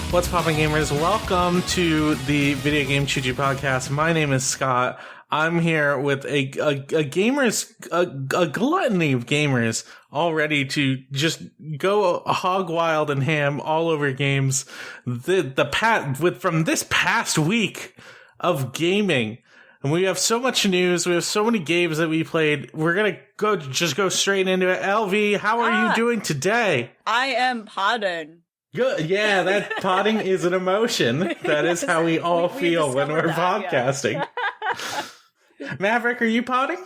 What's poppin', gamers? Welcome to the Video Game Chuchi podcast. My name is Scott. I'm here with a gluttony of gamers all ready to just go hog wild and ham all over games. From this past week of gaming. And we have so much news. We have so many games that we played. We're going to go straight into it. LV, how are you doing today? I am podding. Good. Yeah, that potting is an emotion. That is how we all feel when we're podcasting. Yeah. Maverick, are you potting?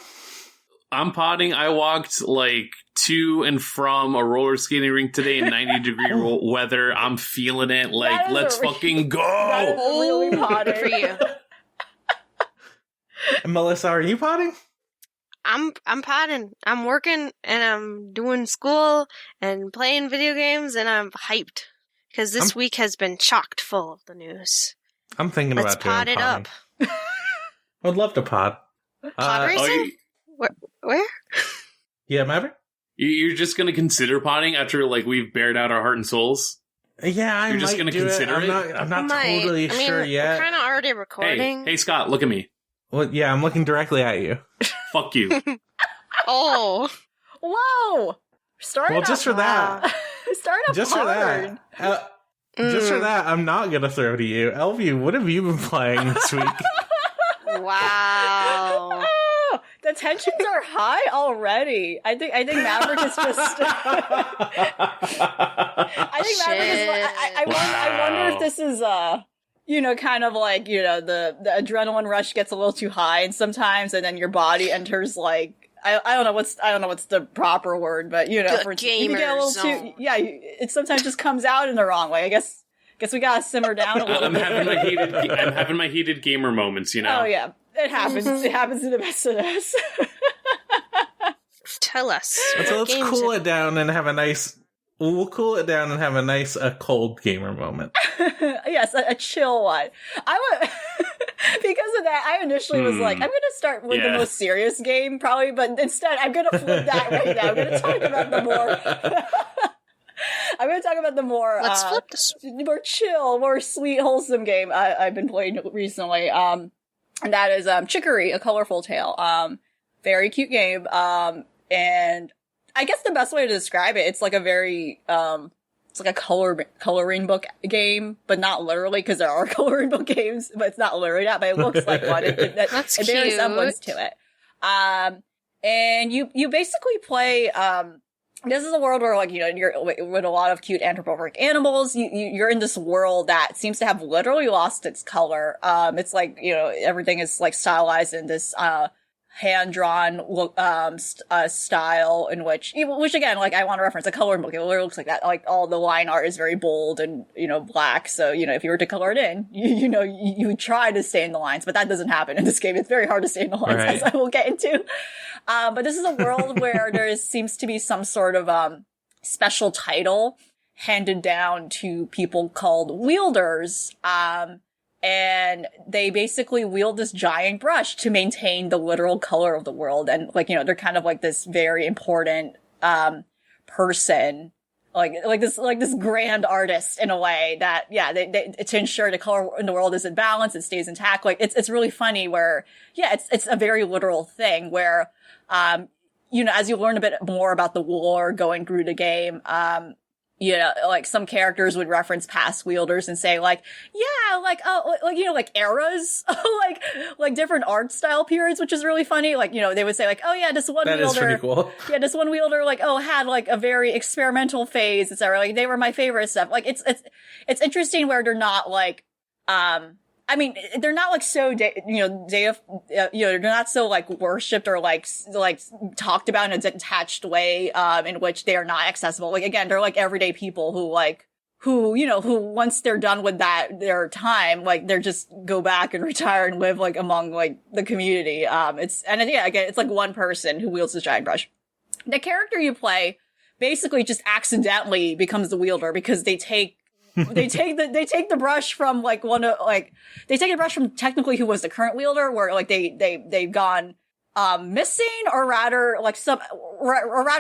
I'm potting. I walked to and from a roller skating rink today in 90-degree weather. I'm feeling it. Let's fucking go. That is really potting for you. Melissa, are you potting? I'm potting. I'm working and I'm doing school and playing video games and I'm hyped because this week has been chocked full of the news. I'm thinking Let's about doing pot it up. I'd love to pod. Pod racing? Where? Yeah, Maverick? You're just gonna consider potting after we've bared out our heart and souls? Yeah, You're just gonna consider it. I'm not totally sure yet. We're kind of already recording. Hey, Scott, look at me. Well, yeah, I'm looking directly at you. Fuck you. Oh. Whoa! Starting well, just for that. Starting up just hard. For that. Just for that, I'm not gonna throw to you. LV, what have you been playing this week? Wow. The tensions are high already. I think Maverick is just. I think Maverick is. I wonder if this is kind of the adrenaline rush gets a little too high, and sometimes, and then your body enters I don't know what's the proper word, but for gamer zone. It sometimes just comes out in the wrong way. I guess we gotta simmer down a little bit. I'm having my heated gamer moments, Oh yeah, it happens. Mm-hmm. It happens to the best of us. Tell us. So let's cool it down and have a nice. We'll cool it down and have a nice, cold gamer moment. Yes, a chill one. Because of that, I initially was like, I'm going to start with the most serious game, probably, but instead, I'm going to flip that right now. I'm going to talk about the more... I'm going to talk about the more... Let's flip this. More chill, more sweet, wholesome game I've been playing recently. And that is Chicory, A Colorful Tale. Very cute game. And... I guess the best way to describe it, it's like a very, it's like a coloring book game, but not literally, because there are coloring book games, but it's not literally that, but it looks like one. That's cute. There is semblance to it. And you basically play, this is a world where, you're with a lot of cute anthropomorphic animals. You're in this world that seems to have literally lost its color. It's everything is stylized in this, hand-drawn style in which again, I want to reference a coloring book. It literally looks like that. All the line art is very bold and, black. So, if you were to color it in, you would try to stay in the lines, but that doesn't happen in this game. It's very hard to stay in the lines, right. As I will get into. But this is a world where there seems to be some sort of, special title handed down to people called wielders. And they basically wield this giant brush to maintain the literal color of the world. And they're kind of this very important, person, this grand artist in a way that, they to ensure the color in the world is in balance, it stays intact. It's really funny where, it's a very literal thing where, as you learn a bit more about the lore going through the game, some characters would reference past wielders and say eras, different art style periods, which is really funny. They would say this one that wielder. Is pretty cool. Yeah, this one wielder, had a very experimental phase, etc. They were my favorite stuff. It's interesting where they're not they're not so they're not so worshipped or talked about in a detached way in which they are not accessible. Again, they're everyday people who once they're done with their time, they're just go back and retire and live among the community. It's one person who wields this giant brush. The character you play basically just accidentally becomes the wielder because they take the brush from they take the brush from technically who was the current wielder, where they've gone missing, or rather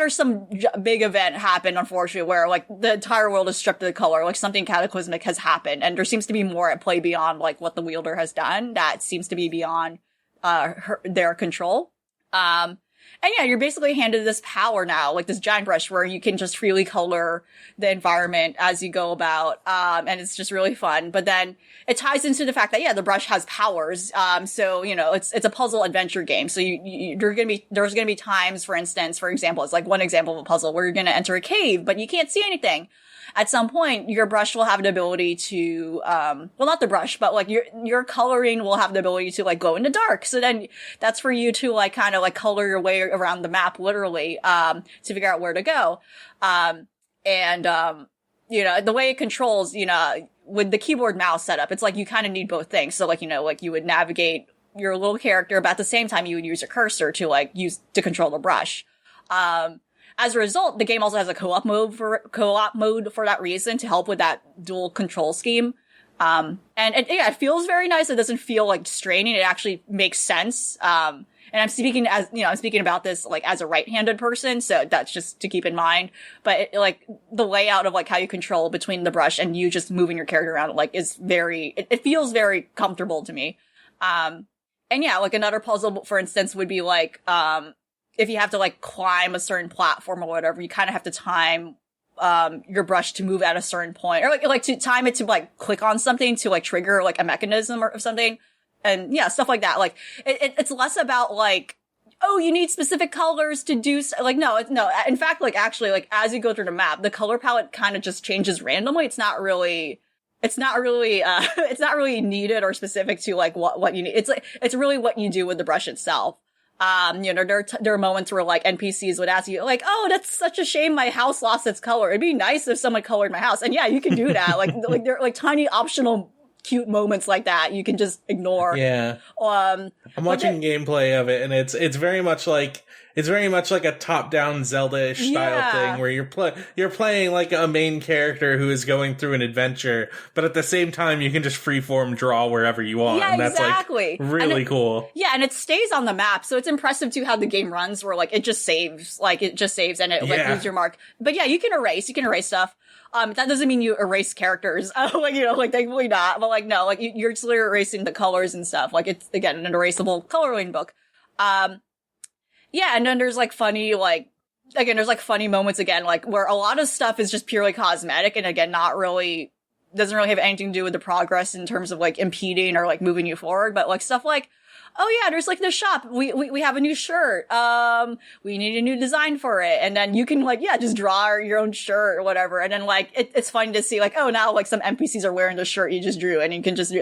some big event happened, unfortunately, where like the entire world is stripped of the color, like something cataclysmic has happened, and there seems to be more at play beyond like what the wielder has done that seems to be beyond their control. And yeah, you're basically handed this power now, like this giant brush where you can just freely color the environment as you go about. And it's just really fun. But then it ties into the fact that, yeah, the brush has powers. So, you know, it's a puzzle adventure game. So there's going to be times, for instance, for example, it's like one example of a puzzle where you're going to enter a cave, but you can't see anything. At some point, your brush will have the ability to, well, not the brush, but like your coloring will have the ability to like glow in the dark. So then that's for you to like kind of like color your way around the map, literally, to figure out where to go. You know, the way it controls, you know, with the keyboard mouse setup, it's like you kind of need both things. So like, you know, like you would navigate your little character, but at the same time you would use a cursor to like to control the brush. As a result, the game also has a co-op mode for that reason, to help with that dual control scheme. And it feels very nice. It doesn't feel like straining. It actually makes sense. And I'm speaking about this like as a right-handed person, so that's just to keep in mind. But like the layout of like how you control between the brush and you just moving your character around, like is it feels very comfortable to me. And yeah, like another puzzle, for instance, would be like, if you have to like climb a certain platform or whatever, you kind of have to time your brush to move at a certain point, or like to time it to like click on something to like trigger like a mechanism or something, and yeah, stuff like that. Like it's less about like, oh, you need specific colors to do like no. In fact, like actually, like as you go through the map, the color palette kind of just changes randomly. It's not really needed or specific to like what you need. It's really what you do with the brush itself. You know, there are moments where like NPCs would ask you like, oh, that's such a shame my house lost its color. It'd be nice if someone colored my house. And yeah, you can do that. like there are like tiny optional cute moments like that you can just ignore. Yeah. I'm watching gameplay of it, and it's very much like a top-down Zelda-ish style thing where you're playing like a main character who is going through an adventure, but at the same time you can just freeform draw wherever you want. Yeah, and that's exactly. like really cool. Yeah, and it stays on the map, so it's impressive too how the game runs, where like it just saves and it like leaves your mark. But yeah, you can erase stuff. That doesn't mean you erase characters. Like, you know, like thankfully not. But like, no, like you're just literally erasing the colors and stuff. Like it's, again, an erasable coloring book. Yeah, and then there's like funny moments again, like where a lot of stuff is just purely cosmetic and again, doesn't really have anything to do with the progress in terms of like impeding or like moving you forward. But like stuff like, oh yeah, there's like this shop. We have a new shirt. We need a new design for it. And then you can like, yeah, just draw your own shirt or whatever. And then like, it's fun to see like, oh, now like some NPCs are wearing the shirt you just drew and you can just,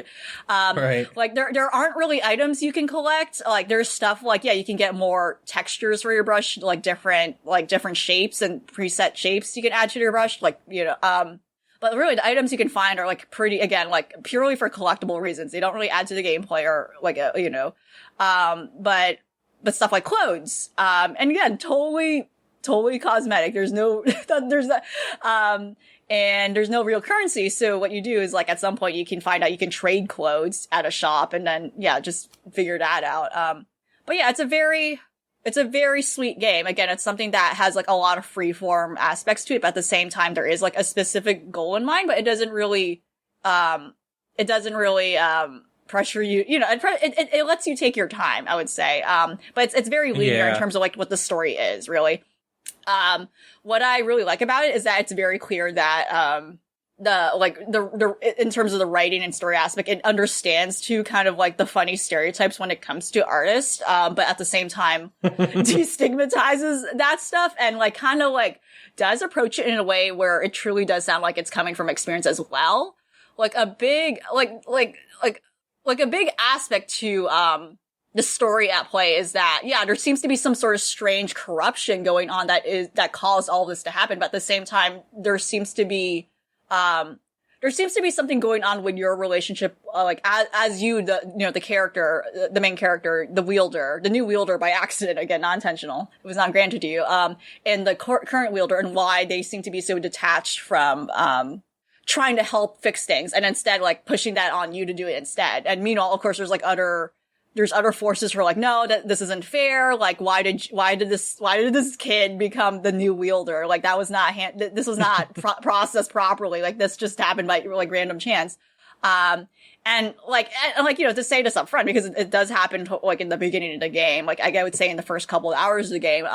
right. Like there aren't really items you can collect. Like there's stuff like, yeah, you can get more textures for your brush, like different shapes and preset shapes you can add to your brush. Like, you know, but really, the items you can find are like pretty, again, like purely for collectible reasons. They don't really add to the gameplay or like, you know, but stuff like clothes, and again, totally cosmetic. There's no, and there's no real currency. So what you do is like at some point you can find out you can trade clothes at a shop and then, yeah, just figure that out. But yeah, it's a very sweet game. Again, it's something that has like a lot of freeform aspects to it, but at the same time, there is like a specific goal in mind, but it doesn't really pressure you. You know, it lets you take your time, I would say. But it's very linear in terms of like what the story is, really. What I really like about it is that it's very clear that, in terms of the writing and story aspect, it understands to kind of like the funny stereotypes when it comes to artists, but at the same time destigmatizes that stuff and like kind of like does approach it in a way where it truly does sound like it's coming from experience as well. Like a big, like a big aspect to, the story at play is that, yeah, there seems to be some sort of strange corruption going on that caused all this to happen, but at the same time, there seems to be something going on with your relationship, like as you, the character, the main character, the new wielder by accident, again, not intentional. It was not granted to you, and the current wielder and why they seem to be so detached from, trying to help fix things and instead like pushing that on you to do it instead. And meanwhile, of course, there's like other there's other forces who are like, no, this isn't fair. Like, why did this kid become the new wielder? Like, that was not, this was not processed properly. Like, this just happened by, like, random chance. And to say this up front, because it does happen, like, in the beginning of the game, like, I would say in the first couple of hours of the game,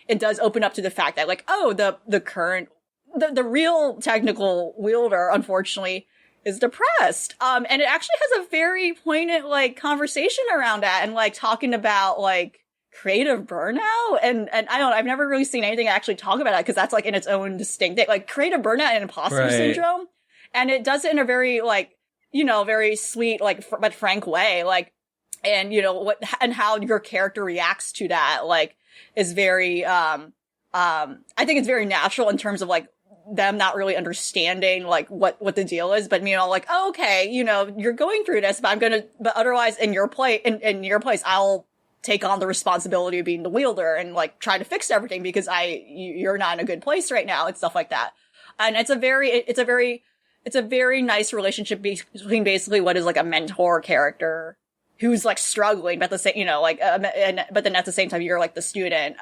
it does open up to the fact that, like, oh, the real technical wielder, unfortunately, is depressed. And it actually has a very poignant, like, conversation around that and, like, talking about, like, creative burnout. And I don't know, I've never really seen anything actually talk about that, because that's, like, in its own distinct thing. Like, creative burnout and imposter syndrome. And it does it in a very, like, very sweet, like, but frank way. Like, and, and how your character reacts to that, like, is very, I think it's very natural in terms of, like, them not really understanding, like, what the deal is, but, like, oh, okay, you're going through this, but but otherwise in your place, I'll take on the responsibility of being the wielder and, like, try to fix everything because you're not in a good place right now and stuff like that. And it's a very nice relationship between basically what is, like, a mentor character who's, like, struggling, but at the same, but then at the same time, you're, like, the student.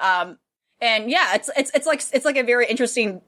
And yeah, it's like a very interesting,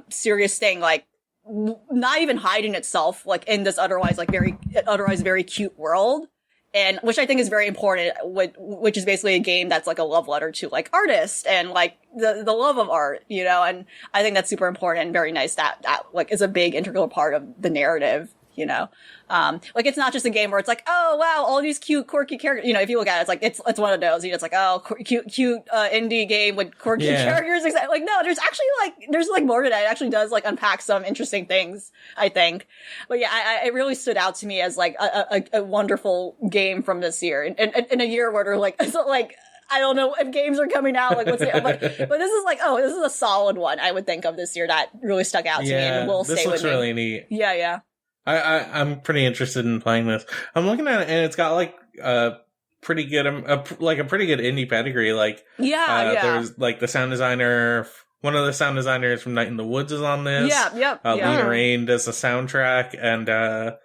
serious thing, like, not even hiding itself, like, in this otherwise very cute world. And, which I think is very important, which is basically a game that's, like, a love letter to, like, artists and, like, the love of art, and I think that's super important and very nice that, like, is a big integral part of the narrative, like, it's not just a game where it's like, oh, wow, all these cute, quirky characters, if you look at it, it's like, it's one of those, it's like, oh, cute, indie game with quirky characters. Like, no, there's actually, more to that. It actually does, like, unpack some interesting things, I think. But yeah, it really stood out to me as, like, a wonderful game from this year. In a year where they're like, so, like, I don't know if games are coming out, like, what's it, but this is like, oh, this is a solid one, I would think, of this year that really stuck out to me and will stay with me. This looks really neat. Yeah. I'm pretty interested in playing this. I'm looking at it, and it's got, like, a pretty good indie pedigree. Like, there's, like, the sound designer, one of the sound designers from Night in the Woods is on this. Lena Raine does the soundtrack, and the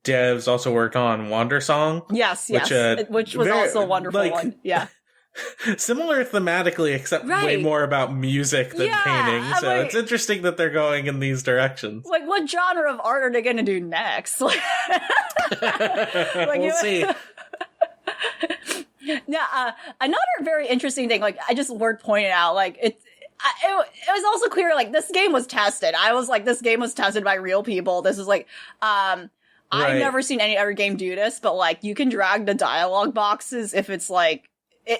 devs also worked on Wander Song. Yes, which was also a wonderful, like, one. Yeah. Similar thematically, except way more about music than painting. So it's interesting that they're going in these directions. Like, what genre of art are they going to do next? Like, we'll see. Yeah, another very interesting thing, like, I just worth pointing out, like, it was also clear, like, this game was tested. I was like, this game was tested by real people. This is like, I've never seen any other game do this, but, like, you can drag the dialogue boxes if it's, like,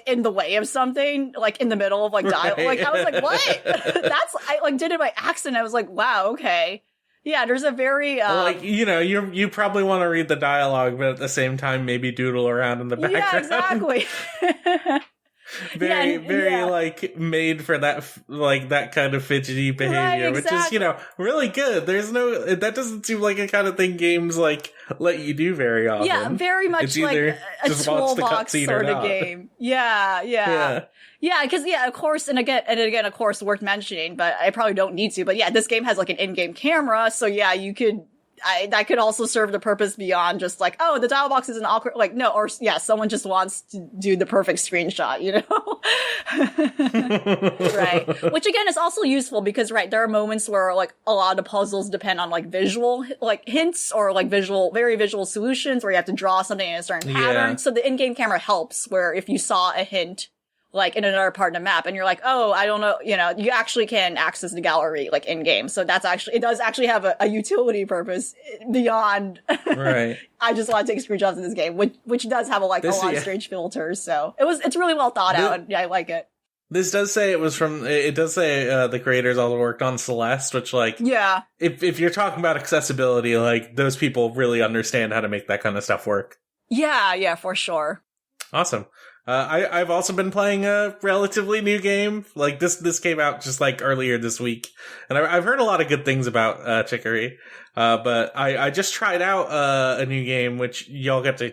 in the way of something, like, in the middle of, like, dialogue. Like, I was like, what? I, like, did it by accident. I was like, wow, okay. Yeah, there's a very, like, you probably want to read the dialogue, but at the same time, maybe doodle around in the background. Yeah, exactly. very like, made for that, like, that kind of fidgety behavior, which is, really good. That doesn't seem like a kind of thing games, like, let you do very often. Yeah, very much it's like a toolbox sort of game. Yeah, because, of course, and again, of course, worth mentioning, but I probably don't need to, but yeah, this game has, like, an in-game camera, so yeah, that could also serve the purpose beyond just, like, oh, the dial box is an awkward, like, no, or yeah, someone just wants to do the perfect screenshot, right. Which, again, is also useful because, right, there are moments where, like, a lot of puzzles depend on, like, visual, like, hints or, like, very visual solutions where you have to draw something in a certain pattern. So the in-game camera helps, where if you saw a hint, like, in another part of the map, and you're like, oh, I don't know, you actually can access the gallery, like, in-game. So it does actually have a utility purpose beyond, right. I just want to take screenshots of this game, which does have a lot of strange filters. So it's really well thought out, and yeah, I like it. This does say the creators also worked on Celeste, which, like, yeah, if you're talking about accessibility, like, those people really understand how to make that kind of stuff work. Yeah, for sure. Awesome. I've also been playing a relatively new game. Like, this came out just, like, earlier this week, and I've heard a lot of good things about Chicory. But I just tried out a new game, which y'all get to,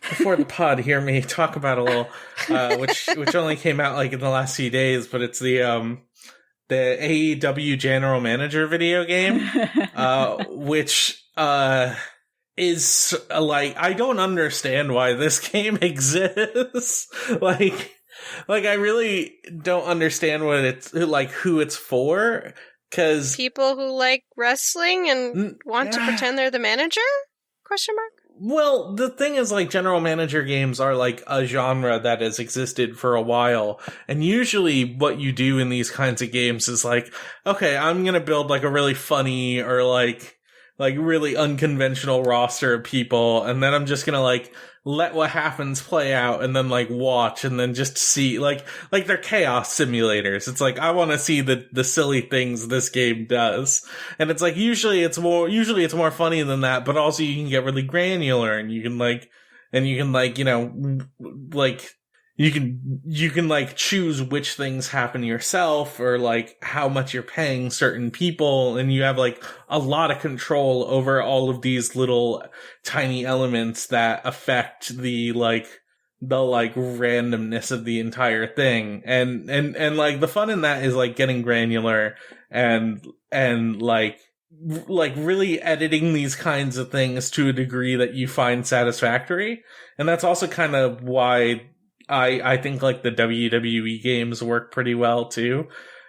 before the pod, hear me talk about a little, which only came out, like, in the last few days. But it's the AEW General Manager video game, which is like, I don't understand why this game exists. like I really don't understand what it's like, who it's for. Because people who like wrestling and want to pretend they're the manager? Question mark. Well, the thing is, like, general manager games are, like, a genre that has existed for a while. And usually what you do in these kinds of games is, like, okay, I'm gonna build, like, a really funny or, like really unconventional roster of people, and then I'm just gonna, like, let what happens play out, and then, like, watch, and then just see, like they're chaos simulators. It's like, I want to see the silly things this game does. And it's like, usually it's more funny than that, but also you can get really granular, and you can, you know, like, you can like choose which things happen yourself, or like how much you're paying certain people, and you have like a lot of control over all of these little tiny elements that affect the randomness of the entire thing. And like the fun in that is like getting granular and like really editing these kinds of things to a degree that you find satisfactory. And that's also kind of why I think like the WWE games work pretty well too.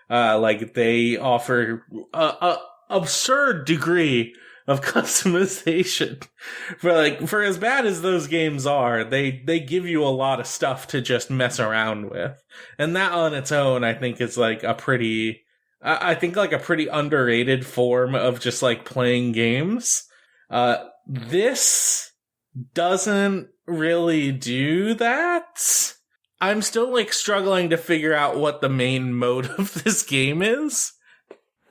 Like they offer a absurd degree of customization. For as bad as those games are, they give you a lot of stuff to just mess around with. And that on its own, I think is like a pretty underrated form of just like playing games. This doesn't really do that. I'm still like struggling to figure out what the main mode of this game is.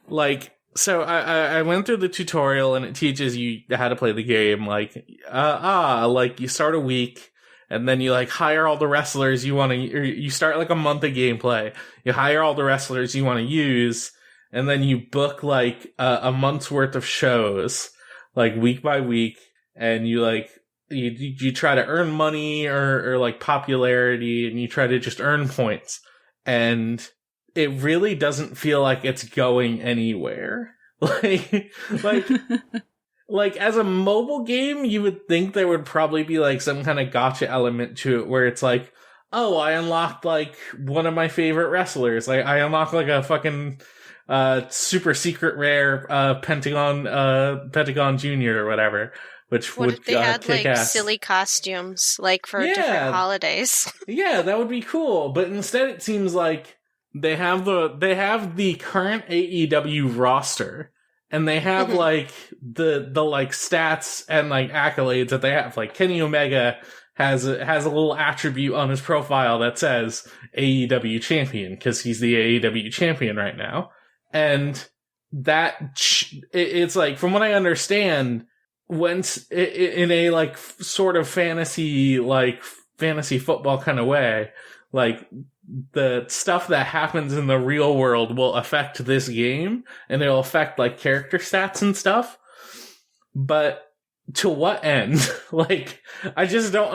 Like, so I went through the tutorial and it teaches you how to play the game. Like, like you start a week and then you like hire all the wrestlers you want to, or you start like a month of gameplay. You hire all the wrestlers you want to use, and then you book like a month's worth of shows, like week by week, and you like, you try to earn money or like popularity, and you try to just earn points. And it really doesn't feel like it's going anywhere. Like as a mobile game, you would think there would probably be like some kind of gotcha element to it where it's like, oh, I unlocked like one of my favorite wrestlers. Like I unlocked like a fucking super secret rare Pentagon Jr. or whatever. Which what would if they had kick like ass. silly costumes, like for different holidays? Yeah, that would be cool. But instead, it seems like they have the current AEW roster, and they have like the like stats and like accolades that they have. Like Kenny Omega has a little attribute on his profile that says AEW champion, because he's the AEW champion right now. And that it's like, from what I understand, once in a like sort of fantasy football kind of way, like the stuff that happens in the real world will affect this game, and it'll affect like character stats and stuff. But to what end? Like, I just don't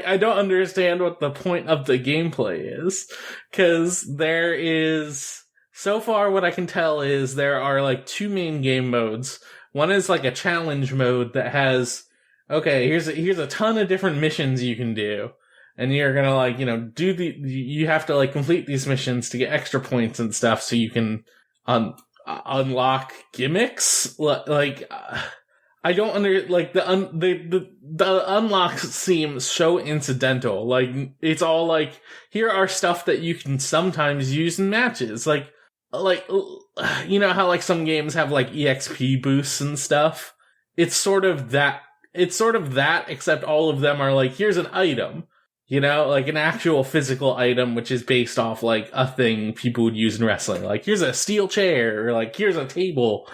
I don't understand what the point of the gameplay is, because there is, so far what I can tell is there are like two main game modes. One is like a challenge mode that has, okay, here's a ton of different missions you can do. And you're gonna like, you know, you have to like complete these missions to get extra points and stuff so you can unlock gimmicks. Like, I don't the unlocks seem so incidental. Like, it's all like, here are stuff that you can sometimes use in matches. Like, you know how like some games have like EXP boosts and stuff? It's sort of that, except all of them are like, here's an item, you know, like an actual physical item, which is based off like a thing people would use in wrestling. Like, here's a steel chair, or like, here's a table.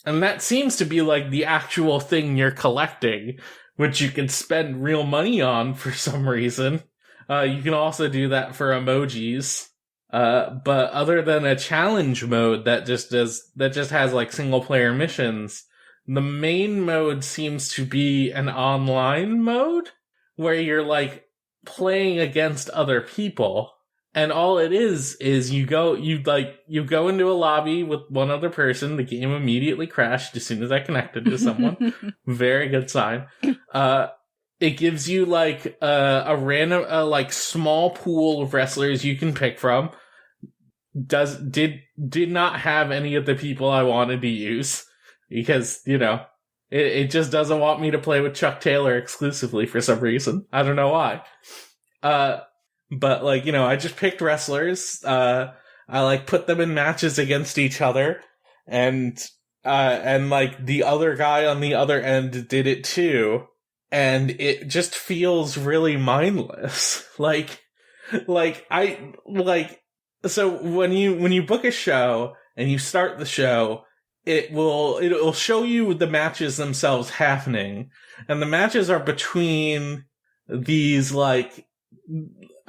And that seems to be like the actual thing you're collecting, which you can spend real money on for some reason. You can also do that for emojis. But other than a challenge mode that just has like single player missions, the main mode seems to be an online mode where you're like playing against other people. And all it is you go into a lobby with one other person. The game immediately crashed as soon as I connected to someone. Very good sign. It gives you like a random like small pool of wrestlers you can pick from. Did not have any of the people I wanted to use because, you know, it just doesn't want me to play with Chuck Taylor exclusively for some reason. I don't know why. But like, you know, I just picked wrestlers. I like put them in matches against each other, and like the other guy on the other end did it too, and it just feels really mindless. So when you book a show and you start the show, it'll show you the matches themselves happening, and the matches are between these like.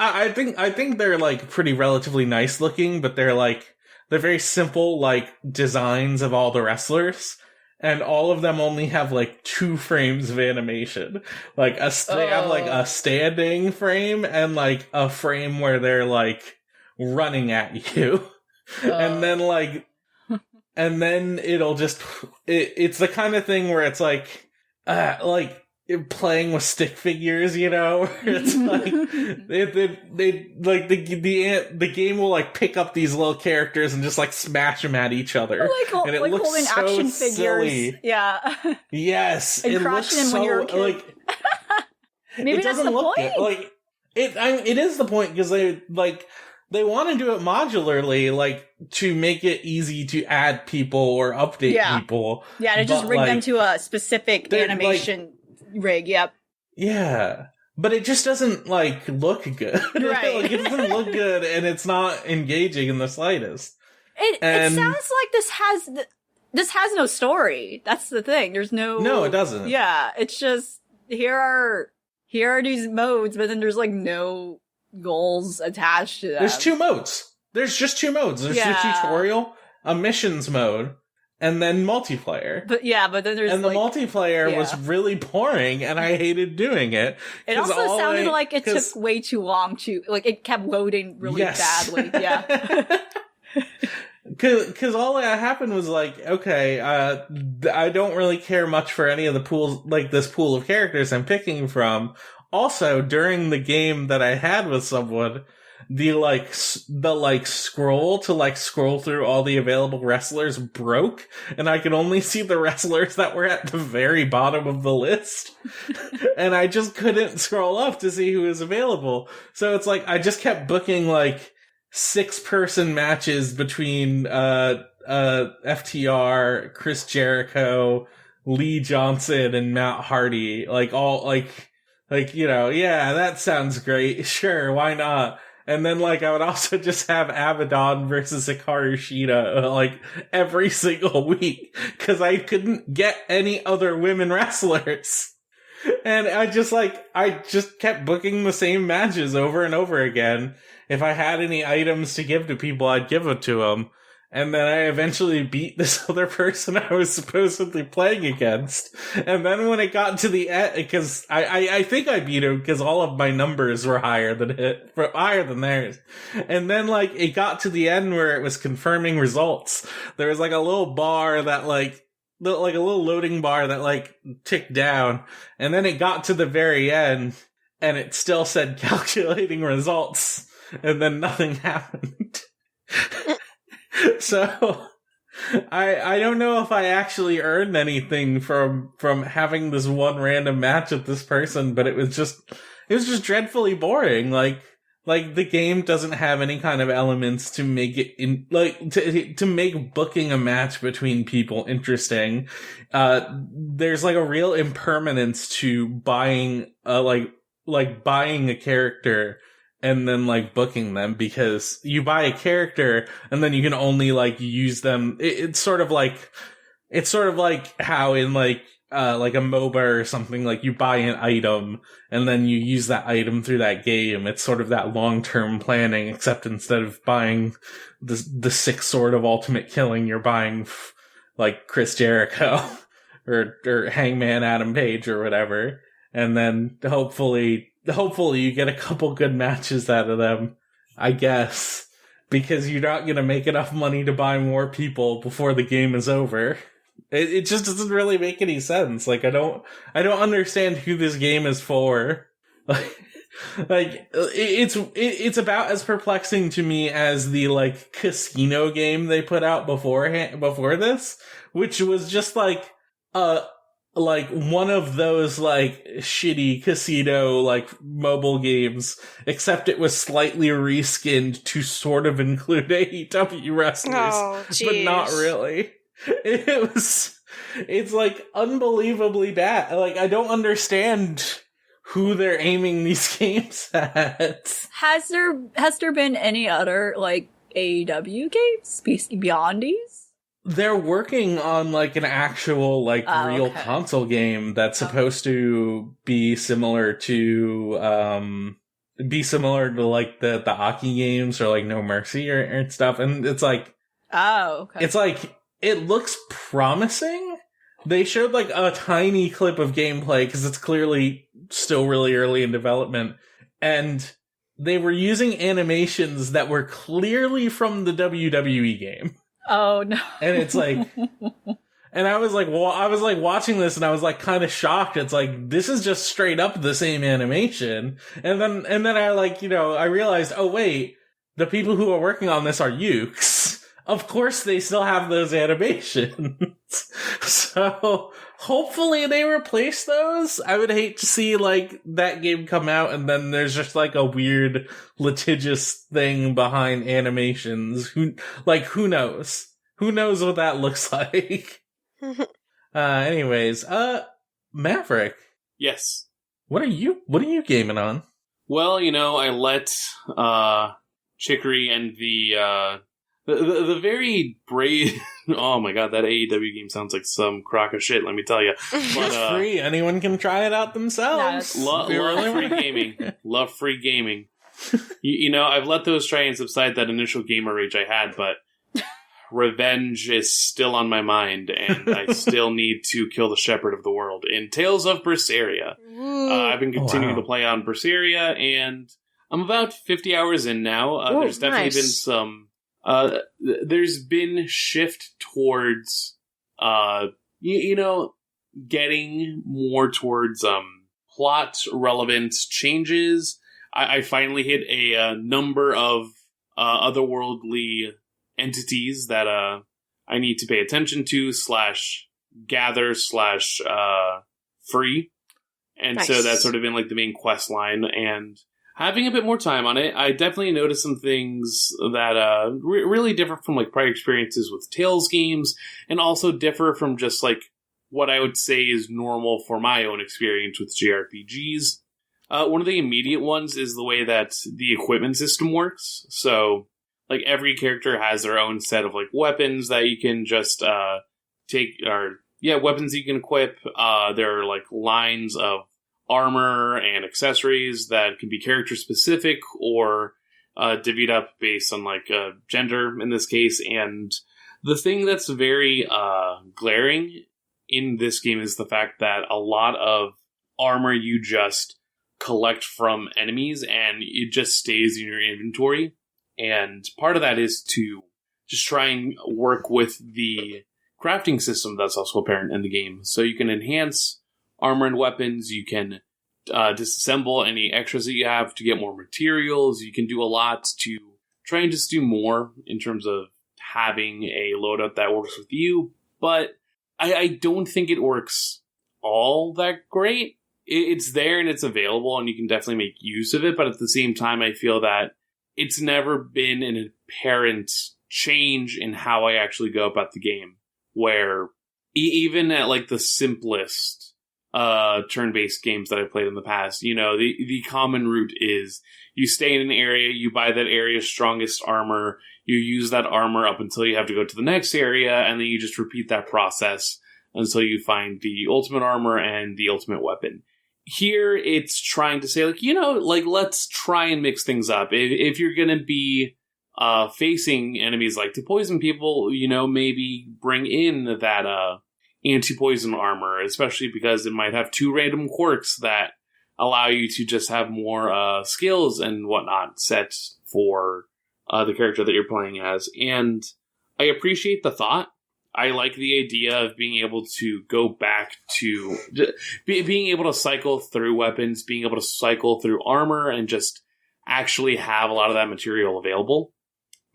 I think they're like pretty relatively nice looking, but they're very simple like designs of all the wrestlers, and all of them only have like 2 frames of animation. Like they have like a standing frame and like a frame where they're like running at you, and then it'll just it's the kind of thing where it's like playing with stick figures, you know. It's like they like the game will like pick up these little characters and just like smash them at each other, and it looks holding so action silly. figures. Yeah. Yes, and it crashing looks them when so you're a kid. like Maybe it that's doesn't the look point. good. Like it is the point because they want to do it modularly, like to make it easy to add people or update people. Yeah, to just rig them to a specific animation rig. Yep. Yeah, but it just doesn't like look good. Right. Like, it doesn't look good, and it's not engaging in the slightest. It sounds like this has no story. That's the thing. There's no. It doesn't. Yeah, it's just here are these modes, but then there's like no goals attached to them. There's 2 modes. There's just 2 modes. There's the tutorial, a missions mode, and then multiplayer. But then there's the multiplayer was really boring, and I hated doing it. It also sounded like it took way too long to like. It kept loading really badly. Yeah. Because all that happened was like, okay, I don't really care much for any of the pools, like this pool of characters I'm picking from. Also, during the game that I had with someone, the scroll to scroll through all the available wrestlers broke, and I could only see the wrestlers that were at the very bottom of the list. And I just couldn't scroll up to see who was available. So it's like, I just kept booking 6-person matches between, FTR, Chris Jericho, Lee Johnson, and Matt Hardy. You know, yeah, that sounds great. Sure, why not? And then, I would also just have Abaddon versus Hikaru Shida, every single week, because I couldn't get any other women wrestlers. And I just kept booking the same matches over and over again. If I had any items to give to people, I'd give it to them. And then I eventually beat this other person I was supposedly playing against. And then when it got to the end, because I think I beat him because all of my numbers were higher than theirs. And then it got to the end where it was confirming results. There was a little bar that a little loading bar that ticked down. And then it got to the very end and it still said calculating results. And then nothing happened. So, I don't know if I actually earned anything from having this one random match with this person, but it was just dreadfully boring. The game doesn't have any kind of elements to make it to make booking a match between people interesting. There's a real impermanence to buying buying a character and then booking them, because you buy a character and then you can only use them. It's sort of like how in a MOBA or something, you buy an item and then you use that item through that game. It's sort of that long-term planning, except instead of buying the 6 Sword of Ultimate Killing, you're buying Chris Jericho or Hangman Adam Page or whatever. And then hopefully you get a couple good matches out of them. I guess. Because you're not going to make enough money to buy more people before the game is over. It just doesn't really make any sense. Like, I don't understand who this game is for. It's about as perplexing to me as the, like, casino game they put out before this, which was just like one of those, like, shitty casino, like, mobile games, except it was slightly reskinned to sort of include AEW wrestlers, but not really. It's like unbelievably bad. Like, I don't understand who they're aiming these games at. Has there been any other, like, AEW games beyond these? They're working on, like, an actual, like, real console game that's supposed to be similar to, like, the Aki games or, like, No Mercy or stuff. And it's like... Oh, okay. It's like, it looks promising. They showed, like, a tiny clip of gameplay, because it's clearly still really early in development. And they were using animations that were clearly from the WWE game. Oh, no. And it's like, and I was like, watching this and I was like kind of shocked. It's like, this is just straight up the same animation. And then I, like, I realized, oh wait, the people who are working on this are Ukes. Of course they still have those animations. So hopefully they replace those. I would hate to see, like, that game come out and then there's just, like, a weird litigious thing behind animations. Who knows? Who knows what that looks like? Anyways, Maverick. Yes. What are you gaming on? Well, I let Chicory and the very brave... Oh my god, that AEW game sounds like some crock of shit, let me tell you. But, it's free. Anyone can try it out themselves. Love free gaming. Love free gaming. I've let those try and subside that initial gamer rage I had, but revenge is still on my mind, and I still need to kill the shepherd of the world in Tales of Berseria. I've been continuing to play on Berseria, and I'm about 50 hours in now. There's definitely been some... there's been shift towards, getting more towards, plot relevant changes. I finally hit a number of, otherworldly entities that, I need to pay attention to / gather / free. And so that's sort of been, like, the main quest line, and having a bit more time on it, I definitely noticed some things that really differ from, like, prior experiences with Tales games, and also differ from just, like, what I would say is normal for my own experience with JRPGs. One of the immediate ones is the way that the equipment system works. So, like, every character has their own set of, like, weapons that you can just weapons you can equip. There are, like, lines of armor and accessories that can be character specific or divvied up based on, like, gender in this case. And the thing that's very glaring in this game is the fact that a lot of armor you just collect from enemies and it just stays in your inventory. And part of that is to just try and work with the crafting system that's also apparent in the game. So you can enhance armor and weapons, you can disassemble any extras that you have to get more materials, you can do a lot to try and just do more in terms of having a loadout that works with you, but I don't think it works all that great. It's there and it's available and you can definitely make use of it, but at the same time I feel that it's never been an apparent change in how I actually go about the game, where even at, like, the simplest turn-based games that I've played in the past, the common route is you stay in an area, you buy that area's strongest armor, you use that armor up until you have to go to the next area, and then you just repeat that process until you find the ultimate armor and the ultimate weapon. Here, it's trying to say, like, let's try and mix things up. If you're going to be facing enemies like the poison people, maybe bring in that anti-poison armor, especially because it might have 2 random quirks that allow you to just have more skills and whatnot set for the character that you're playing as. And I appreciate the thought. I like the idea of being able to go back to being able to cycle through weapons, being able to cycle through armor, and just actually have a lot of that material available.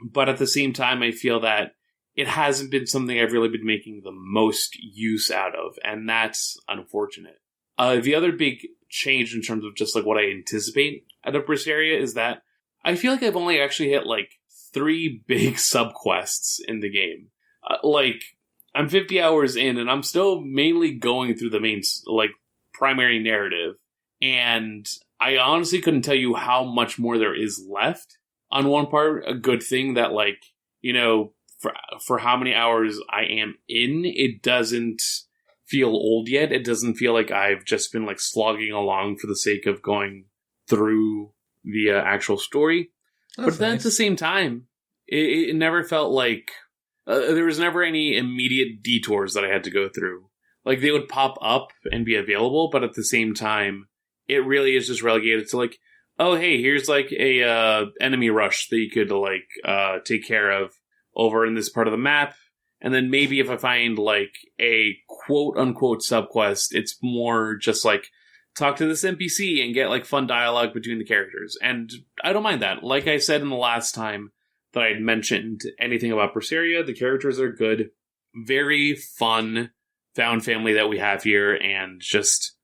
But at the same time, I feel that it hasn't been something I've really been making the most use out of, and that's unfortunate. The other big change in terms of just like what I anticipate out of Berseria is that I feel like I've only actually hit like 3 big subquests in the game. Like, I'm 50 hours in, and I'm still mainly going through the main, like, primary narrative. And I honestly couldn't tell you how much more there is left. On one part, a good thing that, like, you know, for how many hours I am in, it doesn't feel old yet. It doesn't feel like I've just been, like, slogging along for the sake of going through the actual story. But then at the same time, it never felt like there was never any immediate detours that I had to go through. Like, they would pop up and be available, but at the same time, it really is just relegated to like, oh, hey, here's like a enemy rush that you could like take care of over in this part of the map. And then maybe if I find like a quote unquote subquest, it's more just like talk to this NPC and get like fun dialogue between the characters. And I don't mind that. Like I said in the last time that I had mentioned anything about Berseria, the characters are good, very fun found family that we have here, and just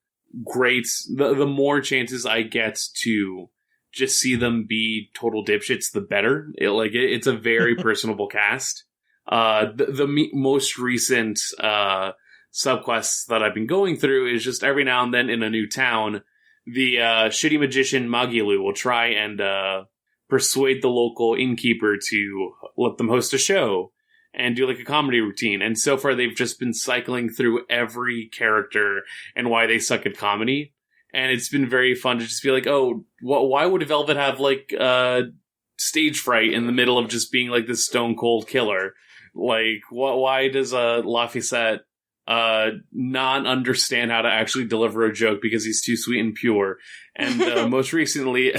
great. The more chances I get to just see them be total dipshits, the better. It's a very personable cast. The most recent subquests that I've been going through is just every now and then in a new town, the shitty magician Magilu will try and persuade the local innkeeper to let them host a show and do like a comedy routine. And so far they've just been cycling through every character and why they suck at comedy. And it's been very fun to just be like, oh, why would Velvet have like stage fright in the middle of just being like this stone cold killer? Like, why does Laphicet not understand how to actually deliver a joke because he's too sweet and pure? And most recently,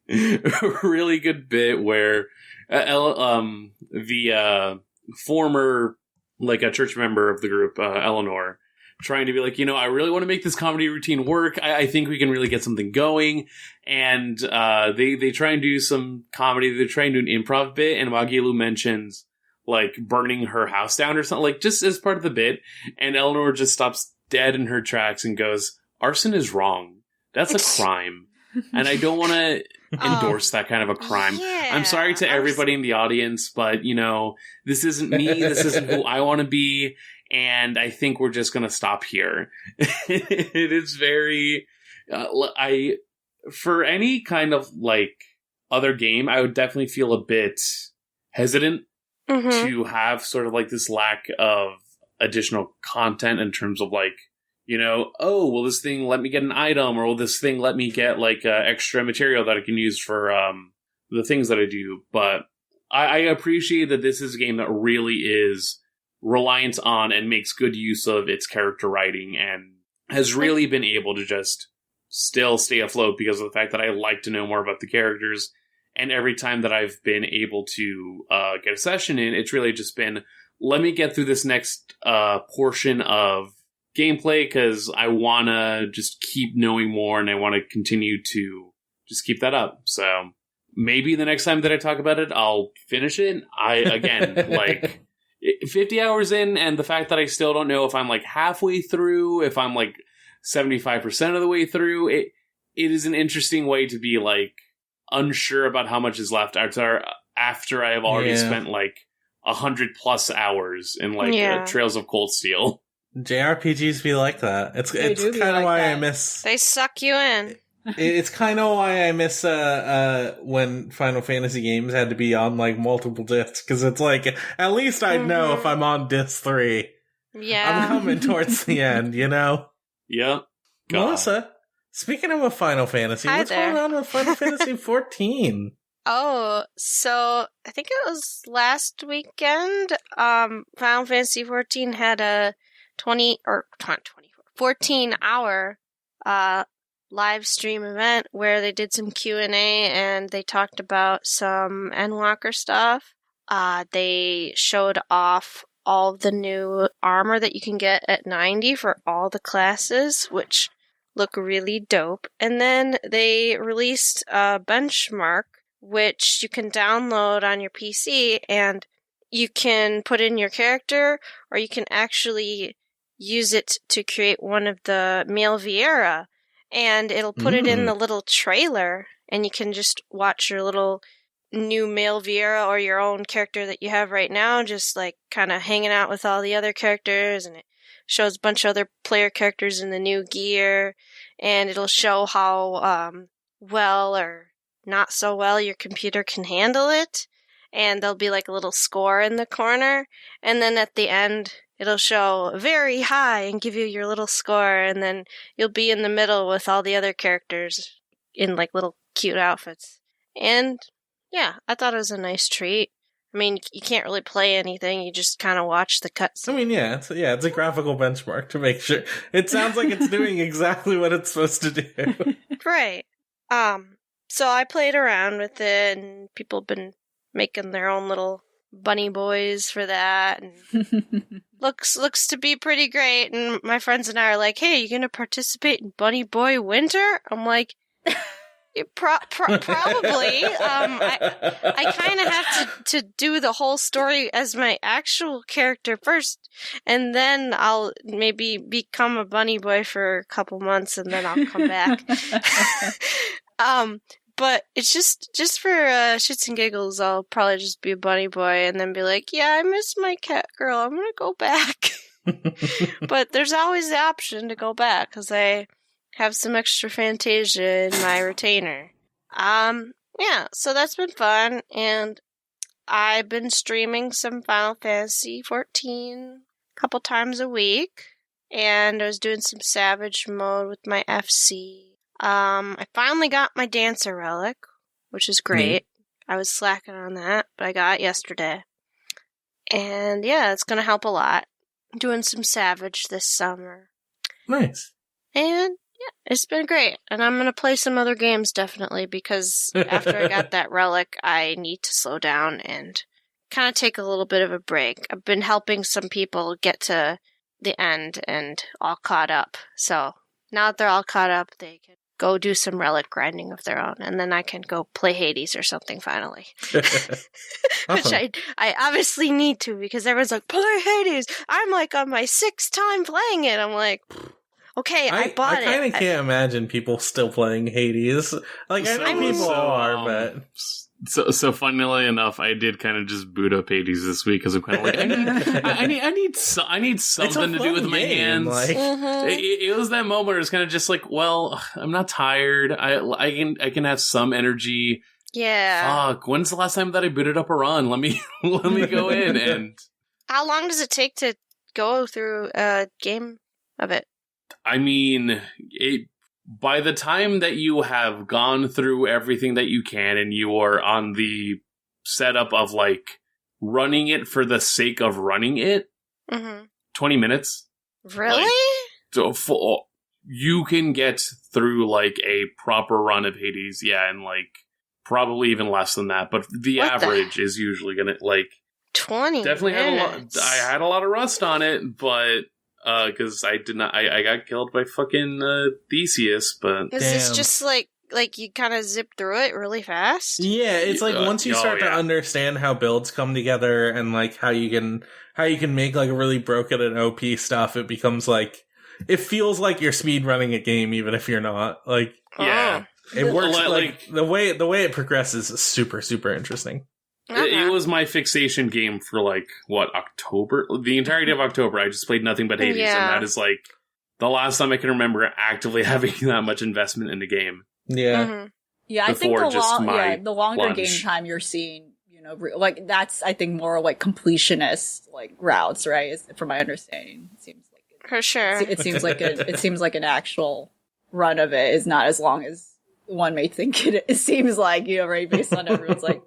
a really good bit where the former, like a church member of the group, Eleanor, trying to be like, I really want to make this comedy routine work. I think we can really get something going. And they try and do some comedy. They try and do an improv bit, and Magilu mentions like burning her house down or something, like just as part of the bit. And Eleanor just stops dead in her tracks and goes, arson is wrong. That's a crime. And I don't want to endorse that kind of a crime. Yeah, I'm sorry to everybody in the audience, but, this isn't me. This isn't who I want to be. And I think we're just going to stop here. It is very... for any kind of, like, other game, I would definitely feel a bit hesitant to have sort of, like, this lack of additional content in terms of, like, oh, will this thing let me get an item, or will this thing let me get, like, extra material that I can use for the things that I do? But I appreciate that this is a game that really is reliant on and makes good use of its character writing, and has really been able to just still stay afloat because of the fact that I like to know more about the characters. And every time that I've been able to get a session in, it's really just been, let me get through this next portion of gameplay, because I want to just keep knowing more, and I want to continue to just keep that up. So maybe the next time that I talk about it, I'll finish it. Again, like 50 hours in, and the fact that I still don't know if I'm like halfway through, if I'm like 75% of the way through, it is an interesting way to be like unsure about how much is left after I have already spent like 100+ hours in like Trails of Cold Steel. JRPGs be like that. It's kind of why I miss. They suck you in. It's kind of why I miss when Final Fantasy games had to be on like multiple discs, because it's like at least I'd know if I'm on disc 3. Yeah, I'm coming towards the end, Yeah. God. Melissa, speaking of a Final Fantasy, what's going on with Final Fantasy 14? Oh, so I think it was last weekend. Final Fantasy 14 had a 14 hour live stream event where they did some Q&A and they talked about some Endwalker stuff. They showed off all of the new armor that you can get at 90 for all the classes, which look really dope. And then they released a benchmark, which you can download on your PC, and you can put in your character, or you can actually use it to create one of the male Vieira, and it'll put it in the little trailer, and you can just watch your little new male Vieira or your own character that you have right now, just like kind of hanging out with all the other characters, and it shows a bunch of other player characters in the new gear, and it'll show how well or not so well your computer can handle it, and there'll be like a little score in the corner, and then at the end it'll show very high and give you your little score, and then you'll be in the middle with all the other characters in like little cute outfits. And yeah, I thought it was a nice treat. I mean, you can't really play anything, you just kind of watch the cutscenes. I mean, it's a graphical benchmark to make sure. It sounds like it's doing exactly what it's supposed to do. Right. So I played around with it, and people have been making their own little bunny boys for that, and looks to be pretty great. And my friends and I are like, "Hey, you gonna participate in Bunny Boy Winter?" I'm like, probably. I kind of have to do the whole story as my actual character first, and then I'll maybe become a bunny boy for a couple months, and then I'll come back. But it's just for shits and giggles. I'll probably just be a bunny boy and then be like, yeah, I miss my cat girl. I'm gonna go back. But there's always the option to go back because I have some extra Fantasia in my retainer. Yeah, so that's been fun, and I've been streaming some Final Fantasy 14 a couple times a week, and I was doing some Savage mode with my FC. I finally got my Dancer Relic, which is great. I was slacking on that, but I got it yesterday. And yeah, it's going to help a lot. I'm doing some Savage this summer. Nice. And yeah, it's been great. And I'm going to play some other games definitely, because after I got that relic, I need to slow down and kind of take a little bit of a break. I've been helping some people get to the end and all caught up. So now that they're all caught up, they can go do some relic grinding of their own, and then I can go play Hades or something finally. Which I obviously need to, because everyone's like, play Hades! I'm like on my 6th time playing it. I'm like, okay, I bought it. I kind of can't imagine people still playing Hades. Like, I know people are, but... So funnily enough, I did kind of just boot up Hades this week because I'm kind of like, I need something to do with my hands. Like, it was that moment where it's kind of just like, well, I'm not tired. I can have some energy. Yeah. Fuck. When's the last time that I booted up a run? Let me go in. And how long does it take to go through a game of it? I mean, by the time that you have gone through everything that you can and you are on the setup of like running it for the sake of running it, 20 minutes. Really? Like, so you can get through like a proper run of Hades, yeah, and like probably even less than that. But the average is usually gonna like 20. Definitely minutes. I had a lot of rust on it, but. Because I got killed by fucking Theseus, but... Is this just like you kind of zip through it really fast? Yeah, it's like once you start to understand how builds come together and like how you can make like really broken and OP stuff, it becomes like... It feels like you're speedrunning a game even if you're not. Like, yeah. It works like the way it progresses is super, super interesting. It was my fixation game for, like, October? The entirety of October, I just played nothing but Hades, and that is, like, the last time I can remember actively having that much investment in the game. Yeah. Yeah, I think the longer game time you're seeing, you know, like, that's, I think, more, like, completionist, like, routes, right? From my understanding. It seems like for sure. It seems like an actual run of it is not as long as one may think it seems like, you know, right? Based on everyone's, like...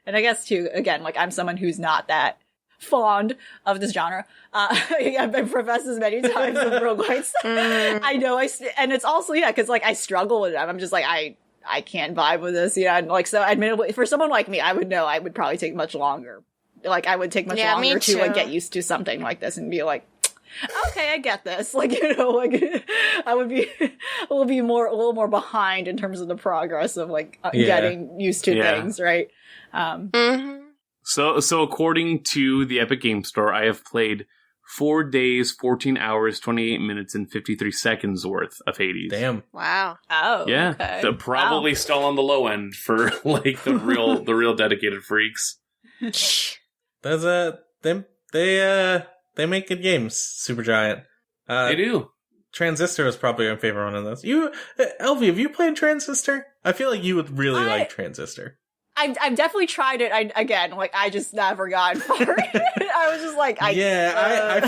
And I guess, too, again, like, I'm someone who's not that fond of this genre. I've been professed this many times with roguelites. I know and it's also, cause like I struggle with them. I'm just like, I can't vibe with this, and like, so admittedly, for someone like me, I would know I would probably take much longer. Like, I would take much longer to like get used to something like this and be like, okay, I get this. Like, like I would be a little more behind in terms of the progress of like getting used to things, right? So according to the Epic Game Store, I have played 4 days, 14 hours, 28 minutes, and 53 seconds worth of Hades. Damn. Wow. Oh, yeah. Okay. They're probably still on the low end for like the real dedicated freaks. There's they make good games, Supergiant. They do. Transistor is probably my favorite one of those. Elvie, have you played Transistor? I feel like you would really like Transistor. I've definitely tried it. I just never got for it. I was just like, I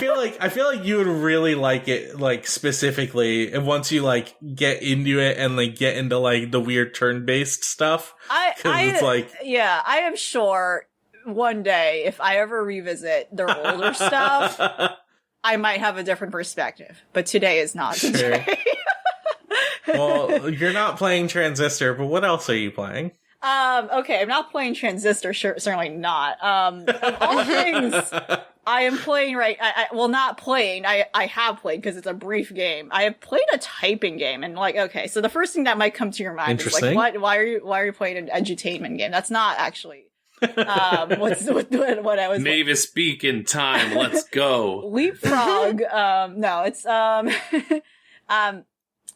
feel like you would really like it, like specifically, and once you like get into it and like get into like the weird turn-based stuff. It's like, I am sure one day if I ever revisit their older stuff, I might have a different perspective. But today is not today. Well, you're not playing Transistor, but what else are you playing? Okay, I'm not playing Transistor, certainly not. Of all things, I am playing not playing, I have played, because it's a brief game. I have played a typing game, and like, okay, so the first thing that might come to your mind is like, why are you playing an edutainment game? That's not actually, what I was... Mavis speak in time, let's go. Leapfrog, no, it's,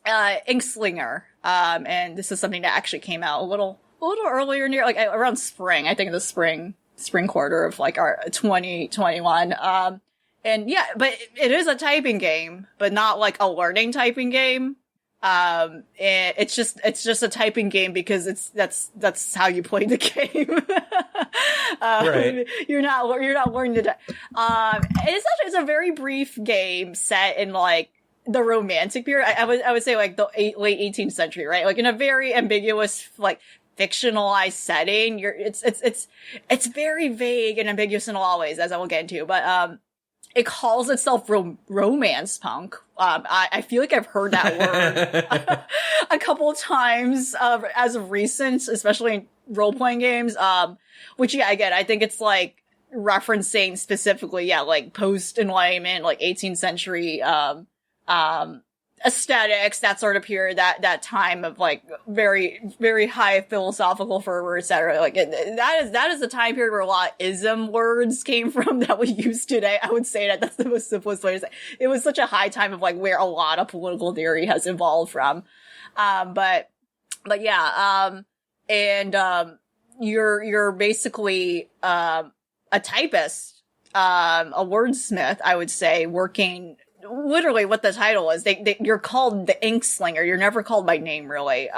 Inkslinger, and this is something that actually came out a little earlier, near like around spring. I think the spring quarter of like our 2021. And yeah, but it is a typing game, but not like a learning typing game. And it's just a typing game because that's how you play the game. Right. You're not learning to type. It's a very brief game set in like the Romantic period. I would say like the late 18th century, right? Like in a very ambiguous, like fictionalized setting. It's very vague and ambiguous in a lot of ways, as I will get into, but it calls itself romance punk. I feel like I've heard that word a couple of times as of recent, especially in role-playing games, which again, I think it's like referencing specifically, like post-Enlightenment, like 18th century aesthetics, that sort of period, that time of like very, very high philosophical fervor, etc. Like that is the time period where a lot of ism words came from that we use today. I would say that's the most simplest way to say. It was such a high time of like where a lot of political theory has evolved from. But yeah, you're basically a typist, a wordsmith, I would say, working. Literally what the title is, you're called the Inkslinger. You're never called by name, really.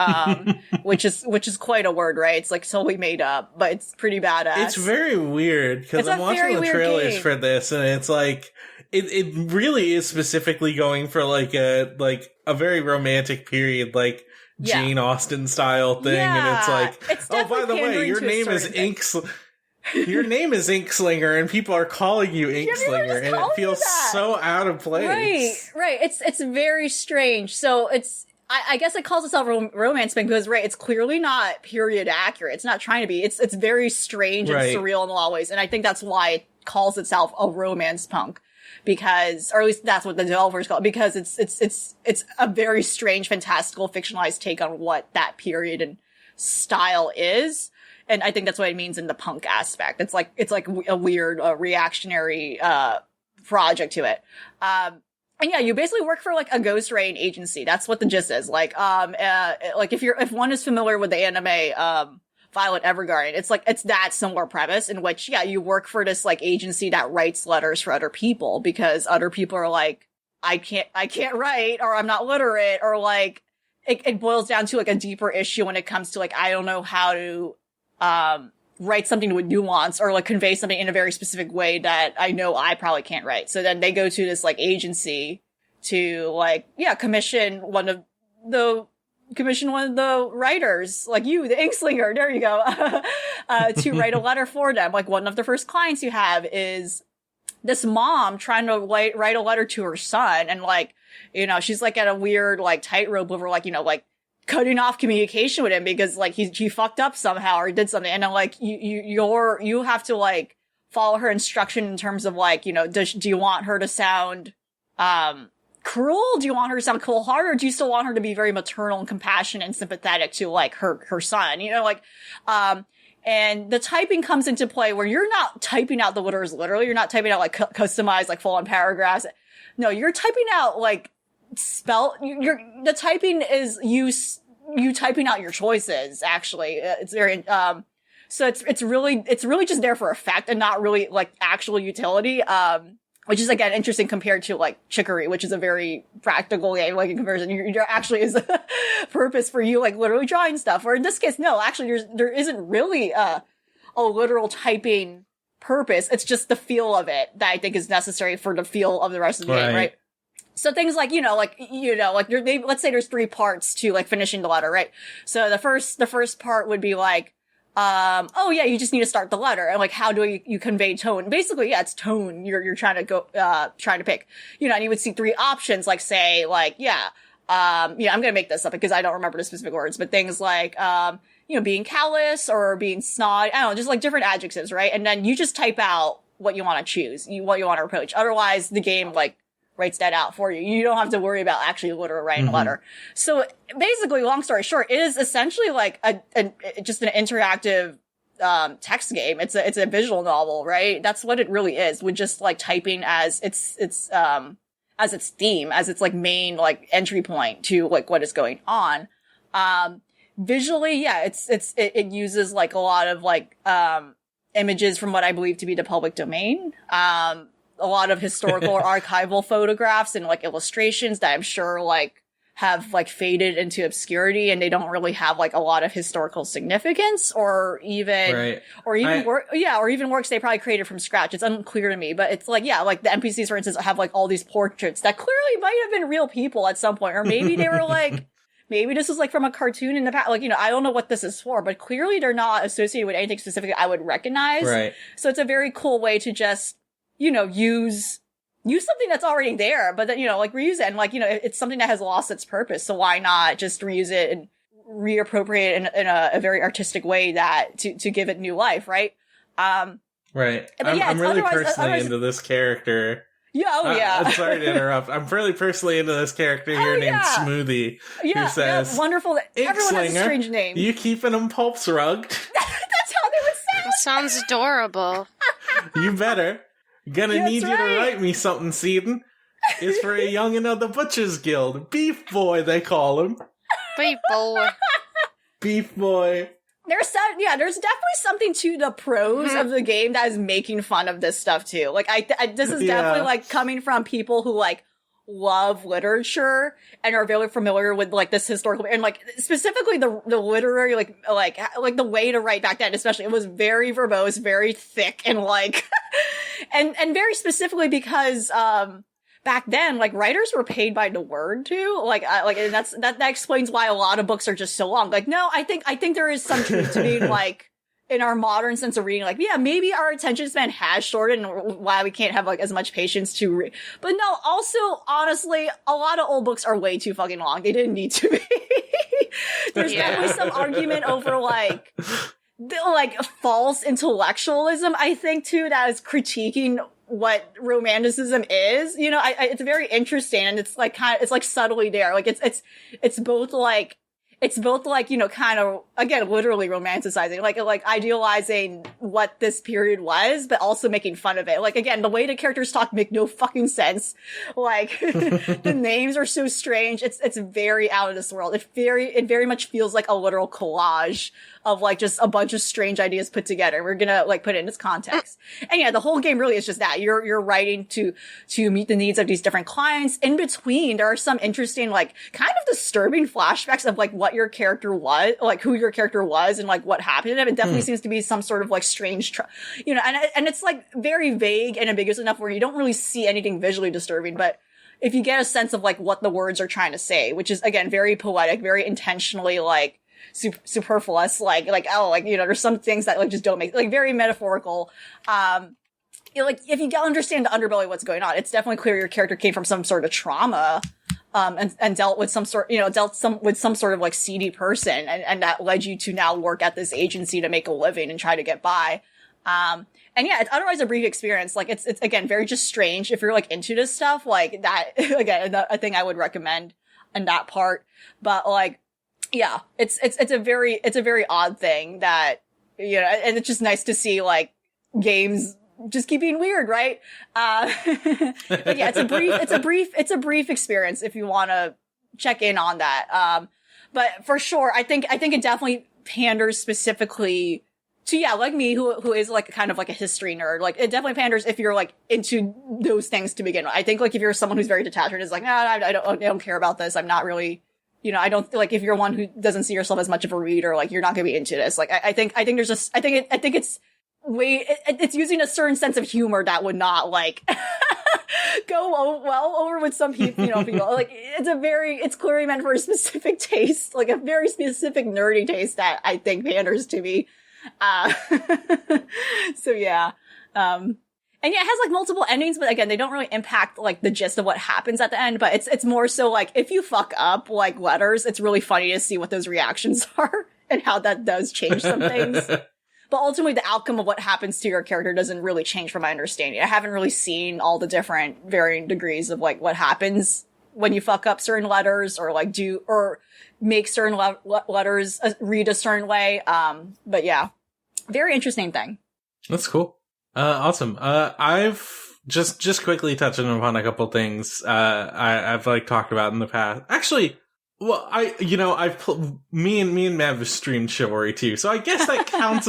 Which is quite a word, right? It's like totally made up, but it's pretty badass. It's very weird because I'm watching the trailers for this, and it's like it really is specifically going for like a very romantic period, like Jane Austen style thing, and it's like, oh, by the way, your name is Your name is Inkslinger, and people are calling you Inkslinger, and it feels so out of place. Right. It's very strange. So I guess it calls itself romance thing because, right, it's clearly not period accurate. It's not trying to be. It's very strange and surreal in a lot of ways, and I think that's why it calls itself a romance punk. Because, or at least that's what the developers call it, because it's a very strange, fantastical, fictionalized take on what that period and style is. And I think that's what it means in the punk aspect. It's like a weird, reactionary, project to it. And yeah, you basically work for like a ghost writing agency. That's what the gist is. Like if one is familiar with the anime, Violet Evergarden, it's that similar premise in which, you work for this like agency that writes letters for other people because other people are like, I can't write, or I'm not literate, or like, it boils down to like a deeper issue when it comes to like, I don't know how to, write something with nuance or like convey something in a very specific way that I know I probably can't write. So then they go to this like agency to like, commission one of the writers, like you, the Inkslinger, there you go, to write a letter for them. Like one of the first clients you have is this mom trying to write a letter to her son, and like, you know, she's like at a weird like tightrope over like, you know, like cutting off communication with him because like he fucked up somehow or did something, and then like you have to like follow her instruction in terms of like, you know, do you want her to sound cruel? Do you want her to sound cold-hearted, or do you still want her to be very maternal and compassionate and sympathetic to like her son? You know, like, and the typing comes into play where you're not typing out the letters literally. You're not typing out like customized, like full on paragraphs. No, you're typing out like the typing is you typing out your choices. Actually, it's very, so it's really just there for effect and not really like actual utility. Which is, again, interesting compared to, like, Chicory, which is a very practical game, like, in comparison. There actually is a purpose for you, like, literally drawing stuff. Or in this case, no, actually, there isn't really a literal typing purpose. It's just the feel of it that I think is necessary for the feel of the rest of the game, right? So things like, let's say there's 3 parts to, like, finishing the letter, right? So the first part would be, like, oh yeah, you just need to start the letter. And like, how do you convey tone? Basically, yeah, it's tone you're trying to pick. You know, and you would see 3 options, like say, like, I'm gonna make this up because I don't remember the specific words, but things like, being callous or being snide. I don't know, just like different adjectives, right? And then you just type out what you want to choose, what you want to approach. Otherwise, the game, like, writes that out for you. You don't have to worry about actually literally writing a letter. So basically, long story short, it is essentially like just an interactive text game. It's a visual novel, right? That's what it really is, with just like typing as its theme, as its like main like entry point to like what is going on. Visually, yeah, it uses like a lot of like images from what I believe to be the public domain. A lot of historical or archival photographs and like illustrations that I'm sure like have like faded into obscurity, and they don't really have like a lot of historical significance, or even works they probably created from scratch. It's unclear to me, but it's like, yeah, like the NPCs, for instance, have like all these portraits that clearly might have been real people at some point, or maybe they were like, maybe this is like from a cartoon in the past. Like, you know, I don't know what this is for, but clearly they're not associated with anything specific I would recognize. Right. So it's a very cool way to just, you know, use something that's already there, but then, you know, like reuse it. And like, you know, it's something that has lost its purpose. So why not just reuse it and reappropriate it in a very artistic way that to give it new life, right? Right. I'm really personally into this character. Yeah, I'm sorry to interrupt. I'm really personally into this character here named Smoothie, who says, wonderful. Everyone has a strange name. You keeping them pulps rugged? That's how they would sound. That sounds adorable. You better. Gonna need you to write me something, Seedon. It's for a youngin' of the Butcher's Guild. Beef Boy, they call him. Beef Boy. Beef Boy. There's definitely something to the prose of the game that is making fun of this stuff too. Like, this is definitely like coming from people who like love literature and are very familiar with like this historical, and like specifically the literary like the way to write back then, especially, it was very verbose, very thick, and like and very specifically because back then, like, writers were paid by the word too. And that explains why a lot of books are just so long. Like, no, I think there is some truth to being like, in our modern sense of reading, like, yeah, maybe our attention span has shortened and why we can't have like as much patience to read. But no, also, honestly, a lot of old books are way too fucking long. They didn't need to be. There's definitely some argument over like false intellectualism, I think, too, that is critiquing what romanticism is. You know, it's very interesting, and it's like it's like subtly there. Like it's both like, you know, kind of, again, literally romanticizing, like idealizing what this period was, but also making fun of it. Like, again, the way the characters talk make no fucking sense. Like, the names are so strange. It's very out of this world. It very much feels like a literal collage of like just a bunch of strange ideas put together. We're gonna like put it in this context. And yeah, the whole game really is just that. You're writing to meet the needs of these different clients. In between, there are some interesting, like, kind of disturbing flashbacks of like what your character was, like who your character was and like what happened to him. It definitely seems to be some sort of like strange, you know, and it's like very vague and ambiguous enough where you don't really see anything visually disturbing, but if you get a sense of like what the words are trying to say, which is, again, very poetic, very intentionally like superfluous, like, oh, like, you know, there's some things that like just don't make, like, very metaphorical. like, if you understand the underbelly of what's going on, it's definitely clear your character came from some sort of trauma, and dealt with some sort, with some sort of like seedy person, and that led you to now work at this agency to make a living and try to get by. And yeah, it's otherwise a brief experience. Like, it's again, very just strange. If you're like into this stuff, like that, again, a thing I would recommend in that part. But like, yeah, it's a very odd thing that, and it's just nice to see like games just keep being weird, right? But yeah, it's a brief experience if you want to check in on that. But for sure, I think it definitely panders specifically to, yeah, like me, who is like kind of like a history nerd. Like, it definitely panders if you're like into those things to begin with. I think like if you're someone who's very detached and is like, I don't care about this. I'm not really, I don't like, if you're one who doesn't see yourself as much of a reader, like you're not going to be into this. Like, I think it's using a certain sense of humor that would not like go well over with some people, people. Like, it's clearly meant for a specific taste, like a very specific nerdy taste that I think panders to me. So yeah. And yeah, it has like multiple endings, but again, they don't really impact like the gist of what happens at the end, but it's more so like if you fuck up like letters, it's really funny to see what those reactions are and how that does change some things. But ultimately, the outcome of what happens to your character doesn't really change from my understanding. I haven't really seen all the different varying degrees of like what happens when you fuck up certain letters or like make certain letters read a certain way. But yeah, very interesting thing. That's cool. Awesome. I've just quickly touching upon a couple things, I've like talked about in the past. Actually, well, me and Mav have streamed Chivalry 2, so I guess that counts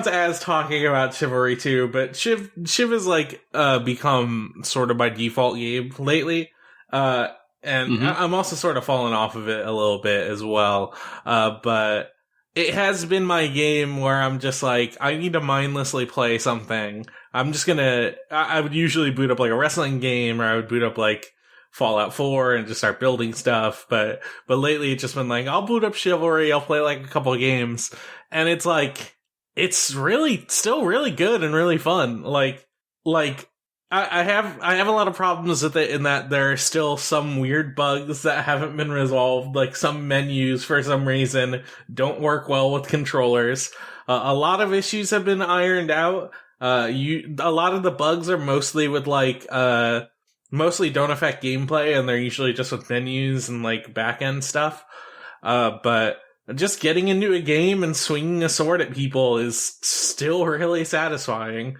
as talking about Chivalry 2, but Shiv has like, become sort of by default game lately. And I'm also sort of falling off of it a little bit as well. But it has been my game where I'm just like, I need to mindlessly play something. I'm just I would usually boot up like a wrestling game, or I would boot up like Fallout 4 and just start building stuff. But lately it's just been like, I'll boot up Chivalry, I'll play like a couple of games. And it's like, it's really, still really good and really fun. Like, I have a lot of problems with it in that there are still some weird bugs that haven't been resolved. Like, some menus, for some reason, don't work well with controllers. A lot of issues have been ironed out. A lot of the bugs are mostly with like, mostly don't affect gameplay, and they're usually just with menus and like back-end stuff. But just getting into a game and swinging a sword at people is still really satisfying.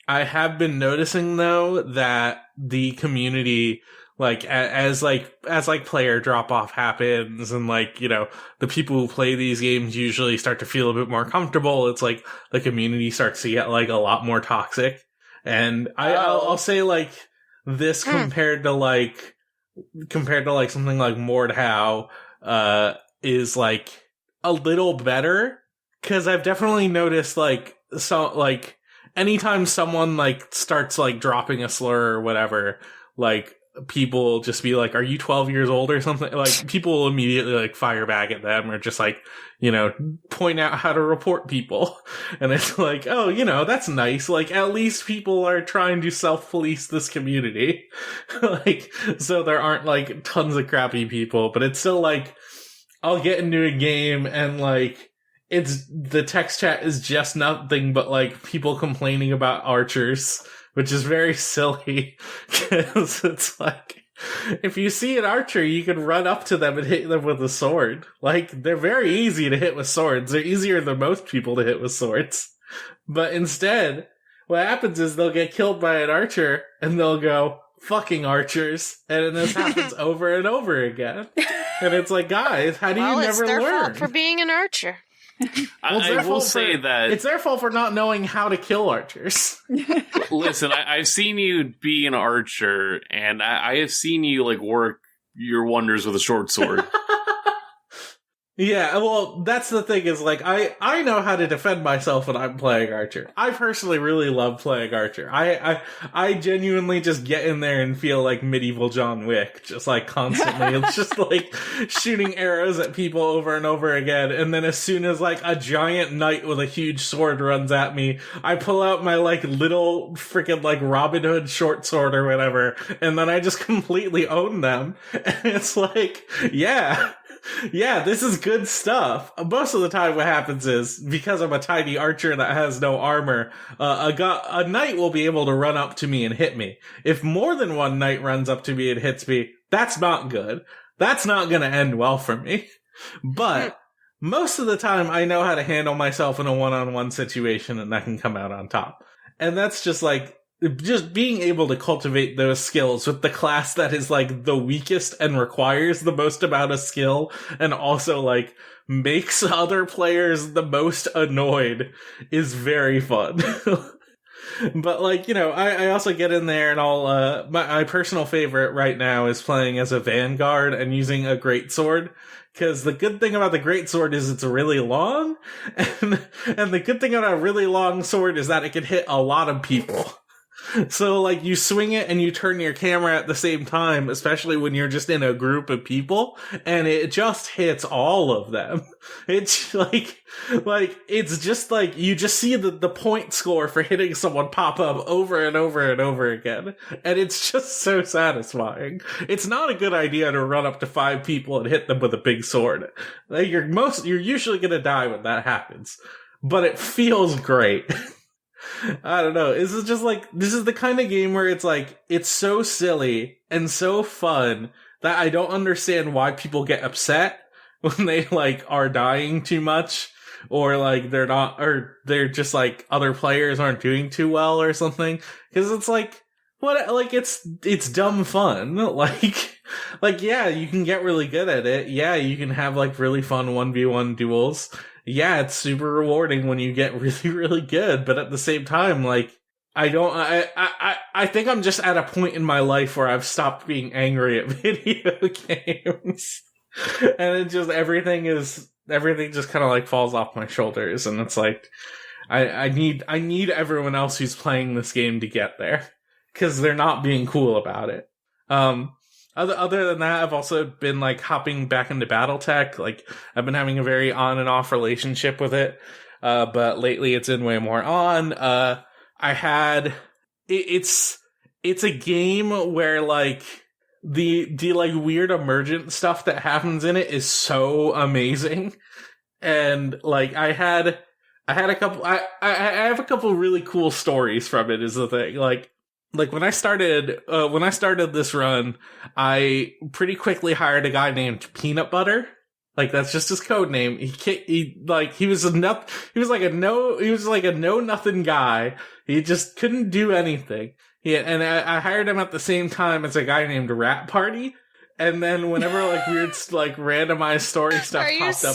I have been noticing though that the community, like, as player drop off happens, and like, the people who play these games usually start to feel a bit more comfortable, it's like the community starts to get like a lot more toxic. And I'll say like this compared to something like Mordhau, is like a little better, cause I've definitely noticed anytime someone like starts like dropping a slur or whatever, like people just be like, are you 12 years old or something? Like, people will immediately like fire back at them, or just like, point out how to report people. And it's like, oh, that's nice. Like, at least people are trying to self-police this community. Like, so there aren't like tons of crappy people, but it's still like, I'll get into a game and like, the text chat is just nothing but like people complaining about archers, which is very silly, because it's like, if you see an archer, you can run up to them and hit them with a sword. Like, they're very easy to hit with swords. They're easier than most people to hit with swords. But instead, what happens is they'll get killed by an archer, and they'll go, fucking archers. And this happens over and over again. And it's like, guys, how do you never learn? It's their fault for being an archer. I will say that it's their fault for not knowing how to kill archers. Listen, I've seen you be an archer, and I have seen you like work your wonders with a short sword. Yeah, well, that's the thing is, like, I know how to defend myself when I'm playing Archer. I personally really love playing Archer. I genuinely just get in there and feel like medieval John Wick, just like constantly. It's just like shooting arrows at people over and over again, and then as soon as like a giant knight with a huge sword runs at me, I pull out my like little freaking like Robin Hood short sword or whatever, and then I just completely own them. And it's like, yeah, this is good stuff. Most of the time what happens is, because I'm a tiny archer that has no armor, a knight will be able to run up to me and hit me. If more than one knight runs up to me and hits me, that's not good. That's not gonna end well for me. But most of the time I know how to handle myself in a one-on-one situation and I can come out on top. And that's just like, just being able to cultivate those skills with the class that is like the weakest and requires the most amount of skill and also like makes other players the most annoyed is very fun. But like, you know, I also get in there and I'll, my personal favorite right now is playing as a vanguard and using a greatsword. Because the good thing about the greatsword is it's really long, and the good thing about a really long sword is that it can hit a lot of people. So, like, you swing it and you turn your camera at the same time, especially when you're just in a group of people, and it just hits all of them. It's like, it's just like, you just see the point score for hitting someone pop up over and over and over again. And it's just so satisfying. It's not a good idea to run up to 5 people and hit them with a big sword. Like, you're usually gonna die when that happens. But it feels great. I don't know. This is the kind of game where it's like, it's so silly and so fun that I don't understand why people get upset when they like are dying too much, or like they're not, or they're just like other players aren't doing too well or something. Cause it's like, what, like it's dumb fun. Like, yeah, you can get really good at it. Yeah, you can have like really fun 1v1 duels. Yeah, it's super rewarding when you get really, really good, but at the same time, like, I think I'm just at a point in my life where I've stopped being angry at video games. And it just, everything just kind of like falls off my shoulders, and it's like, I need everyone else who's playing this game to get there, cause they're not being cool about it. Other than that, I've also been like hopping back into BattleTech. Like, I've been having a very on and off relationship with it. But lately it's been way more on. It's a game where like the like weird emergent stuff that happens in it is so amazing. And like, I have a couple really cool stories from it is the thing. Like when I started this run, I pretty quickly hired a guy named Peanut Butter. Like, that's just his code name. He was like a know nothing guy. He just couldn't do anything. And I hired him at the same time as a guy named Rat Party. And then whenever like weird like randomized story stuff popped up,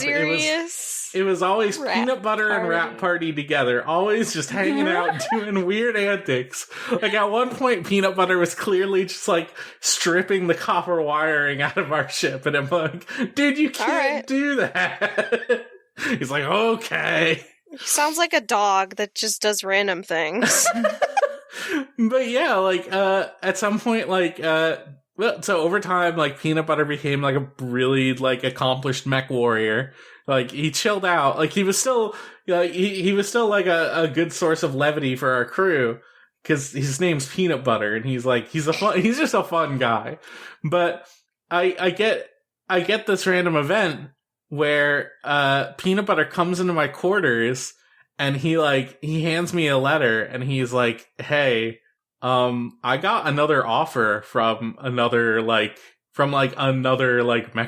it was always Peanut Butter and Rat Party together, always just hanging out doing weird antics. Like, at one point, Peanut Butter was clearly just like stripping the copper wiring out of our ship, and I'm like, dude, you can't do that. He's like, okay. He sounds like a dog that just does random things. But yeah, like at some point, like well, so over time, like, Peanut Butter became, like, a really, like, accomplished mech warrior. Like, he chilled out. Like, he was still, like, he was still, like, a good source of levity for our crew. Cause his name's Peanut Butter, and he's just a fun guy. But I get this random event where, Peanut Butter comes into my quarters, and he hands me a letter, and he's like, hey, I got another offer from another mech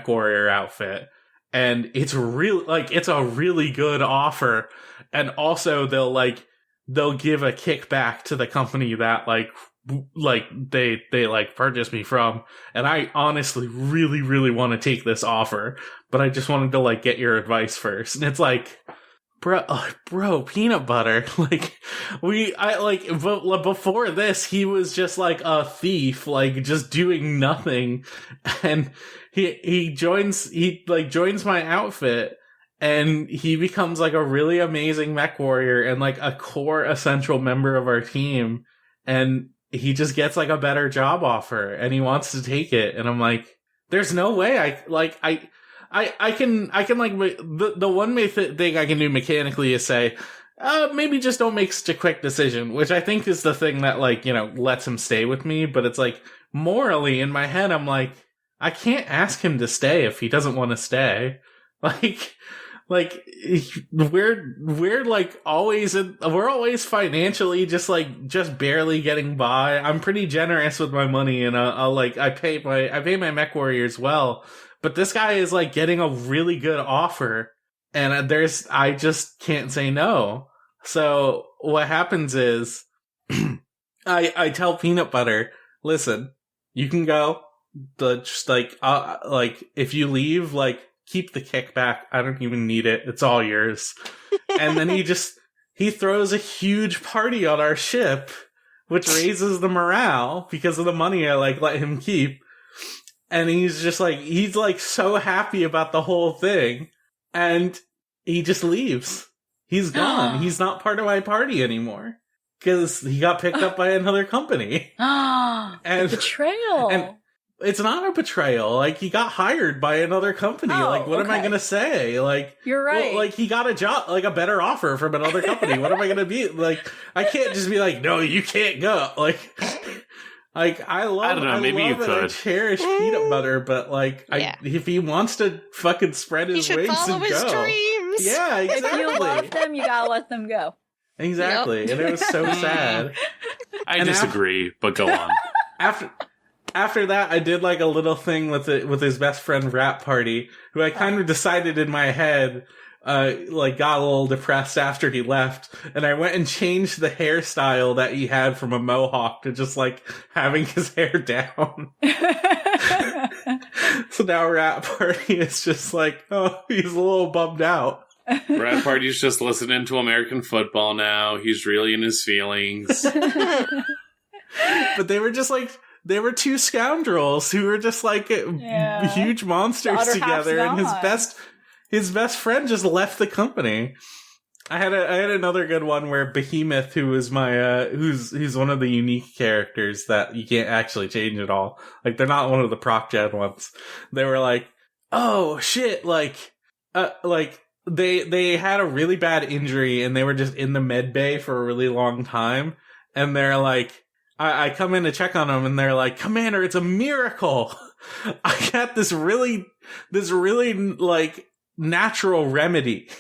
warrior outfit, and it's a really good offer, and also they'll give a kickback to the company that they purchased me from, and I honestly really want to take this offer, but I just wanted to get your advice first. And it's like, Bro, peanut butter. Before this, he was just like a thief, like just doing nothing. And he joins my outfit, and he becomes like a really amazing mech warrior and like a core essential member of our team. And he just gets like a better job offer, and he wants to take it. And I'm like, there's no way I can like, the one thing I can do mechanically is say, maybe just don't make such a quick decision, which I think is the thing that, like, you know, lets him stay with me. But it's like, morally in my head, I'm like, I can't ask him to stay if he doesn't want to stay. Like, we're like we're always financially just barely getting by. I'm pretty generous with my money, and I pay my mech warriors well. But this guy is like getting a really good offer, and I just can't say no. So what happens is, I tell Peanut Butter, listen, you can go. If you leave, like, keep the kickback. I don't even need it. It's all yours. And then he throws a huge party on our ship, which raises the morale because of the money I let him keep. And he's so happy about the whole thing. And he just leaves. He's gone. He's not part of my party anymore. Because he got picked up by another company. And betrayal. And it's not a betrayal. Like, he got hired by another company. What am I going to say? Like, you're right. Well, he got a job, like a better offer from another company. What am I going to be? Like, I can't just be like, no, you can't go. I don't know, maybe you could. I cherish Peanut Butter, but if he wants to fucking spread his wings and his go. Dreams. Yeah, exactly. If you love them, you gotta let them go. Exactly. Yep. And it was so sad. I disagree, but go on. After that, I did like a little thing with his best friend Rap Party, who I kind of decided in my head, got a little depressed after he left, and I went and changed the hairstyle that he had from a mohawk to just like having his hair down. So now Rap Party is just like, oh, he's a little bummed out. Rap Party's just listening to American football now. He's really in his feelings. But they were just like, they were two scoundrels who were just like huge monsters together, and his best friend just left the company. I had another good one where Behemoth, who was my who's one of the unique characters that you can't actually change at all. Like, they're not one of the proc gen ones. They were like, oh shit, they had a really bad injury and they were just in the med bay for a really long time, and they're like, I come in to check on them, and they're like, Commander, it's a miracle. I got this really like natural remedy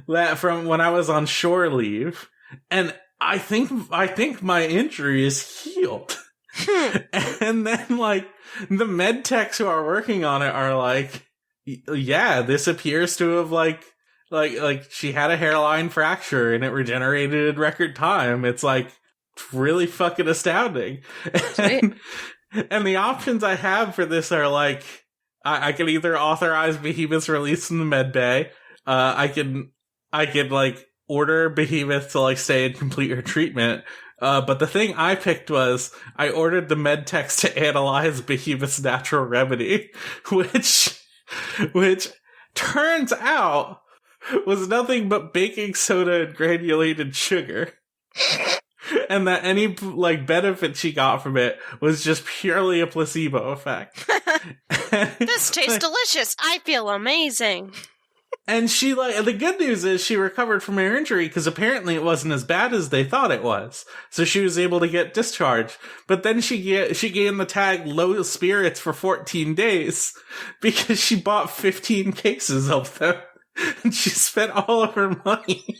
that from when I was on shore leave, and I think my injury is healed. And then like the med techs who are working on it are like, yeah, this appears to have like she had a hairline fracture and it regenerated in record time. It's like really fucking astounding. And the options I have for this are like, I can either authorize Behemoth's release from the med bay. I can like order Behemoth to like stay and complete her treatment. But the thing I picked was I ordered the med techs to analyze Behemoth's natural remedy, which turns out was nothing but baking soda and granulated sugar. And that any like benefit she got from it was just purely a placebo effect. This tastes delicious. I feel amazing. And she the good news is she recovered from her injury because apparently it wasn't as bad as they thought it was. So she was able to get discharged. But then she gained the tag low spirits for 14 days because she bought 15 cases of them. And she spent all of her money.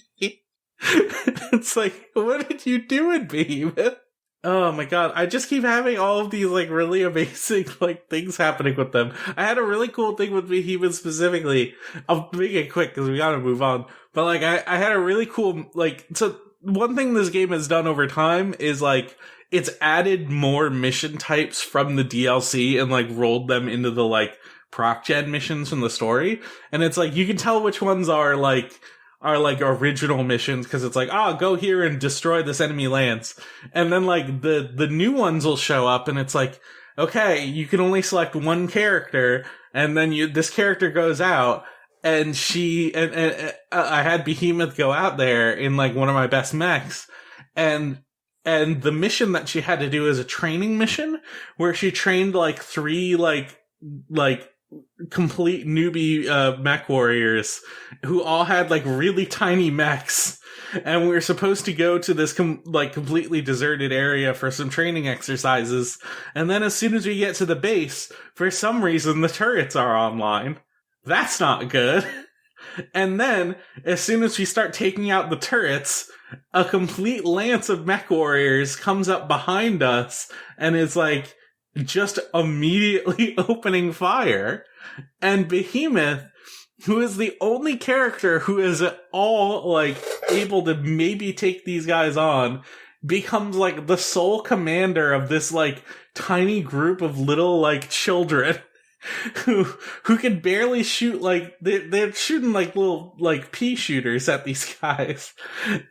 It's like, what did you do in Behemoth? Oh my god, I just keep having all of these like really amazing like things happening with them. I had a really cool thing with Behemoth specifically. I'll make it quick because we gotta move on. But like I had a really cool so one thing this game has done over time is like it's added more mission types from the DLC and like rolled them into the like proc gen missions from the story. And it's like you can tell which ones are like are like original missions, because it's like, go here and destroy this enemy lance. And then like the new ones will show up and it's like, okay, you can only select one character, and then this character goes out, and I had Behemoth go out there in like one of my best mechs, and the mission that she had to do is a training mission where she trained like 3 like complete newbie mech warriors who all had like really tiny mechs, and we were supposed to go to this completely deserted area for some training exercises. And then as soon as we get to the base, for some reason the turrets are online. That's not good. And then as soon as we start taking out the turrets, a complete lance of mech warriors comes up behind us and is like just immediately opening fire. And Behemoth, who is the only character who is at all like able to maybe take these guys on, becomes like the sole commander of this like tiny group of little like children who can barely shoot. Like they're shooting like little like pea shooters at these guys.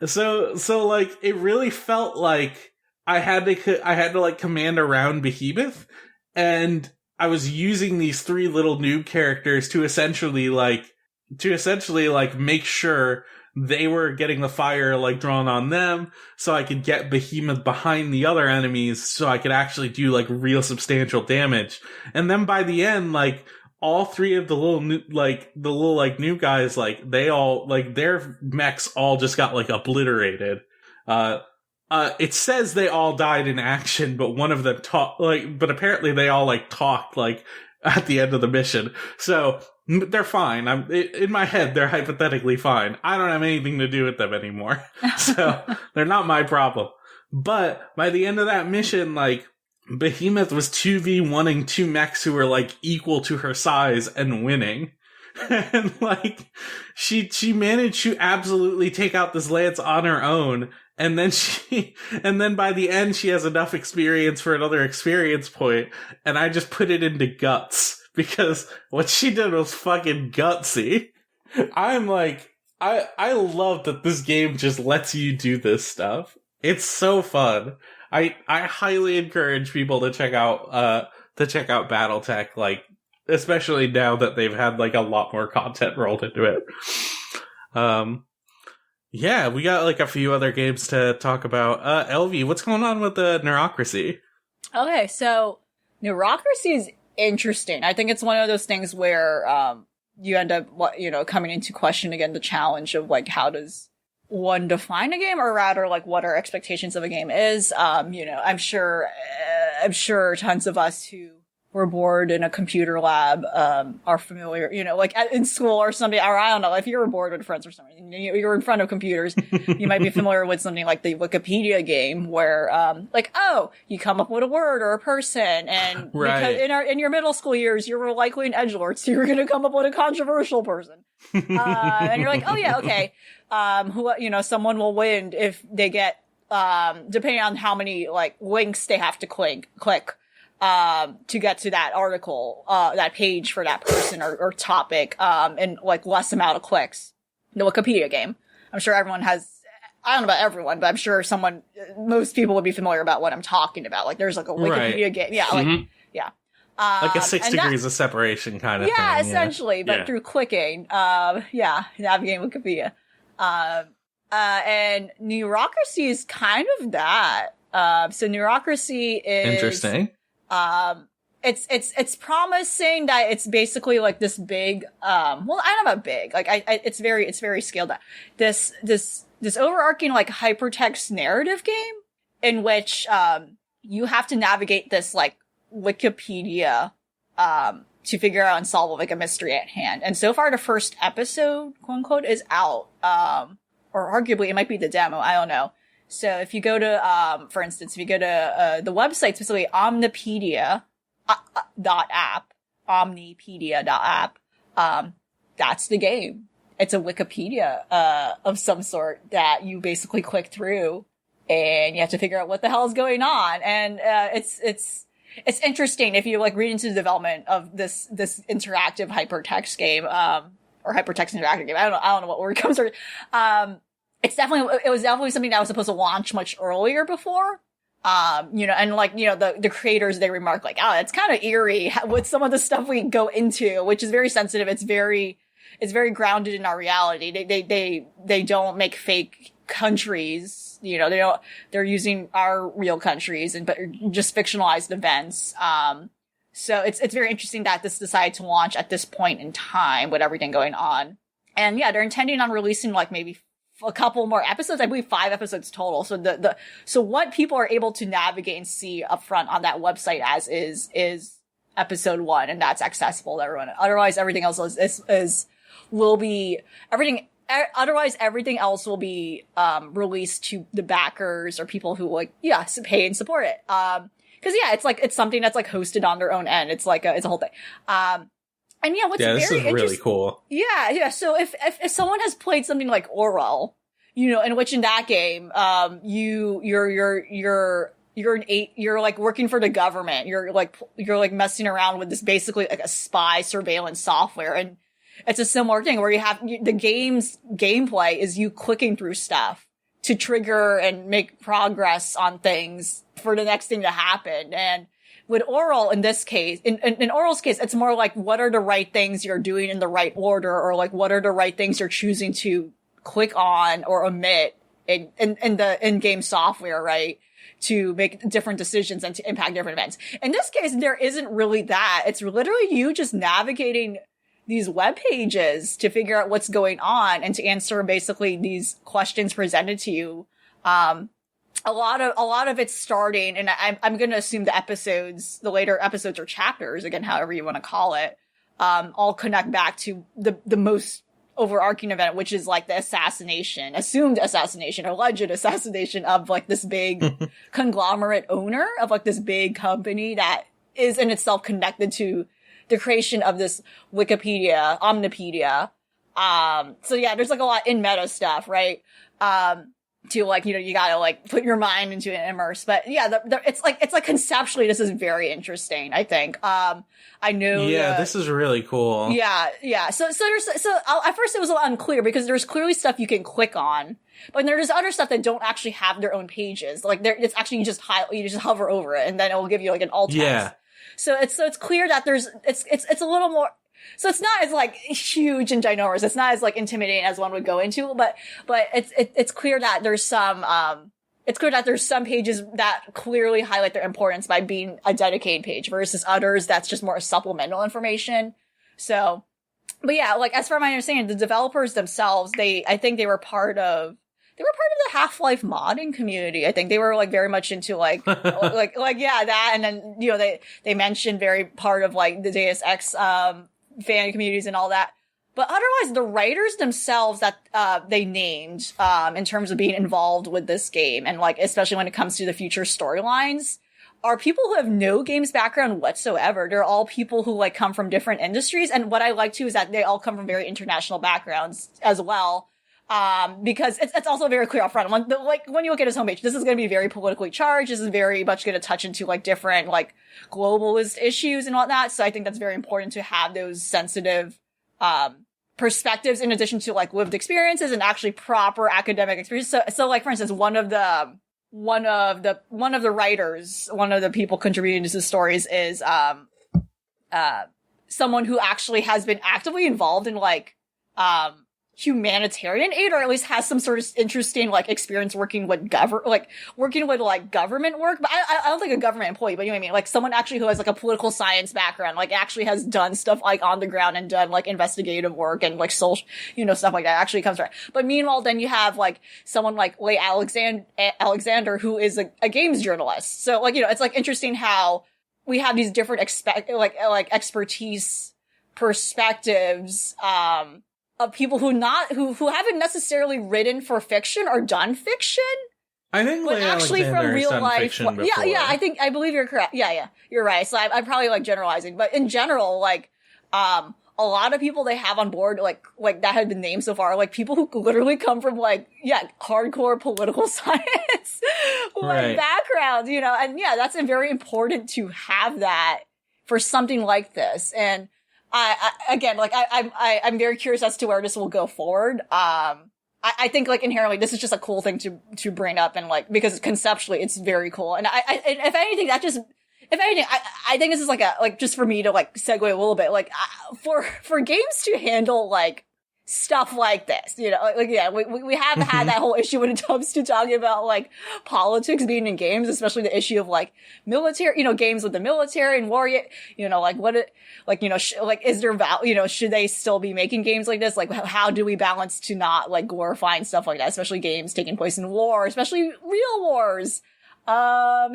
So like it really felt like I had to like command around Behemoth, and I was using these 3 little noob characters to essentially make sure they were getting the fire like drawn on them, so I could get Behemoth behind the other enemies, so I could actually do like real substantial damage. And then by the end, like all 3 of the little new guys, like they all like their mechs all just got like obliterated. It says they all died in action, but one of them but apparently they all like talked like at the end of the mission. So they're fine. In my head, they're hypothetically fine. I don't have anything to do with them anymore. So they're not my problem. But by the end of that mission, like Behemoth was 2v1ing 2 mechs who were like equal to her size and winning. And like she managed to absolutely take out this lance on her own. And then by the end, she has enough experience for another experience point, and I just put it into guts, because what she did was fucking gutsy. I'm like, I love that this game just lets you do this stuff. It's so fun. I highly encourage people to check out BattleTech, like, especially now that they've had like a lot more content rolled into it. Yeah, we got like a few other games to talk about. LV, what's going on with the Neurocracy? Okay, so Neurocracy is interesting. I think it's one of those things where you end up, coming into question again the challenge of like, how does one define a game, or rather like what our expectations of a game is. I'm sure tons of us who were bored in a computer lab are familiar, like in school or something, or I don't know, if you were bored with friends or something, you're in front of computers, you might be familiar with something like the Wikipedia game where, you come up with a word or a person, and right. Because in your middle school years, you were likely an edgelord, so you were going to come up with a controversial person. And you're like, oh yeah, okay. Someone will win if they get, depending on how many like links they have to click, to get to that article, that page for that person or topic, and like less amount of clicks. The Wikipedia game. I'm sure everyone has, I don't know about everyone, but I'm sure most people would be familiar about what I'm talking about. Like there's like a Wikipedia game. Yeah. Mm-hmm. Yeah. Like a 6 degrees of separation kind of thing. Yeah, essentially, but through clicking, navigating Wikipedia. And Neurocracy is kind of that. So Neurocracy is interesting. It's promising that it's basically like this big, I don't know about big, like it's very scaled up. This overarching like hypertext narrative game in which, you have to navigate this like Wikipedia, to figure out and solve like a mystery at hand. And so far the first episode, quote unquote, is out, or arguably it might be the demo, I don't know. So if you go to, for instance, the website, specifically Omnipedia, .app, Omnipedia.app, that's the game. It's a Wikipedia, of some sort that you basically click through and you have to figure out what the hell is going on. And, it's interesting if you like read into the development of this interactive hypertext game, or hypertext interactive game. I don't know what word comes from. It was definitely something that was supposed to launch much earlier before. And the creators, they remark like, oh, it's kind of eerie with some of the stuff we go into, which is very sensitive. It's very grounded in our reality. They don't make fake countries, they're using our real countries but just fictionalized events. So it's very interesting that this decided to launch at this point in time with everything going on. And yeah, they're intending on releasing like maybe a couple more episodes. I believe 5 episodes total. So so what people are able to navigate and see up front on that website as is episode 1, and that's accessible to everyone. Otherwise, everything else will be released to the backers or people who pay and support it. It's something that's like hosted on their own end. It's a whole thing. This is really cool. Yeah. So if someone has played something like Orwell, in which in that game, you're like working for the government. You're like messing around with this basically like a spy surveillance software. And it's a similar thing where you have the game's gameplay is you clicking through stuff to trigger and make progress on things for the next thing to happen. And with Oral, in this case, in Oral's case, it's more like what are the right things you're doing in the right order, or like what are the right things you're choosing to click on or omit in the in-game software, right? To make different decisions and to impact different events. In this case, there isn't really that. It's literally you just navigating these web pages to figure out what's going on and to answer basically these questions presented to you. A lot of it's starting, and I'm going to assume the later episodes or chapters, again, however you want to call it, all connect back to the most overarching event, which is like the assumed assassination, or alleged assassination of like this big conglomerate owner of like this big company that is in itself connected to the creation of this Omnipedia. So yeah, there's like a lot in meta stuff, right? To like, you gotta like put your mind into it and immerse. But yeah, it's like conceptually, this is very interesting, I think. I know. Yeah, this is really cool. Yeah. So at first it was a little unclear because there's clearly stuff you can click on, but there's other stuff that don't actually have their own pages. Like it's actually, you just hover over it and then it will give you like an alt text. Yeah. So it's clear that it's a little more, so it's not as like huge and ginormous. It's not as like intimidating as one would go into, but it's clear that there's some pages that clearly highlight their importance by being a dedicated page versus others that's just more supplemental information. So, but yeah, like as far as my understanding, the developers themselves, I think they were part of the Half-Life modding community. I think they were like very much into like that. And then, they mentioned very part of like the Deus Ex, fan communities and all that. But otherwise, the writers themselves that, they named, in terms of being involved with this game, and like, especially when it comes to the future storylines, are people who have no games background whatsoever. They're all people who like come from different industries. And what I like too is that they all come from very international backgrounds as well. Because it's also very clear up front. When you look at his homepage, this is going to be very politically charged. This is very much going to touch into like different like globalist issues and whatnot. So I think that's very important to have those sensitive, perspectives in addition to like lived experiences and actually proper academic experience. So like, for instance, one of the writers, one of the people contributing to the stories is, someone who actually has been actively involved in like, humanitarian aid, or at least has some sort of interesting like experience working with government work. But I don't think a government employee, but you know what I mean? Like someone actually who has like a political science background, like actually has done stuff like on the ground and done like investigative work and like social, stuff like that actually comes from. But meanwhile, then you have like someone like Leigh Alexander, who is a games journalist. So like, it's like interesting how we have these different expertise perspectives, of people who haven't necessarily written for fiction or done fiction. I think but actually from real life. Yeah, I believe you're correct. Yeah, you're right. So I'm probably like generalizing, but in general, like, a lot of people they have on board, like that have been named so far, like people who literally come from like, hardcore political science, like backgrounds, and yeah, that's very important to have that for something like this. And, I'm very curious as to where this will go forward. I think like inherently this is just a cool thing to bring up, and like because conceptually it's very cool. And if anything, I think this is like just for me to like segue a little bit, like for games to handle like stuff like this, you know, like yeah, we have had that whole issue when it comes to talking about like politics being in games, especially the issue of like military, you know, games with the military and war, you know, like what it, like, you know, like is there you know, should they still be making games like this? Like how do we balance to not like glorifying stuff like that, especially games taking place in war, especially real wars,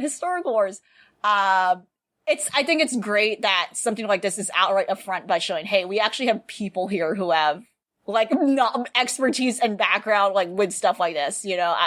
historical wars. I think it's great that something like this is outright upfront by showing, hey, we actually have people here who have like not expertise and background like with stuff like this, you know,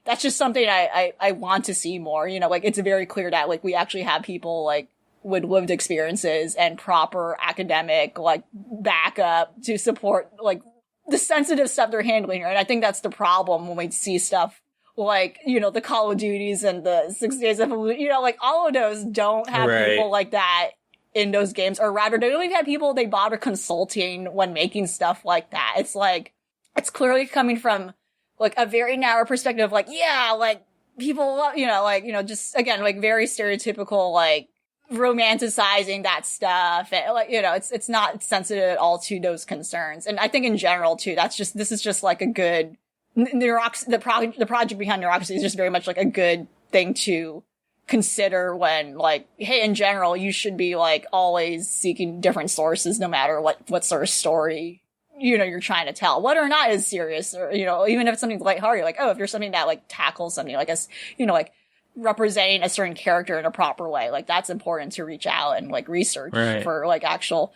that's just something I want to see more, you know, like it's very clear that like we actually have people like with lived experiences and proper academic like backup to support like the sensitive stuff they're handling here. And I think that's the problem when we see stuff like, you know, the Call of Duties and the 6 Days of Fallujah, you know, like all of those don't have people like that in those games, or rather they don't even have people they bother consulting when making stuff like that. It's like, it's clearly coming from like a very narrow perspective, like, yeah, like people love, you know, like, you know, just again, like very stereotypical, like romanticizing that stuff. And like, you know, it's not sensitive at all to those concerns. And I think in general too, this is just like a good, the project behind Neurocracy is just very much like a good thing to consider when like, hey, in general, you should be like always seeking different sources no matter what sort of story, you know, you're trying to tell, whether or not is serious, or, you know, even if it's something lighthearted, like, oh, if there's something that like tackles something like us, you know, like representing a certain character in a proper way, like that's important to reach out and like research for like actual,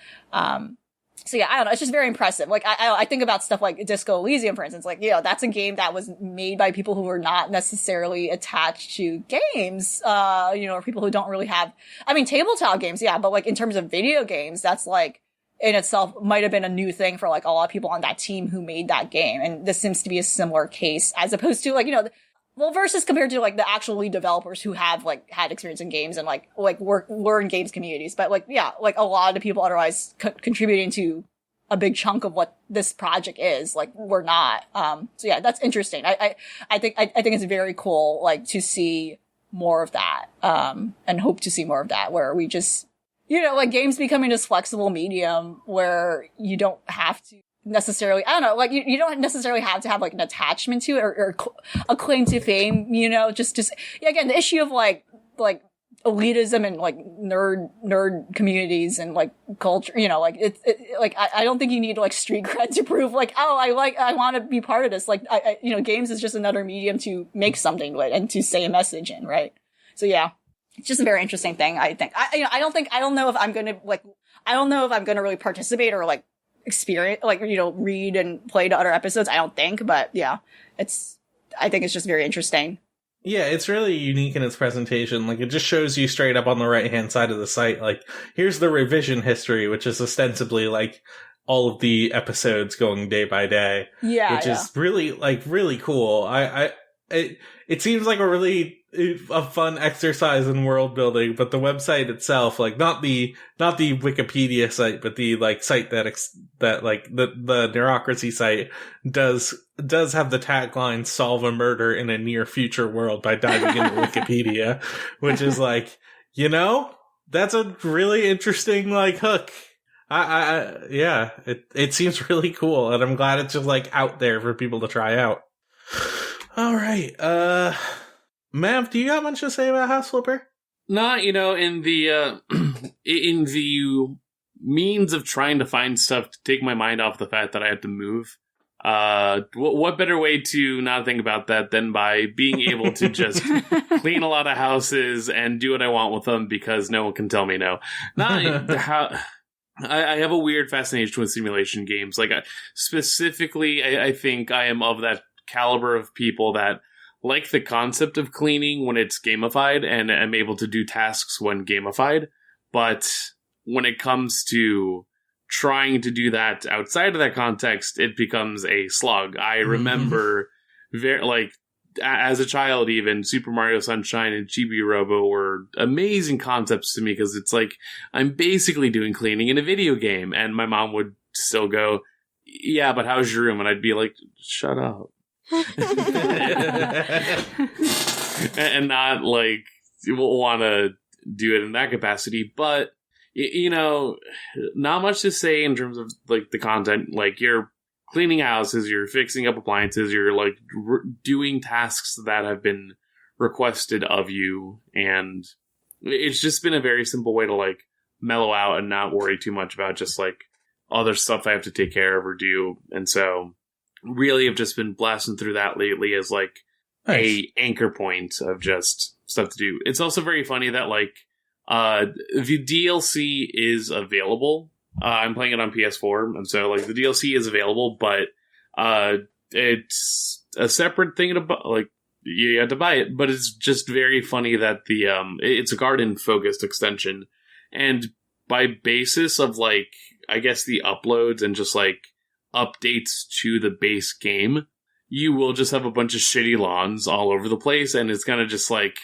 so yeah, I don't know. It's just very impressive. Like I think about stuff like Disco Elysium, for instance. Like, you know, that's a game that was made by people who were not necessarily attached to games. You know, or people who don't really have. I mean, tabletop games, yeah, but like in terms of video games, that's like in itself might have been a new thing for like a lot of people on that team who made that game. And this seems to be a similar case, as opposed to like, you know, well, versus compared to like the actual lead developers who have like had experience in games and like were in games communities. But like, yeah, like a lot of the people otherwise contributing to a big chunk of what this project is, like were not. So yeah, that's interesting. I think it's very cool, like to see more of that, and hope to see more of that where we just, you know, like games becoming this flexible medium where you don't have to necessarily, I don't know, like you don't necessarily have to have like an attachment to it or a claim to fame, you know, just yeah, again, the issue of like elitism and like nerd communities and like culture, you know, like like I don't think you need like street cred to prove like, oh, I want to be part of this. Like I you know, games is just another medium to make something with and to say a message in, right? So yeah, it's just a very interesting thing. I think I don't know if I'm gonna really participate or like experience, like, you know, read and play to other episodes. I don't think, but yeah, I think it's just very interesting. Yeah, it's really unique in its presentation. Like, it just shows you straight up on the right-hand side of the site, like, here's the revision history, which is ostensibly, like, all of the episodes going day by day. Yeah, which is really, like, really cool. It seems like a fun exercise in world building, but the website itself, like, not the Wikipedia site, but the, like, site that like, the Neurocracy site does have the tagline, solve a murder in a near future world by diving into Wikipedia, which is like, you know, that's a really interesting, like, hook. Yeah, it seems really cool, and I'm glad it's just, like, out there for people to try out. All right, Mav, do you have much to say about House Flipper? Not, you know, in the means of trying to find stuff to take my mind off the fact that I had to move. What better way to not think about that than by being able to just clean a lot of houses and do what I want with them because no one can tell me no. I have a weird fascination with simulation games. Like, specifically, I think I am of that caliber of people that like the concept of cleaning when it's gamified and am able to do tasks when gamified. But when it comes to trying to do that outside of that context, it becomes a slog. I remember as a child, even Super Mario Sunshine and Chibi Robo were amazing concepts to me because it's like I'm basically doing cleaning in a video game, and my mom would still go, "Yeah, but how's your room?" And I'd be like, "Shut up," and not like want to do it in that capacity. But you know, not much to say in terms of like the content. Like you're cleaning houses, you're fixing up appliances, you're like doing tasks that have been requested of you, and it's just been a very simple way to like mellow out and not worry too much about just like other stuff I have to take care of or do. And so really have just been blasting through that lately as like a anchor point of just stuff to do. It's also very funny that like the DLC is available. I'm playing it on PS4, and so like the DLC is available, but it's a separate thing to buy. Like you have to buy it, but it's just very funny that the it's a garden focused extension, and by basis of like I guess the uploads and just like updates to the base game, you will just have a bunch of shitty lawns all over the place, and it's kind of just like.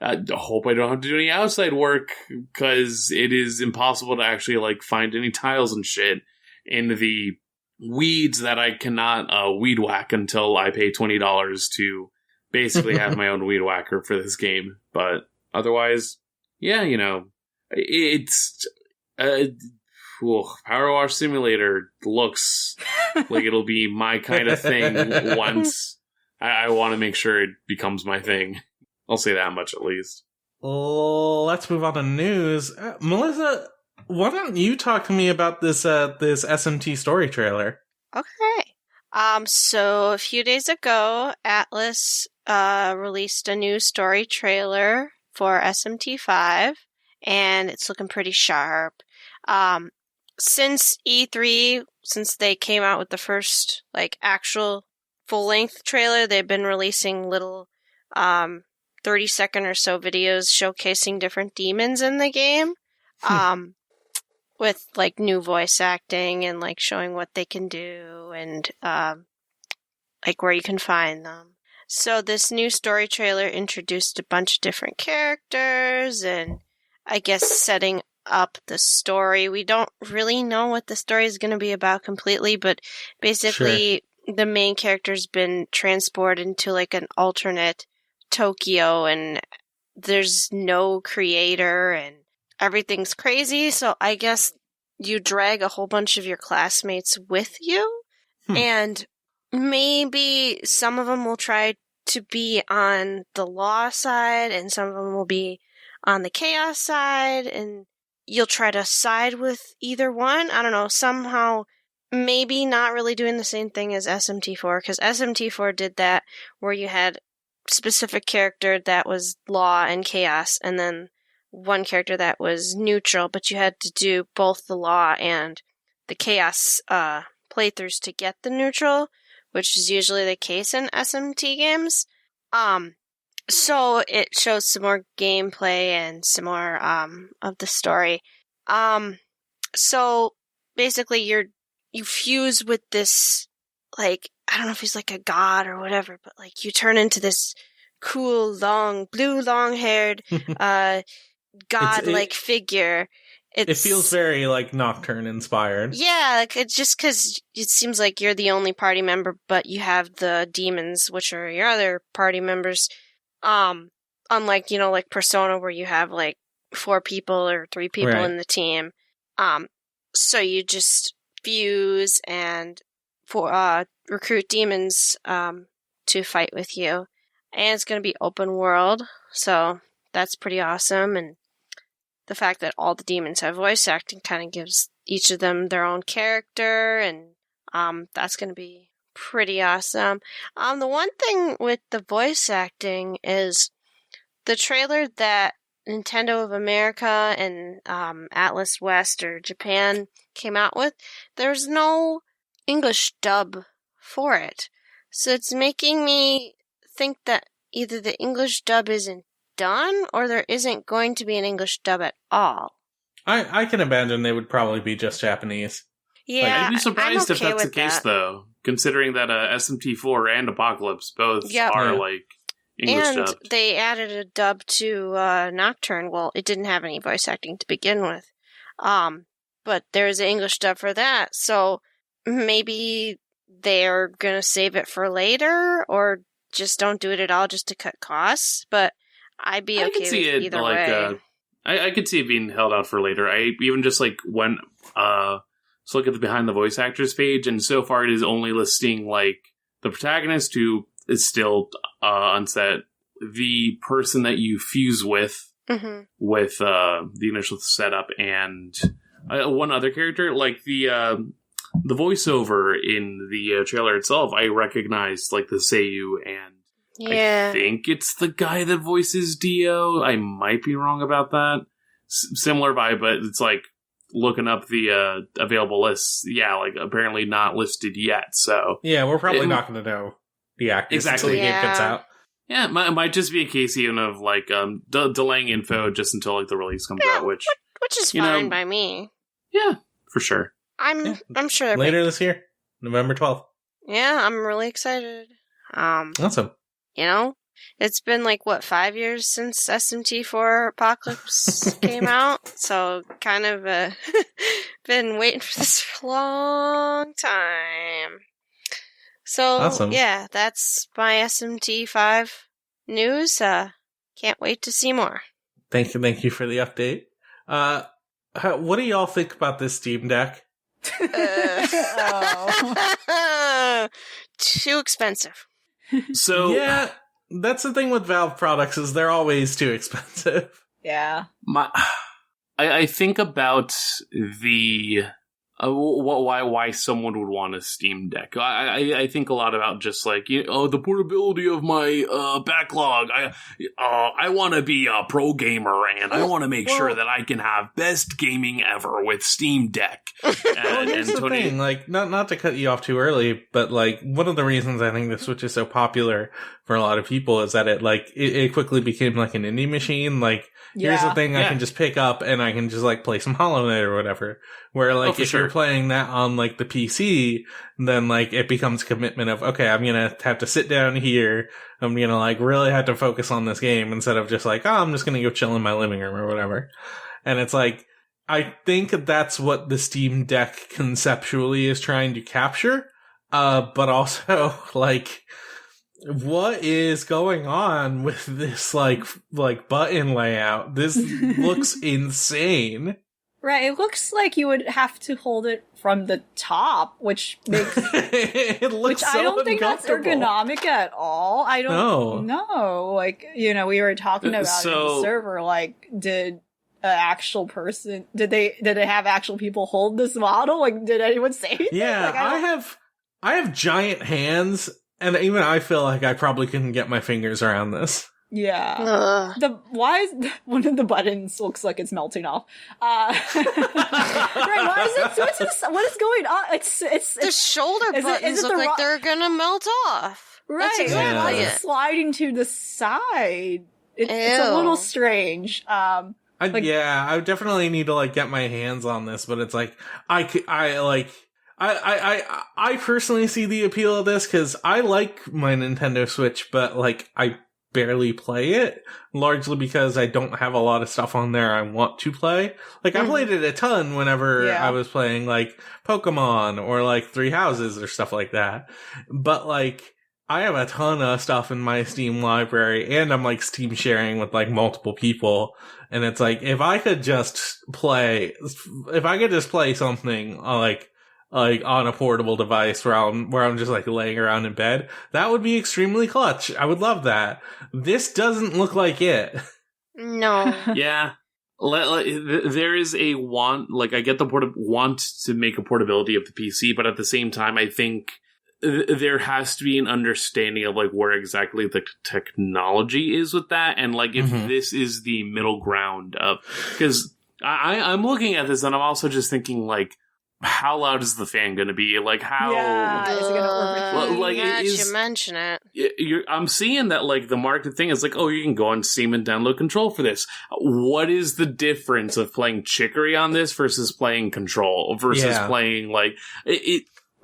I hope I don't have to do any outside work because it is impossible to actually like find any tiles and shit in the weeds that I cannot weed whack until I pay $20 to basically have my own weed whacker for this game. But otherwise, yeah, you know, it's Power Wash Simulator looks like it'll be my kind of thing once I want to make sure it becomes my thing. I'll say that much at least. Let's move on to news. Melissa, why don't you talk to me about this this SMT story trailer? Okay. So a few days ago, Atlas released a new story trailer for SMT5, and it's looking pretty sharp. Since E3, since they came out with the first like actual full-length trailer, they've been releasing little 30-second or so videos showcasing different demons in the game, with like new voice acting and like showing what they can do and like where you can find them. So this new story trailer introduced a bunch of different characters and I guess setting up the story. We don't really know what the story is going to be about completely, but basically the main character's been transported into like an alternate Tokyo, and there's no creator and everything's crazy, so I guess you drag a whole bunch of your classmates with you, and maybe some of them will try to be on the law side, and some of them will be on the chaos side, and you'll try to side with either one. I don't know, somehow maybe not really doing the same thing as SMT4, because SMT4 did that where you had specific character that was law and chaos, and then one character that was neutral, but you had to do both the law and the chaos playthroughs to get the neutral, which is usually the case in SMT games. So it shows some more gameplay and some more of the story. So basically you fuse with this, like, I don't know if he's like a god or whatever, but like you turn into this cool, long-haired, god-like figure. It feels very like Nocturne inspired. Yeah, like it's just because it seems like you're the only party member, but you have the demons, which are your other party members. Unlike, you know, like Persona, where you have like 4 people or 3 people in the team. So you just fuse and recruit demons to fight with you. And it's going to be open world, so that's pretty awesome. And the fact that all the demons have voice acting kind of gives each of them their own character, and that's going to be pretty awesome. The one thing with the voice acting is the trailer that Nintendo of America and Atlas West or Japan came out with, there's no English dub for it. So it's making me think that either the English dub isn't done or there isn't going to be an English dub at all. I can imagine they would probably be just Japanese. Yeah, I'd be surprised I'm okay if that's the with case, that. though, considering that SMT4 and Apocalypse both are like English and dubbed. They added a dub to Nocturne. Well, it didn't have any voice acting to begin with. But there's an English dub for that, so maybe they're gonna save it for later, or just don't do it at all just to cut costs. But I'd be okay with either way. I could see it being held out for later. I even just like when so look at the behind the voice actors page, and so far it is only listing like the protagonist, who is still on set, the person that you fuse with the initial setup, and one other character. Like the voiceover in the trailer itself, I recognized like the Seiyu, and I think it's the guy that voices Dio. I might be wrong about that. Similar vibe, but it's like looking up the available lists. Yeah, like apparently not listed yet. So yeah, we're probably not going to know the actors until the game gets out. Yeah, it might just be a case even of like delaying info just until like the release comes out, which is fine by me. Yeah, for sure. I'm sure later this year, November 12th. Yeah, I'm really excited. Awesome. You know, it's been like 5 years since SMT4 Apocalypse came out, so kind of been waiting for this for a long time. So awesome. Yeah, that's my SMT5 news. Can't wait to see more. Thank you for the update. What do y'all think about this Steam Deck? Too expensive. So yeah, that's the thing with Valve products, is they're always too expensive. Yeah. I think about the why someone would want a Steam Deck. I think a lot about just like the portability of my backlog. I want to be a pro gamer, and I want to make sure that I can have best gaming ever with Steam Deck. And, here's the thing, like not to cut you off too early, but like one of the reasons I think the Switch is so popular for a lot of people is that it quickly became like an indie machine. Like here's the thing, I can just pick up and I can just like play some Hollow Knight or whatever. Where like if you're playing that on like the PC, then like it becomes a commitment of, okay, I'm gonna have to sit down here, I'm gonna like really have to focus on this game instead of just like, I'm just gonna go chill in my living room or whatever. And it's like, I think that's what the Steam Deck conceptually is trying to capture. But also like, what is going on with this like button layout? This looks insane. Right, it looks like you would have to hold it from the top, which makes it looks so I don't think that's ergonomic at all. I don't know. Like, we were talking about it in the server, like, did an actual person did they have actual people hold this model? Like, did anyone say anything? Yeah, like, I have giant hands, and even I feel like I probably couldn't get my fingers around this. Yeah. Why is one of the buttons looks like it's melting off? Right, why is it? What is going on? It's the shoulder buttons look like they're gonna melt off. Right. That's exactly it. Sliding to the side. It's a little strange. I definitely need to like get my hands on this, but it's like I personally see the appeal of this because I like my Nintendo Switch, but like I barely play it, largely because I don't have a lot of stuff on there I want to play. Like, I played it a ton whenever I was playing, like, Pokemon or, like, Three Houses or stuff like that. But, like, I have a ton of stuff in my Steam library, and I'm, like, Steam sharing with, like, multiple people. And it's like, if I could just play something, like on a portable device where I'm just like laying around in bed, that would be extremely clutch. I would love that. This doesn't look like it. No. Yeah. There is a want, like I get the want to make a portability of the PC, but at the same time, I think there has to be an understanding of like where exactly the technology is with that. And like, if this is the middle ground of, because I'm looking at this and I'm also just thinking like, how loud is the fan going to be? Like, how? Yeah, is it going to work? Like, you mention it. I'm seeing that, like, the market thing is like, oh, you can go on Steam and download Control for this. What is the difference of playing Chicory on this versus playing Control versus playing, like,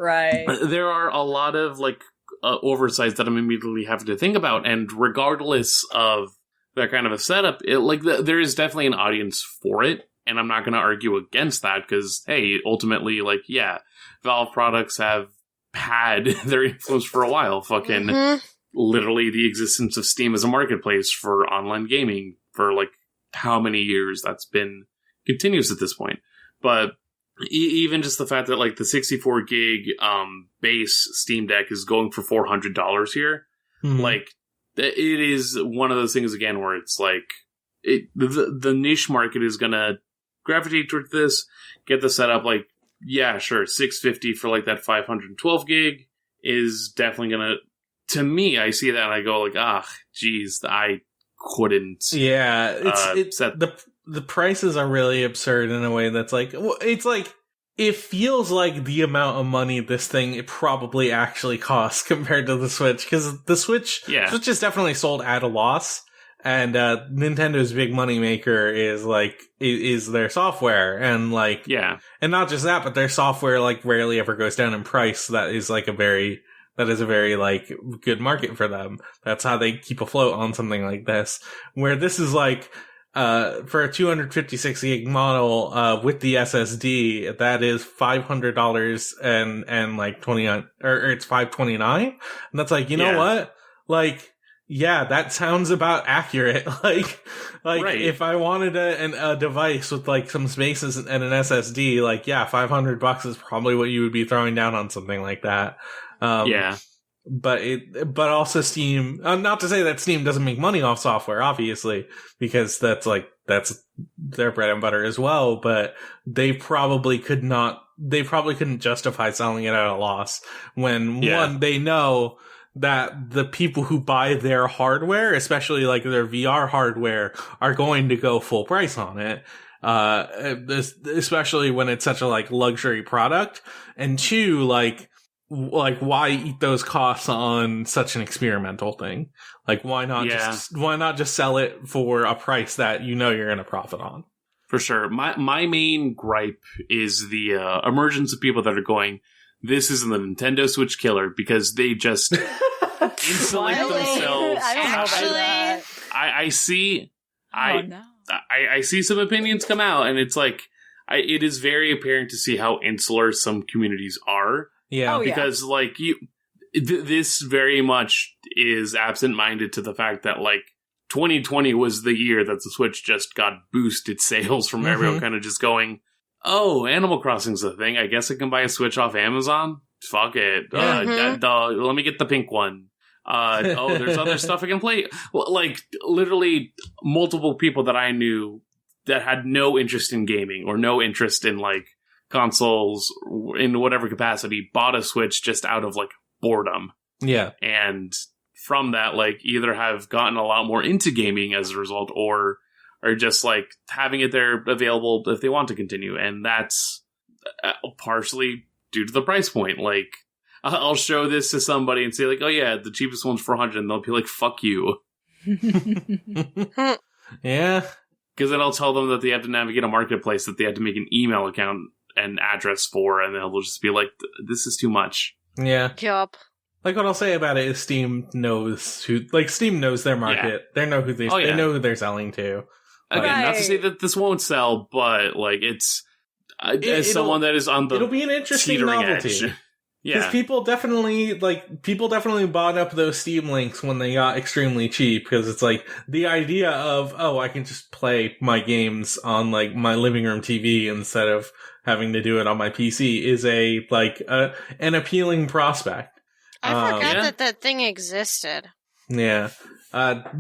Right. there are a lot of like oversights that I'm immediately having to think about, and regardless of that kind of a setup, there is definitely an audience for it, and I'm not going to argue against that because, hey, ultimately, like, yeah, Valve products have had their influence for a while. Fucking literally the existence of Steam as a marketplace for online gaming for like how many years that's been continuous at this point. But even just the fact that like the 64 gig base Steam Deck is going for $400 here, like it is one of those things again where it's like the niche market is gonna gravitate towards this, get the setup. Like, yeah, sure, $650 for like that 512 gig is definitely gonna. To me, I see that and I go like, geez, I couldn't. Yeah, the prices are really absurd in a way that's like, it's like, it feels like the amount of money this thing it probably actually costs compared to the Switch, because the Switch is definitely sold at a loss, and Nintendo's big money maker is their software, and like, and not just that, but their software like rarely ever goes down in price. That is a very like good market for them. That's how they keep afloat on something like this, where this is like, for a 256 gig model, with the SSD, that is $500 and like 29, or it's $529. And that's like, you know what? Like, yeah, that sounds about accurate. like right. If I wanted a device with like some spaces and an SSD, like, yeah, $500 is probably what you would be throwing down on something like that. But also Steam, not to say that Steam doesn't make money off software, obviously, because that's their bread and butter as well, but they probably couldn't justify selling it at a loss when one, they know that the people who buy their hardware, especially like their VR hardware, are going to go full price on it. Especially when it's such a like luxury product, and two, like why eat those costs on such an experimental thing? Like, why not just sell it for a price that you know you're going to profit on? For sure. My main gripe is the emergence of people that are going, this isn't the Nintendo Switch killer, because they just insulate themselves. I don't know about that. I see some opinions come out, and it's like, it is very apparent to see how insular some communities are. Yeah, because like this very much is absent-minded to the fact that like 2020 was the year that the Switch just got boosted sales from everyone kind of just going, oh, Animal Crossing's a thing. I guess I can buy a Switch off Amazon. Fuck it. Let me get the pink one. There's other stuff I can play. Like literally multiple people that I knew that had no interest in gaming or no interest in like consoles in whatever capacity bought a Switch just out of like boredom. Yeah. And from that, like, either have gotten a lot more into gaming as a result, or just like having it there available if they want to continue. And that's partially due to the price point. Like, I'll show this to somebody and say like, oh yeah, the cheapest one's $400, and they'll be like, fuck you. Yeah. Because then I'll tell them that they have to navigate a marketplace that they have to make an email account and address for, and then they'll just be like, this is too much. Yeah. Yup. Like, what I'll say about it is Steam knows their market. They know who they know who they're selling to. Again, not to say that this won't sell, but like, it's as someone that is on the it'll be an interesting novelty. Edge. Because people definitely bought up those Steam links when they got extremely cheap, because it's like the idea of, oh, I can just play my games on like my living room TV instead of having to do it on my PC is an appealing prospect. I forgot that thing existed. Yeah.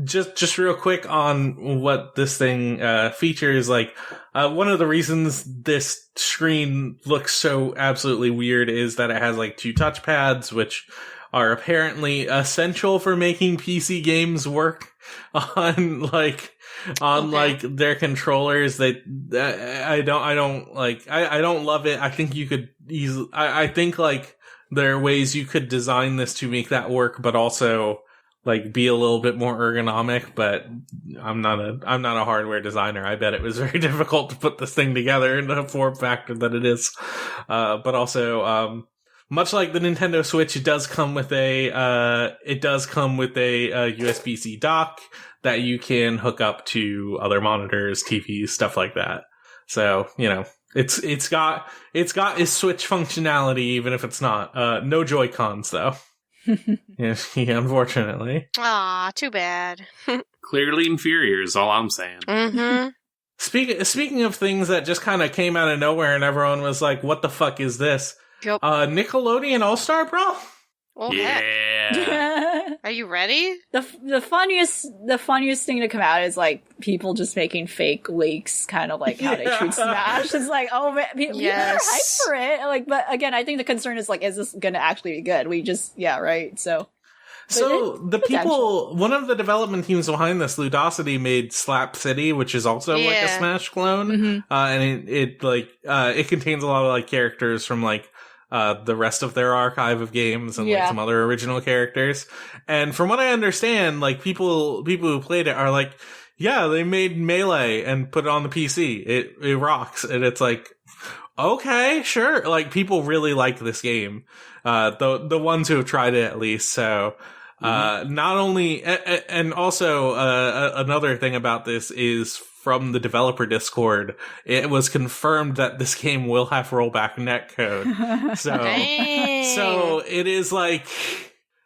Just real quick on what this thing features, like one of the reasons this screen looks so absolutely weird is that it has like 2 touchpads, which are apparently essential for making PC games work on their controllers. I don't love it. I think you could easily, I think like there are ways you could design this to make that work, but also like be a little bit more ergonomic. But I'm not a hardware designer. I bet it was very difficult to put this thing together in the form factor that it is. But also, much like the Nintendo Switch, it does come with a USB-C dock that you can hook up to other monitors, TVs, stuff like that. So, it's got its Switch functionality, even if it's not. No Joy-Cons though. Yeah, unfortunately. Aw, too bad. Clearly inferior is all I'm saying. Mm-hmm. Speaking of things that just kind of came out of nowhere and everyone was like, what the fuck is this? Yep. Nickelodeon All-Star Brawl? Oh, Yeah. heck. Are you ready? The funniest thing to come out is like people just making fake leaks, kind of like how they treat Smash. It's like, oh man, people are hyped for it. Like, but again, I think the concern is like, is this going to actually be good? We just, right. So the people, one of the development teams behind this, Ludosity, made Slap City, which is also like a Smash clone, and it contains a lot of like characters from like the rest of their archive of games and like some other original characters. And from what I understand, like people who played it are like, yeah, they made Melee and put it on the PC. It rocks, and it's like, okay, sure. Like people really like this game. The ones who have tried it at least. So. Not only, and also, another thing about this is from the developer Discord, it was confirmed that this game will have rollback netcode. So it is like,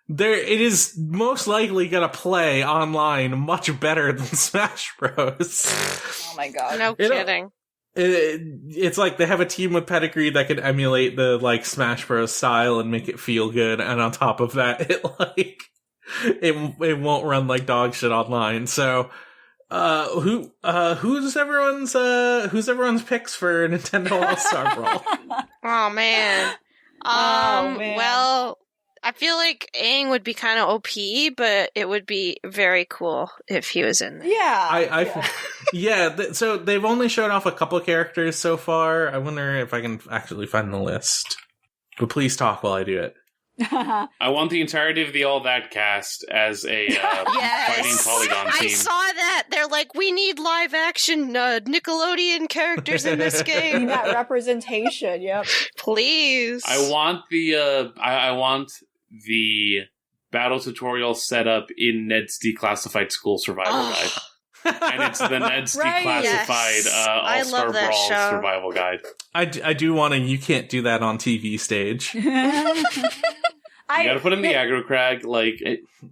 it is most likely gonna play online much better than Smash Bros. Oh my god. No kidding. It's like they have a team with pedigree that can emulate the like Smash Bros style and make it feel good, and on top of that, it won't run like dog shit online. So, who's everyone's picks for Nintendo All-Star Brawl? Oh man. Well, I feel like Aang would be kind of OP, but it would be very cool if he was in there. Yeah. So they've only showed off a couple characters so far. I wonder if I can actually find the list. But please talk while I do it. I want the entirety of the All That cast as a fighting Polygon team. I saw that. They're like, we need live action Nickelodeon characters in this game. That representation, yep. Please. I want the battle tutorial set up in Ned's Declassified School Survival Guide. And it's the Ned's Declassified All-Star Brawl Survival Guide. I do want to, you can't do that on TV stage. You gotta put in the aggro crag,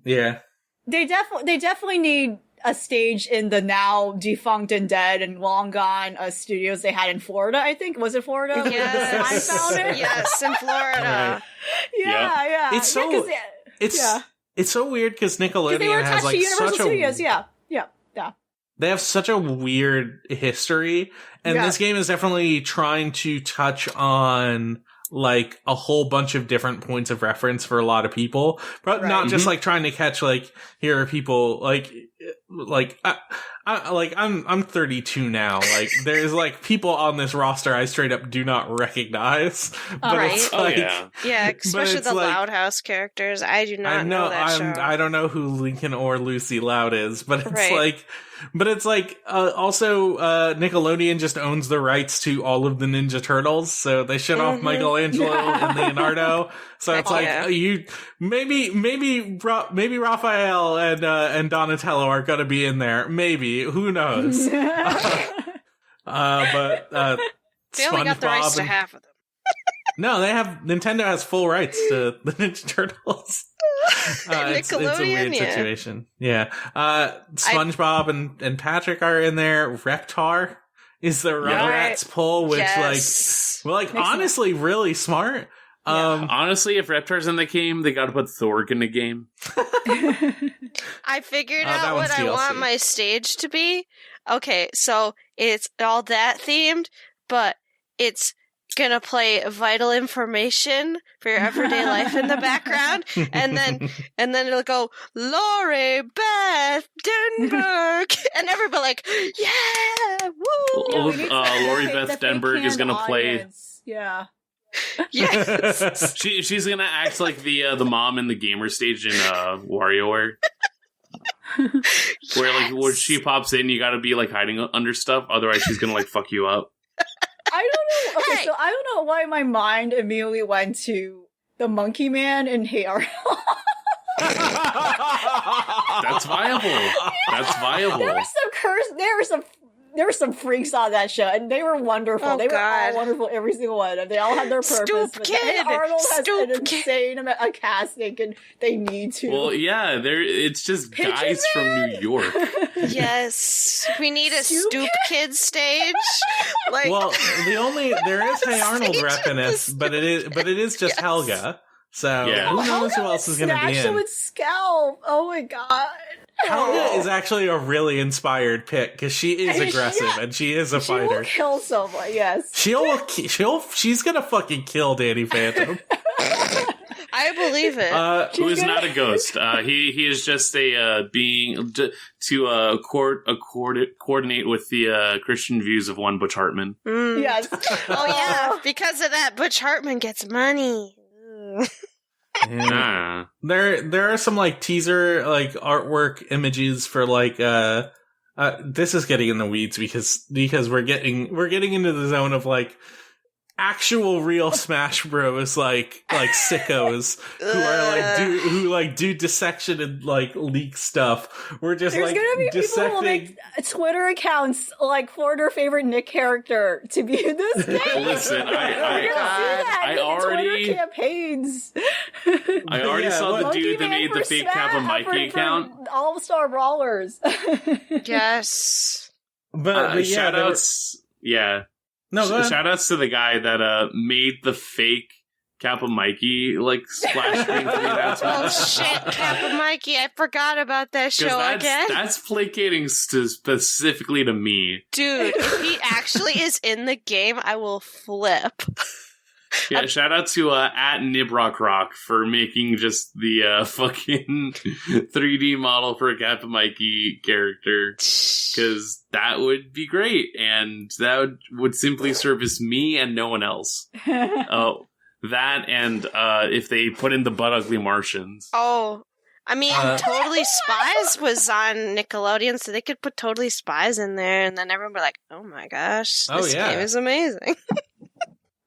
yeah. They definitely need a stage in the now defunct and dead and long gone studios they had in Florida, I think. Was it Florida? Yes. I found it? Yes, in Florida. Right. Yeah. It's so weird because Nickelodeon they were has attached like to Universal such Studios, a yeah. They have such a weird history, and this game is definitely trying to touch on like a whole bunch of different points of reference for a lot of people, but not just like trying to catch like, here are people I'm 32 now. Like there's like people on this roster I straight up do not recognize. But it's like, yeah, especially the Loud House characters. I do not know that show. I don't know who Lincoln or Lucy Loud is, but it's also Nickelodeon just owns the rights to all of the Ninja Turtles, so they shut off Michelangelo and Leonardo. So it's maybe Raphael and Donatello are gonna be in there. Maybe, who knows? But they only got the rights to half of them. No, Nintendo has full rights to the Ninja Turtles. It's a weird situation. Yeah. SpongeBob and Patrick are in there. Reptar is the Rugrats pull, which honestly really smart. Honestly, if Reptar's in the game, they gotta put Thorg in the game. I figured out what I want my stage to be. Okay, so it's all that themed, but it's gonna play vital information for your everyday life in the background, and then it'll go Lori Beth Denberg, and everybody like, yeah, woo! Lori Beth Denberg is gonna play. Yeah. Yes. She's gonna act like the mom in the gamer stage in WarioWare. Where she pops in, you gotta be like hiding under stuff, otherwise she's gonna like fuck you up. I don't know. Okay, so I don't know why my mind immediately went to the Monkey Man in Hey Arnold. That's viable. That's viable. There were some freaks on that show, and they were wonderful. Oh, they were God. all wonderful, every single one, and they all had their purpose. Stoop but Kid! Hey Arnold has Stoop an Kid! insane amount of casting, and they need to. Well, yeah, it's just Pigeon guys from Man! New York. Yes, we need a Stoop Kid stage. Like, Well, there is Hey Arnold rep in it, but it is just Yes. Helga. So Yeah. who knows Helga who else is going to be Snatch him in? with Scalp. Oh my god. Helga is actually a really inspired pick because she is Yeah. aggressive and she is a She will fighter. kill someone. Yes. She's gonna fucking kill Danny Phantom. I believe it. Who is She's not a ghost. He is just a being to coordinate with the Christian views of one Butch Hartman. Mm. Yes. Oh yeah, because of that, Butch Hartman gets money. Ugh. Ah. There are some like teaser like artwork images for like this is getting in the weeds because we're getting into the zone of like actual real Smash Bros like sickos who do dissection and like leak stuff. We're just There's like gonna be people who will dissecting. make Twitter accounts like for their favorite Nick character to be in this game. Listen, We're gonna see that I in already- Twitter campaigns. I already Yeah, saw the what- dude that made the fake Kappa Mikey account. All Star Brawlers. Yes. But yeah, Shout outs. Yeah. No, go ahead. Shout outs to the guy that made the fake Kappa Mikey like splash screen for the announcement. Oh shit, Kappa Mikey! I forgot about that 'Cause show again. that's placating specifically to me. Dude, if he actually is in the game, I will flip. Yeah, shout out to at Nibrock for making just the fucking 3D model for a Kappa Mikey character. Because that would be great, and that would simply service me and no one else. Oh, that and if they put in the Butt Ugly Martians. Oh, I mean, Totally Spies was on Nickelodeon, so they could put Totally Spies in there, and then everyone would be like, "Oh my gosh, Oh, this yeah. game is amazing."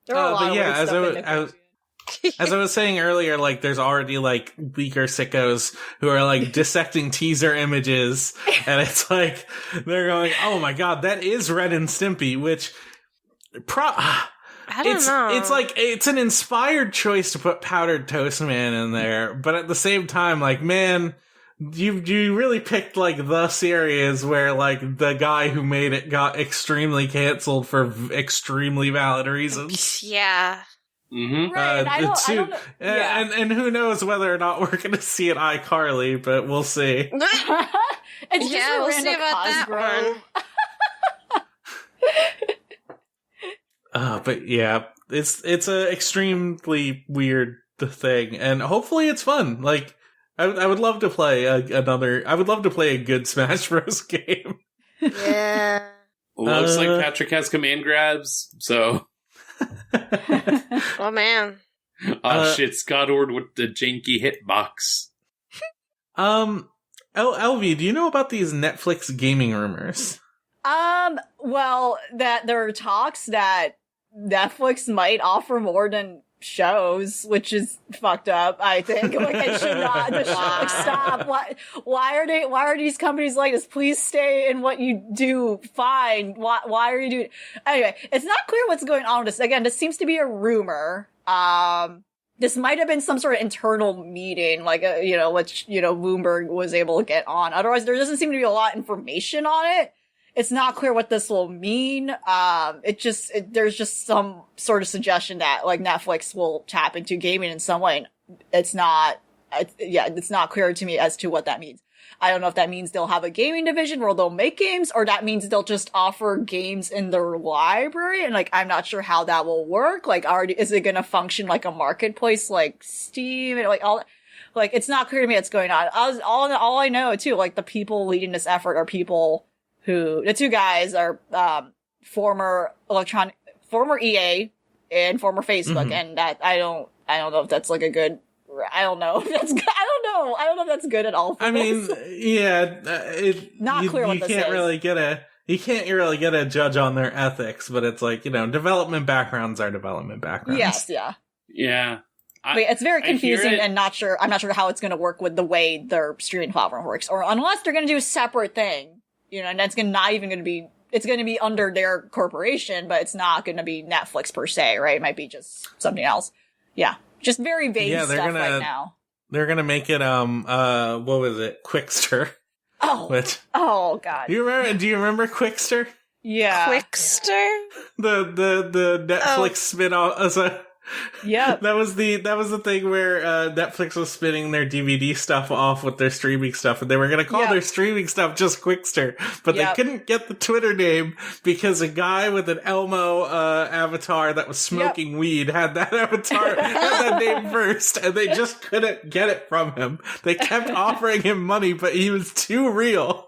There are a lot but of yeah, weird as stuff I in was- Nickelodeon. As I was saying earlier, like there's already like leaker sickos who are like dissecting teaser images, and it's like they're going, "Oh my god, that is Ren and Stimpy," which I don't know. it's like it's an inspired choice to put Powdered Toast Man in there, but at the same time, like man, you really picked like the series where like the guy who made it got extremely canceled for extremely valid reasons. Yeah. Mm-hmm. Right, I don't know. Yeah. And who knows whether or not we're going to see an iCarly, but we'll see. It's just Yeah, we'll see Miranda about that Cosgrove. But yeah, it's a extremely weird thing, and hopefully it's fun. Like I would love to play I would love to play a good Smash Bros. Game. Yeah. Looks like Patrick has command grabs, so. Oh man. Shit, Scott Ord with the janky hitbox. LV, do you know about these Netflix gaming rumors? Well, that there are talks that Netflix might offer more than shows, which is fucked up, I think. Like, it should not, like, stop. Why are these companies like this? Please stay in what you do fine. Why are you doing, anyway, it's not clear what's going on with this. Again, this seems to be a rumor. This might have been some sort of internal meeting, like, which, Bloomberg was able to get on. Otherwise, there doesn't seem to be a lot of information on it. It's not clear what this will mean. There's just some sort of suggestion that, like, Netflix will tap into gaming in some way. And it's not clear to me as to what that means. I don't know if that means they'll have a gaming division where they'll make games, or that means they'll just offer games in their library. And, like, I'm not sure how that will work. Like, is it going to function like a marketplace like Steam and like all that? Like, it's not clear to me what's going on. All I know too, like, the people leading this effort are people who, the two guys are, former EA and former Facebook. Mm-hmm. And that, I don't know if that's like a good, I don't know if that's good at all. I mean, yeah, not clear what this is. You can't really get a judge on their ethics, but it's like, development backgrounds are development backgrounds. Yes, yeah. Yeah. But it's very confusing it. and I'm not sure how it's going to work with the way their streaming platform works, or unless they're going to do a separate thing, and that's it's going to be under their corporation, but it's not going to be Netflix per se, right? It might be just something else. Yeah. Just very vague stuff right now. They're going to make it, what was it? Quickster. Oh, God. Do you remember Quickster? Yeah. Quickster? The Netflix spin-off. Yeah. That was the thing where Netflix was spinning their DVD stuff off with their streaming stuff, and they were going to call their streaming stuff just Quickster, but they couldn't get the Twitter name because a guy with an Elmo avatar that was smoking weed had that had that name first, and they just couldn't get it from him. They kept offering him money, but he was too real.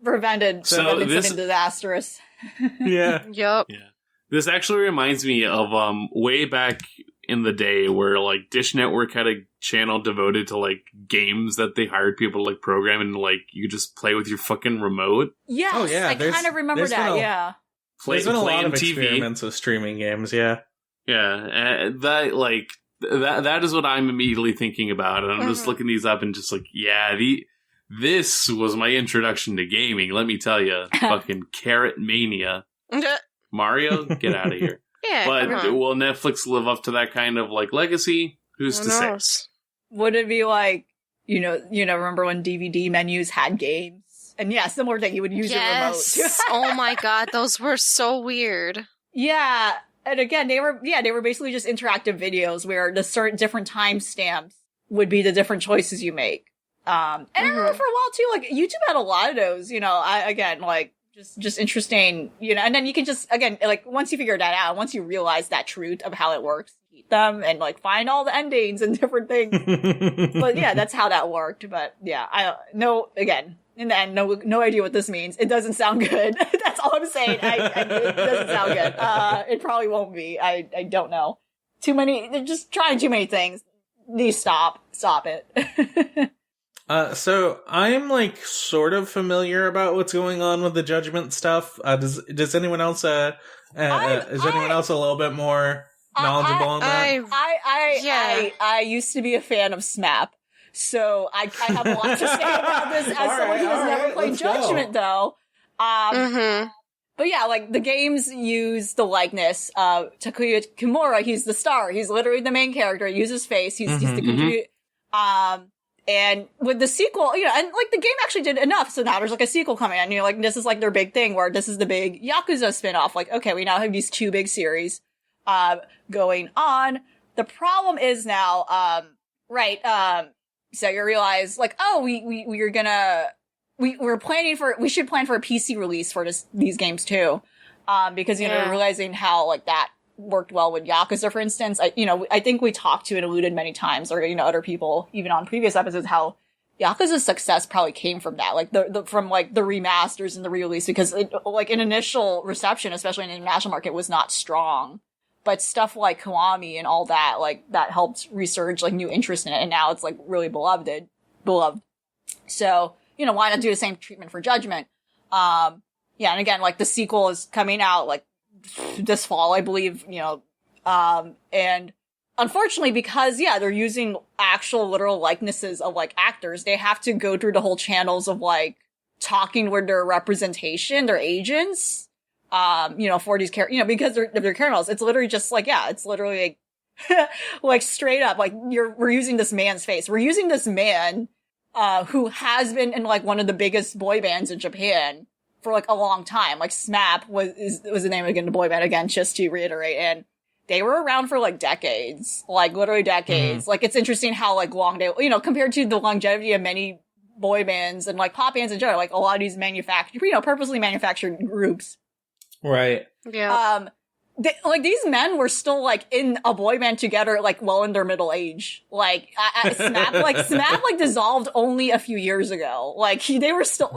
Prevented something disastrous. Yeah. Yup. Yeah. This actually reminds me of way back in the day where like Dish Network had a channel devoted to like games that they hired people to like program, and like you could just play with your fucking remote. Yes, oh, yeah. I kind of remember that. Yeah. There's been a lot of experiments with streaming games. Yeah. Yeah. That is what I'm immediately thinking about, and I'm just looking these up and just like, this was my introduction to gaming. Let me tell you, fucking Carrot Mania. Mario, get out of here. Yeah, but will Netflix live up to that kind of like legacy? Who's to say? Would it be like, remember when DVD menus had games? And yeah, similar thing, you would use your remote. Oh my god, those were so weird. Yeah, and again, they were basically just interactive videos where the certain different timestamps would be the different choices you make. And I remember for a while too, like YouTube had a lot of those. Just interesting, and then you can just, again, like, once you figure that out, once you realize that truth of how it works, eat them and, like, find all the endings and different things. But, yeah, that's how that worked. But, yeah, in the end, no idea what this means. It doesn't sound good. That's all I'm saying. It doesn't sound good. It probably won't be. I don't know. They're just trying too many things. Please stop it. So I'm like sort of familiar about what's going on with the Judgment stuff. Does anyone else is anyone else a little bit more knowledgeable on that? I used to be a fan of SMAP, so I have a lot to say about this as someone who has never played Judgment, though. But yeah, like the games use the likeness of Takuya Kimura. He's the star. He's literally the main character. He uses his face. He's the contribute. And with the sequel, and like the game actually did enough, so now there's like a sequel coming out, and like this is like their big thing, where this is the big Yakuza spin-off. Like, okay, we now have these two big series going on. The problem is now, so you realize like, oh, we should plan for a PC release for these games too, because we're realizing how like that worked well with Yakuza, for instance. I think we talked to and alluded many times, or, other people, even on previous episodes, how Yakuza's success probably came from that, like, from, like, the remasters and the re-release, because, an initial reception, especially in the international market, was not strong. But stuff like Kiwami and all that, like, that helped resurge, like, new interest in it, and now it's, like, really beloved. So, why not do the same treatment for Judgment? And again, like, the sequel is coming out, like, this fall, I believe, and unfortunately, because, they're using actual literal likenesses of, like, actors, they have to go through the whole channels of, like, talking with their representation, their agents, for these characters, because they're criminals. It's literally just, like, it's literally, like, straight up, like, we're using this man's face. We're using this man, who has been in, like, one of the biggest boy bands in Japan for like a long time. Like SMAP was the name again, the boy band again, just to reiterate. And they were around for like decades, like literally decades. Like it's interesting how like long they, compared to the longevity of many boy bands and like pop bands in general, like a lot of these purposely manufactured groups. Right. Yeah. These men were still like in a boy band together, like well in their middle age. Like SMAP dissolved only a few years ago. Like they were still.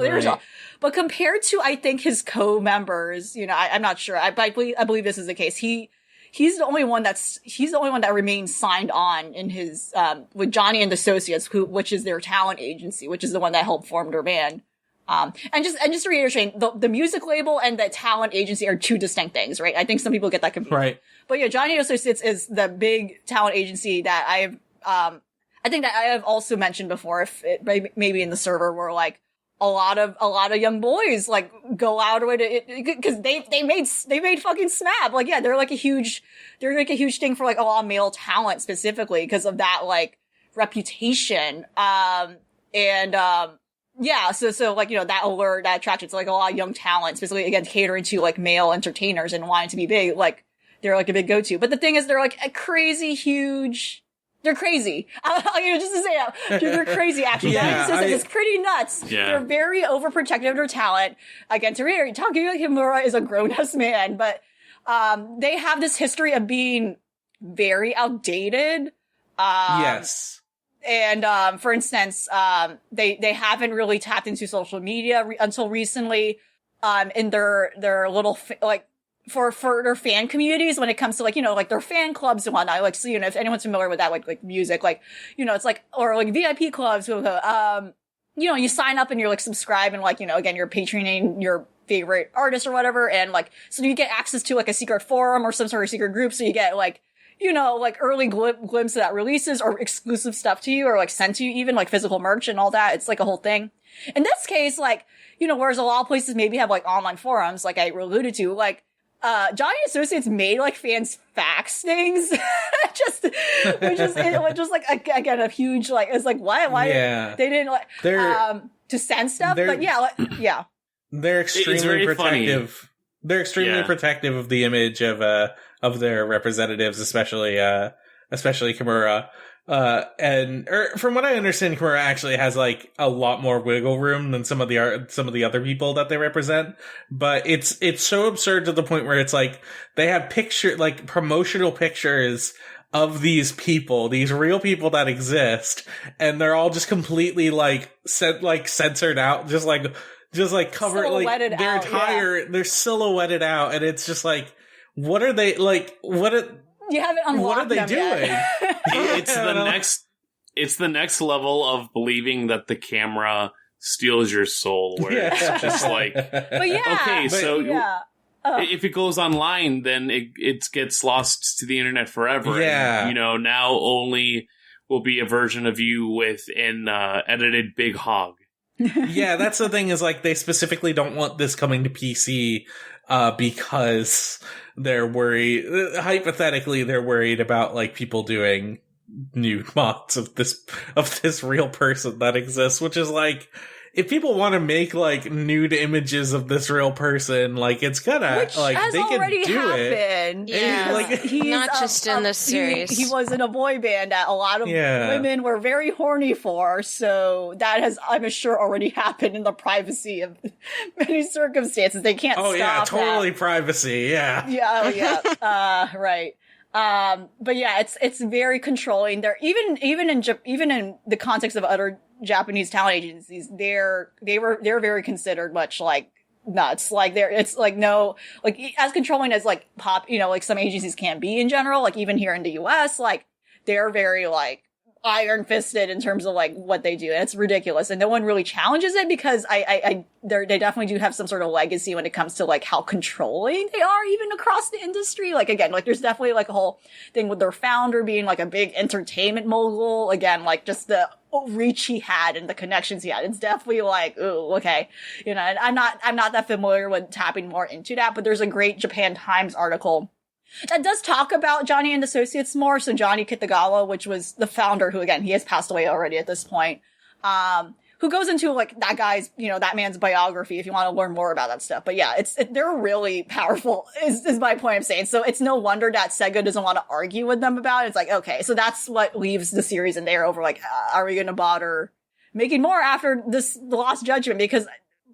But compared to, I think, his co-members, I'm not sure. I believe this is the case. He's the only one that remains signed on in his, with Johnny and Associates, which is their talent agency, which is the one that helped form their band. And just to reiterate, the music label and the talent agency are two distinct things, right? I think some people get that confused. Right. But yeah, Johnny Associates is the big talent agency that I think that I have also mentioned before, if it, maybe in the server, where like a lot of young boys like go out of way to, because they made fucking Snap. Like, yeah, they're like a huge thing for like a lot of male talent specifically because of that like reputation. Yeah, so like, you know, that allure, that attraction to like a lot of young talent, specifically again catering to like male entertainers and wanting to be big, like they're like a big go-to. But the thing is, they're like a crazy huge. They're crazy. You know, just to say that, they're crazy. Actually, it's pretty nuts. Yeah. They're very overprotective of their talent. Again, to reiterate, Takayuki Kimura is a grown-ass man, but they have this history of being very outdated. Yes. And for instance, they haven't really tapped into social media until recently. In their little like. For their fan communities, when it comes to like, you know, like their fan clubs and whatnot, like, so, you know, if anyone's familiar with that, like music, like, you know, it's like, or like VIP clubs, you know, you sign up and you're like subscribe and like, you know, again, you're patroning your favorite artist or whatever. And like, so you get access to like a secret forum or some sort of secret group. So you get like, you know, like early glimpse of that releases or exclusive stuff to you or like sent to you, even like physical merch and all that. It's like a whole thing. In this case, like, you know, whereas a lot of places maybe have like online forums, like I alluded to, like, Johnny Associates made like fans fax things, which is like again a huge like it's like why they didn't like to send stuff, but yeah, they're extremely protective. Funny. They're extremely protective of the image of their representatives, especially Kimura. From what I understand, Kimura actually has like a lot more wiggle room than some of the other people that they represent. But it's so absurd to the point where it's like they have promotional pictures of these people, these real people that exist, and they're all just completely censored out, just covered like their entire they're silhouetted out, and it's just like, what are they like? You haven't unlocked what are they doing? It's the next level of believing that the camera steals your soul, where it's just like, but if it goes online, then it gets lost to the internet forever. Yeah. And, you know, now only will be a version of you with an edited big hog. Yeah, that's the thing, is like they specifically don't want this coming to PC because they're worried, hypothetically they're worried about like people doing nude mods of this real person that exists, which is like, if people want to make like nude images of this real person, like it's gonna which like has they already can do happened. it. Yeah, like he's not just in this series. He was in a boy band that a lot of women were very horny for, so that has, I'm sure, already happened in the privacy of many circumstances. They can't stop yeah, totally that. Privacy, yeah. Right. But yeah, it's very controlling. They're even in the context of other Japanese talent agencies, they're very considered much like nuts. Like it's like no, like as controlling as like pop, you know, like some agencies can be in general. Like even here in the US, like they're very like iron fisted in terms of like what they do. And it's ridiculous. And no one really challenges it because they definitely do have some sort of legacy when it comes to like how controlling they are even across the industry. Like again, like there's definitely like a whole thing with their founder being like a big entertainment mogul. Again, like just the reach he had and the connections he had. It's definitely like, ooh, okay. You know, and I'm not that familiar with tapping more into that, but there's a great Japan Times article that does talk about Johnny and Associates more. So Johnny Kitagawa, which was the founder, who again, he has passed away already at this point, who goes into like that guy's, you know, that man's biography if you want to learn more about that stuff. But yeah, they're really powerful is my point I'm saying. So it's no wonder that Sega doesn't want to argue with them about it. It's like, okay, so that's what leaves the series in there over like, are we going to bother making more after the Lost Judgment? Because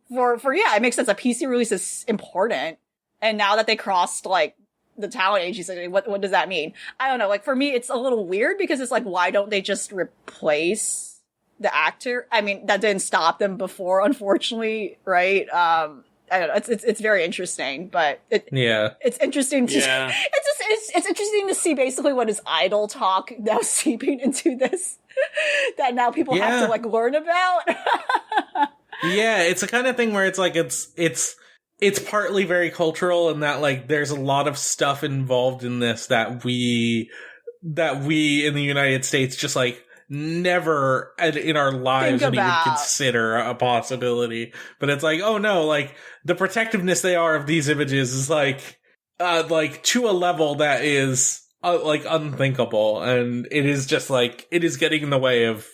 it makes sense. A PC release is important. And now that they crossed like the talent agency, what does that mean? I don't know. Like for me, it's a little weird because it's like, why don't they just replace the actor? I mean, that didn't stop them before, unfortunately, right? I don't know. It's very interesting, but it's interesting to it's interesting to see basically what is idol talk now seeping into this that now people have to like learn about. Yeah, it's the kind of thing where it's like it's partly very cultural in that like there's a lot of stuff involved in this that we in the United States just like never in our lives would even consider a possibility. But it's like, oh no, like the protectiveness they are of these images is like to a level that is like unthinkable, and it is just like it is getting in the way of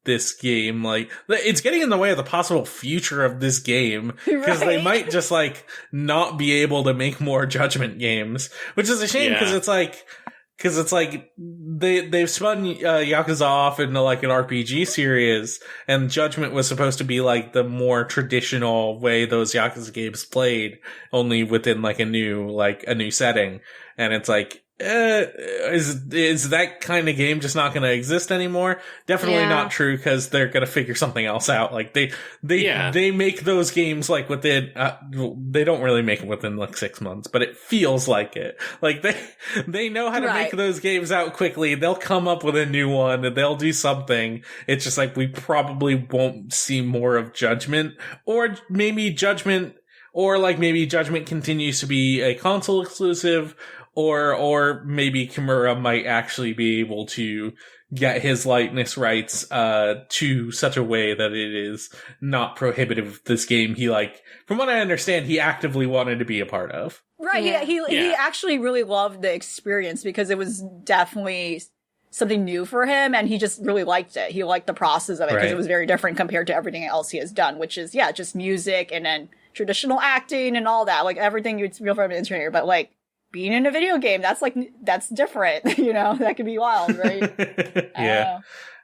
this game. Like it's getting in the way of the possible future of this game, because they might just like not be able to make more Judgment games, which is a shame, because it's like they've spun Yakuza off into like an RPG series, and Judgment was supposed to be like the more traditional way those Yakuza games played, only within like a new setting. And it's like, is that kind of game just not going to exist anymore? Definitely not true, because they're going to figure something else out. Like they make those games like within they don't really make it within like 6 months, but it feels like it. Like they know how to make those games out quickly. They'll come up with a new one and they'll do something. It's just like we probably won't see more of Judgment, or maybe Judgment continues to be a console exclusive. Or maybe Kimura might actually be able to get his likeness rights to such a way that it is not prohibitive of this game he, like, from what I understand, he actively wanted to be a part of. Right, he actually really loved the experience, because it was definitely something new for him, and he just really liked it. He liked the process of it, because it was very different compared to everything else he has done, which is, just music and then traditional acting and all that. Like, everything you'd feel from the internet, but, like, being in a video game, that's different, you know? That could be wild, right? Yeah.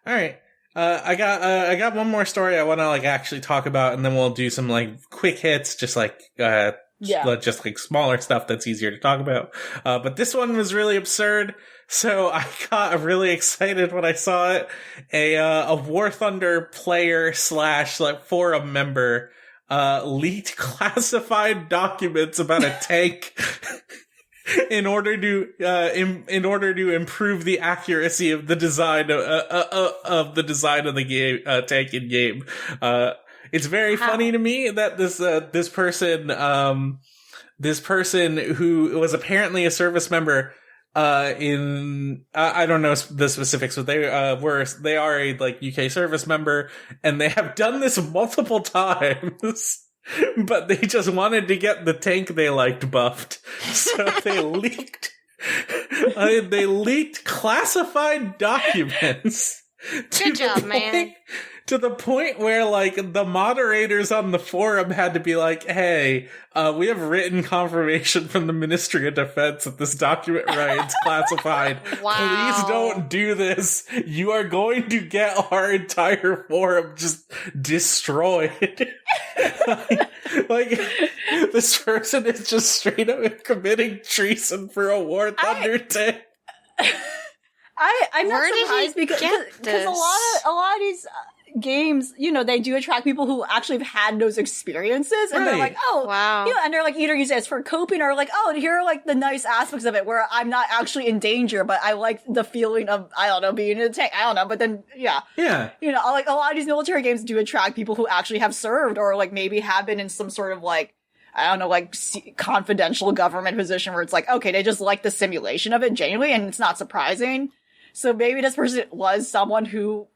All right. I got one more story I want to like actually talk about, and then we'll do some like quick hits, just like just like smaller stuff that's easier to talk about. But this one was really absurd, so I got really excited when I saw it. A War Thunder player / like forum member leaked classified documents about a tank. In order to improve the accuracy of the design of the game tank in game. It's very funny to me that this person who was apparently a service member in I don't know the specifics, but they are a like UK service member, and they have done this multiple times. But they just wanted to get the tank they liked buffed, so they leaked classified documents. Good job, man. To the point where, like, the moderators on the forum had to be like, hey, we have written confirmation from the Ministry of Defense that this document rights classified. Wow. Please don't do this. You are going to get our entire forum just destroyed. like, this person is just straight up committing treason for a War Thunder tank. I'm not surprised because a lot of these games, you know, they do attract people who actually have had those experiences, and they're like, oh, wow, you know, and they're like either use it as for coping, or like, oh, here are like the nice aspects of it where I'm not actually in danger, but I like the feeling of, I don't know, being in a tank. I don't know, but then you know, like a lot of these military games do attract people who actually have served, or like maybe have been in some sort of like, I don't know, like confidential government position where it's like, okay, they just like the simulation of it genuinely, and it's not surprising. So maybe this person was someone who,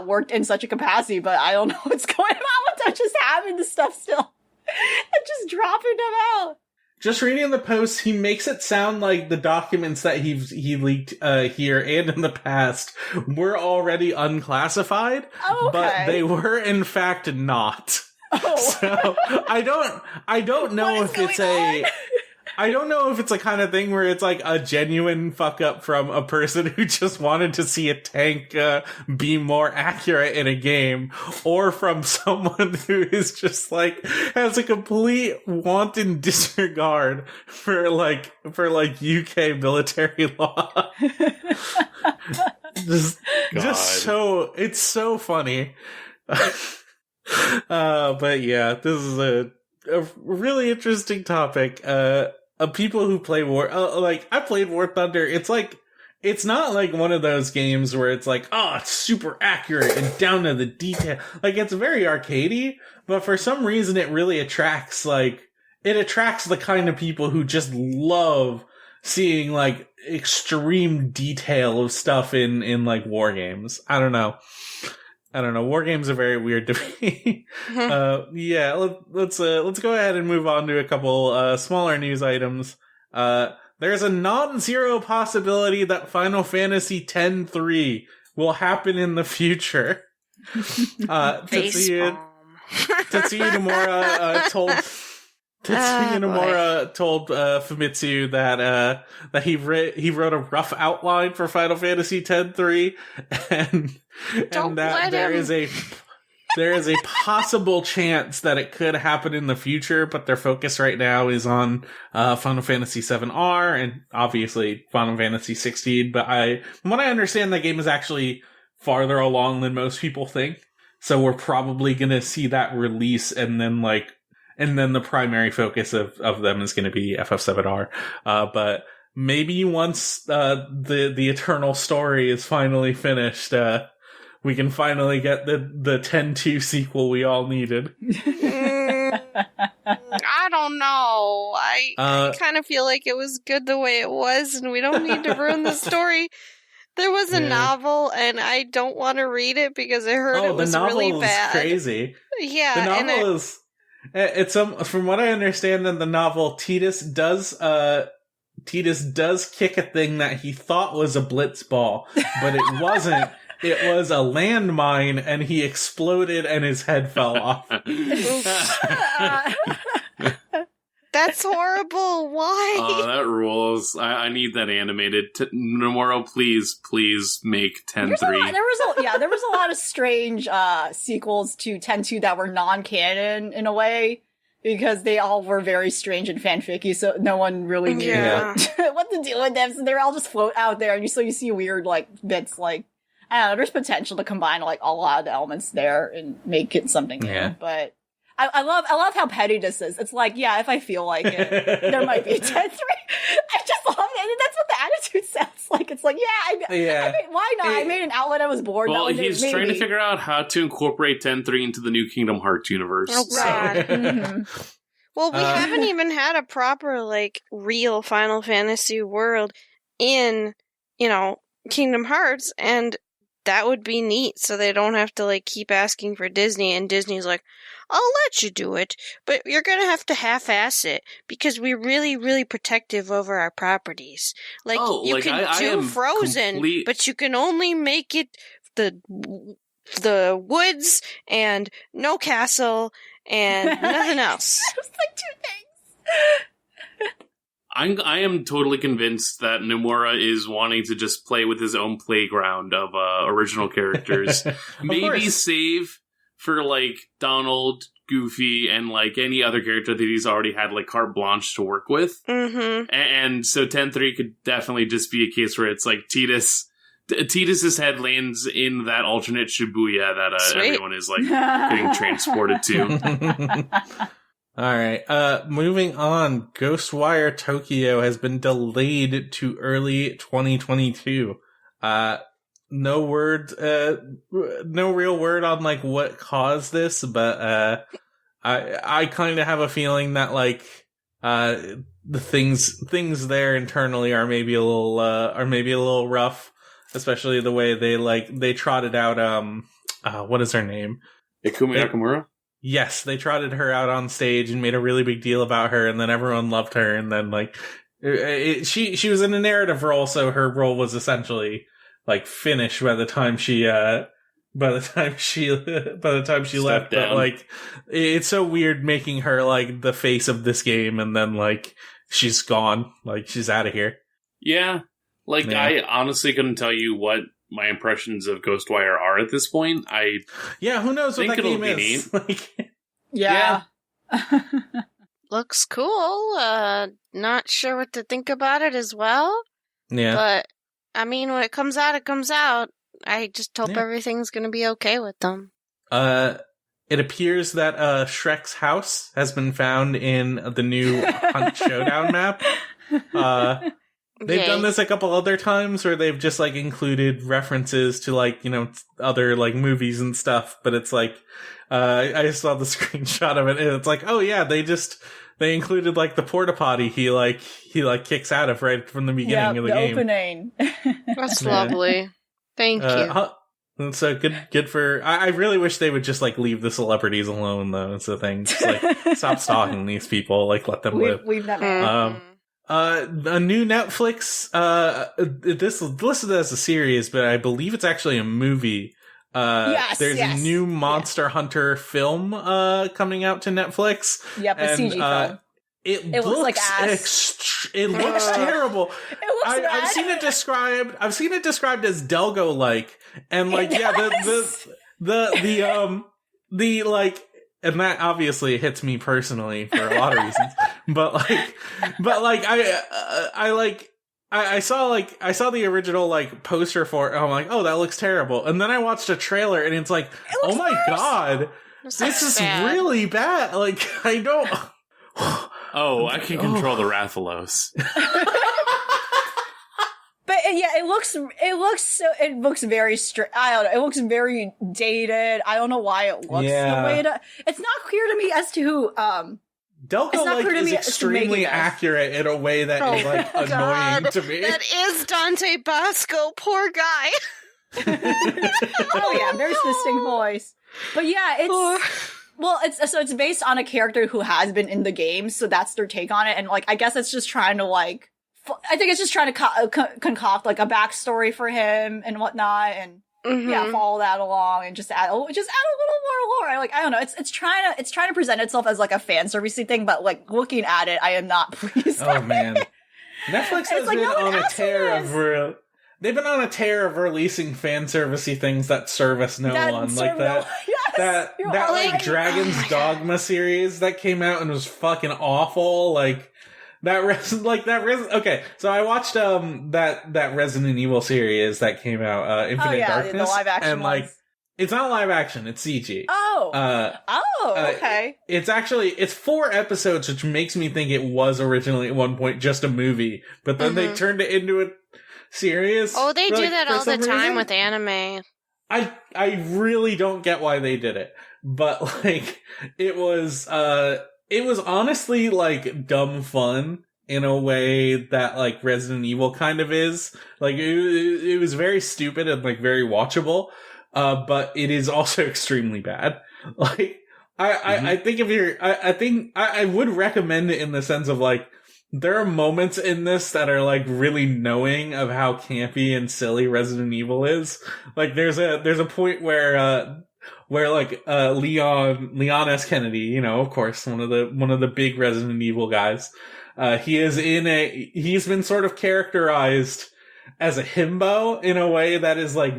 worked in such a capacity, but I don't know what's going on with them just having this stuff still and just dropping them out. Just reading the post, he makes it sound like the documents that he leaked here and in the past were already unclassified, but they were in fact not. Oh. So I don't know if it's I don't know if it's a kind of thing where it's like a genuine fuck up from a person who just wanted to see a tank be more accurate in a game, or from someone who is just like has a complete wanton disregard for like UK military law. just so it's so funny. But yeah, this is a really interesting topic. Of people who play War, like I played War Thunder. It's it's not like one of those games where it's like, oh, it's super accurate and down to the detail. Like, it's very arcadey, but for some reason it really attracts, it attracts the kind of people who just love seeing, like, extreme detail of stuff in like, war games. I don't know. War games are very weird to me. Yeah, let's go ahead and move on to a couple smaller news items. There's a non-zero possibility that Final Fantasy X-3 will happen in the future. Tetsuya Nomura told Famitsu that he wrote a rough outline for Final Fantasy X-3, and that there is a possible chance that it could happen in the future, but their focus right now is on Final Fantasy VII-R and obviously Final Fantasy 16. But from what I understand, that game is actually farther along than most people think. So we're probably going to see that release, and then the primary focus of them is going to be FF7-R. But maybe once the Eternal story is finally finished, we can finally get the 10-2 sequel we all needed. I don't know. I kind of feel like it was good the way it was, and we don't need to ruin the story. There was a novel, and I don't want to read it because I heard it was really bad. The novel is crazy. Yeah, the novel is. It's from what I understand in the novel, Tidus does kick a thing that he thought was a blitz ball, but it wasn't. It was a landmine, and he exploded, and his head fell off. That's horrible. Why? Oh, that rules. I need that animated. Nomura, please make 10-3. There was a lot of strange sequels to 10-2 that were non-canon in a way, because they all were very strange and fanficky, so no one really knew what to do with them. So they're all just float out there, and you see weird bits I don't know. There's potential to combine a lot of the elements there and make it something new, but. I love how petty this is. It's like, yeah, if I feel like it, there might be a 10-3. I just love it. And that's what the attitude sounds like. It's like, why not? I made an outlet. I was bored. Well, he's trying to figure out how to incorporate 10-3 into the new Kingdom Hearts universe. Oh, God. Mm-hmm. Well, we haven't even had a proper, real Final Fantasy world in, Kingdom Hearts, and that would be neat, so they don't have to, keep asking for Disney, and Disney's like, I'll let you do it, but you're gonna have to half-ass it, because we're really, really protective over our properties. You can do Frozen, but you can only make it the woods, and no castle, and nothing else. It's two things. I am totally convinced that Nomura is wanting to just play with his own playground of original characters. Maybe save for Donald, Goofy, and like any other character that he's already had like carte blanche to work with. Mm-hmm. And so 10-3 could definitely just be a case where it's like Tidus's head lands in that alternate Shibuya that everyone is like getting transported to. All right. Moving on. Ghostwire Tokyo has been delayed to early 2022. No real word on like what caused this, but I kind of have a feeling that like the things there internally are maybe a little rough, especially the way they trotted out what is her name? Ikumi Nakamura? Yes, they trotted her out on stage and made a really big deal about her, and then everyone loved her, and then like she was in a narrative role, so her role was essentially like finished by the time she left. But like it's so weird making her like the face of this game, and then like she's gone, like she's out of here. Yeah, I honestly couldn't tell you what my impressions of Ghostwire are at this point. Who knows what that game is? Yeah. Looks cool. Not sure what to think about it as well. Yeah. But, I mean, when it comes out, it comes out. I just hope everything's going to be okay with them. It appears that Shrek's house has been found in the new Hunt Showdown map. They've done this a couple other times where they've just like included references to like, other like movies and stuff, but it's like, I saw the screenshot of it and it's like, oh yeah, they included like the porta potty he kicks out of right from the beginning of the game. Opening. That's lovely. Thank you. And so good for. I really wish they would just like leave the celebrities alone, though. It's the thing. Just like stop stalking these people. Like let them live. We've never. A new Netflix. This is listed as a series, but I believe it's actually a movie. There's a new Monster Hunter film coming out to Netflix. Yep, a CG film. It looks like ass. It looks terrible. It looks bad. I've seen it described. I've seen it described as Delgo-like, and like the like, and that obviously hits me personally for a lot of reasons. but I saw the original like poster for it, and I'm like, oh, that looks terrible. And then I watched a trailer, and it's like, oh my god, this is really bad. Like I don't. Oh, I can control the Rathalos. But yeah, it looks very I don't know. It looks very dated. I don't know why it looks the way it. It's not clear to me as to who. Delco like is extremely accurate in a way that is like annoying to me. That is Dante Basco. Poor guy. Oh yeah, very distinct voice. But yeah, it's. Well, it's based on a character who has been in the game, so that's their take on it. And like, I guess it's just trying to like, I think it's just trying to concoct like a backstory for him and whatnot, and follow that along and just add a little more lore. Like I don't know, it's trying to present itself as like a fan servicey thing, but like looking at it, I am not pleased. Oh man, Netflix has been on a tear of. They've been on a tear of releasing fan servicey things that service no one, like that. That like Dragon's Dogma series that came out and was fucking awful. Like okay, so I watched that Resident Evil series that came out, Infinite Darkness, the live action and like it's not live action, it's CG. Okay. It's 4 episodes, which makes me think it was originally at one point just a movie, but then they turned it into a series. Oh, they do that all the time with anime. I really don't get why they did it, but like it was honestly like dumb fun in a way that like Resident Evil kind of is. Like it was very stupid and like very watchable, but it is also extremely bad. Like I think I would recommend it in the sense of like, there are moments in this that are like really knowing of how campy and silly Resident Evil is. Like there's a point where Leon S. Kennedy, of course, one of the big Resident Evil guys, he's been sort of characterized as a himbo in a way that is like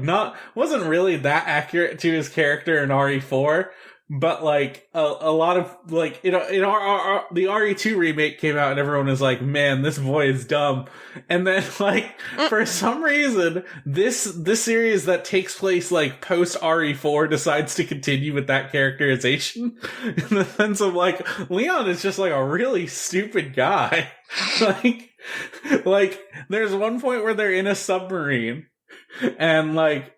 wasn't really that accurate to his character in RE4. But like a lot of like the RE2 remake came out and everyone was like, man, this boy is dumb. And then like for some reason this series that takes place like post RE4 decides to continue with that characterization in the sense of like Leon is just like a really stupid guy. like there's one point where they're in a submarine and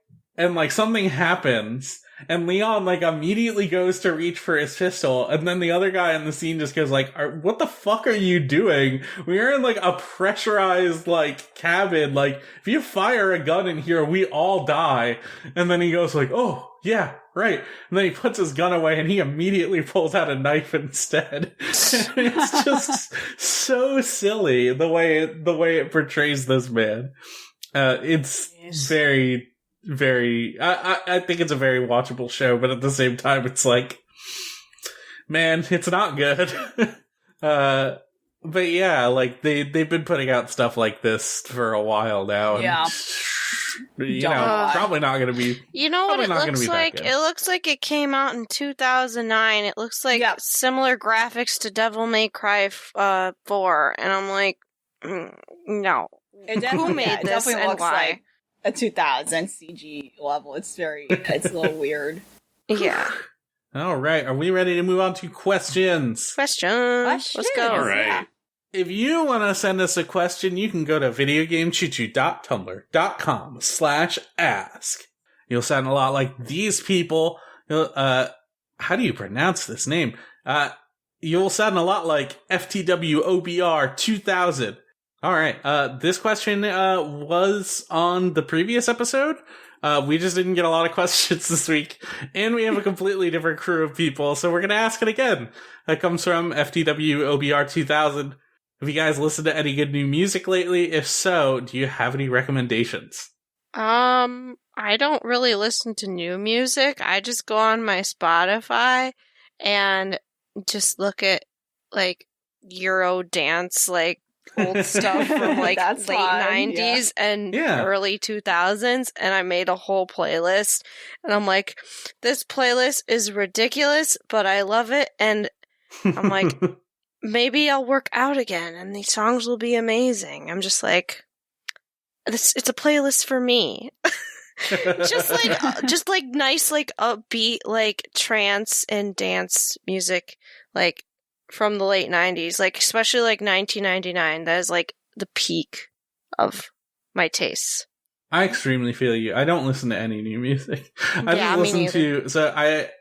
something happens. And Leon, like, immediately goes to reach for his pistol, and then the other guy in the scene just goes, like, what the fuck are you doing? We are in, like, a pressurized, like, cabin. Like, if you fire a gun in here, we all die. And then he goes, like, oh, yeah, right. And then he puts his gun away, and he immediately pulls out a knife instead. It's just so silly, the way it portrays this man. It's very... I think it's a very watchable show, but at the same time it's like, man, it's not good. But yeah, like they've been putting out stuff like this for a while now, and probably not going to be. You know what it looks like? It looks like it came out in 2009. It looks like similar graphics to Devil May Cry 4, and I'm like, no. Who made this and why? Like a 2000 CG level. It's a little weird. Yeah. All right. Are we ready to move on to questions? Let's go. All right. If you want to send us a question, you can go to videogamechoochoo.tumblr.com/ask. You'll sound a lot like these people. How do you pronounce this name? You'll sound a lot like FTWOBR 2000. All right. This question was on the previous episode. We just didn't get a lot of questions this week, and we have a completely different crew of people, so we're going to ask it again. That comes from FTWOBR 2000. Have you guys listened to any good new music lately? If so, do you have any recommendations? I don't really listen to new music. I just go on my Spotify and just look at, like, Euro dance, like, old stuff from, like, late 90s and early 2000s, and I made a whole playlist, and I'm like, this playlist is ridiculous, but I love it, and I'm like, maybe I'll work out again, and these songs will be amazing. I'm just like, it's a playlist for me. just like nice, like upbeat, like trance and dance music, like from the late 90s, like especially like 1999. That is like the peak of my tastes. I extremely feel you. I don't listen to any new music. I Yeah, just me listen neither. to, so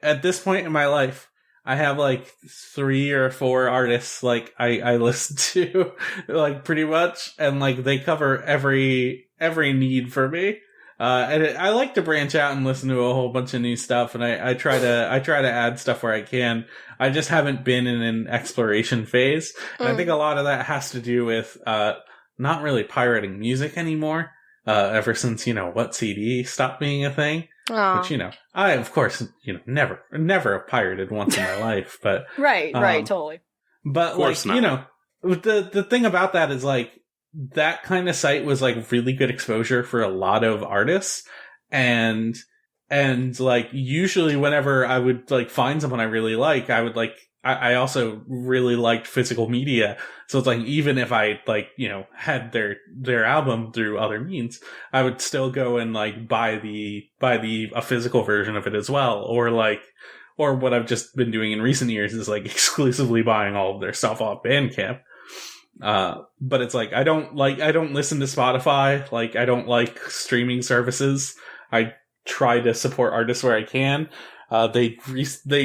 at this point in my life, I have like 3 or 4 artists like I listen to, like pretty much, and like they cover every need for me. I like to branch out and listen to a whole bunch of new stuff, and I try to add stuff where I can. I just haven't been in an exploration phase, and I think a lot of that has to do with not really pirating music anymore. Ever since What CD stopped being a thing. Aw. Which, I, of course, never have pirated once in my life, but... Right, totally. But, like, not. the thing about that is, like, that kind of site was, like, really good exposure for a lot of artists, and, like, usually whenever I would, like, find someone I really like, I would, like, I also really liked physical media, so it's like, even if I, like, had their album through other means, I would still go and, like, buy a physical version of it as well, or what I've just been doing in recent years is, like, exclusively buying all of their stuff off Bandcamp. But it's like, I don't listen to Spotify, like, I don't like streaming services. I try to support artists where I can. They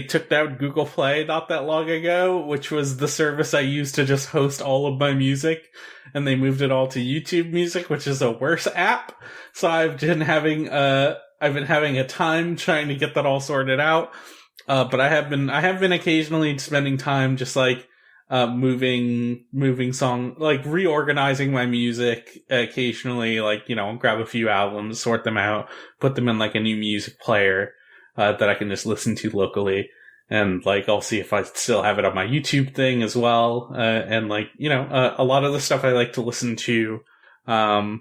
took down Google Play not that long ago, which was the service I used to just host all of my music, and they moved it all to YouTube Music, which is a worse app. So I've been having a time trying to get that all sorted out. But I have been occasionally spending time just like moving song, like reorganizing my music occasionally, like, grab a few albums, sort them out, put them in like a new music player that I can just listen to locally. And like, I'll see if I still have it on my YouTube thing as well. And like, a lot of the stuff I like to listen to, oh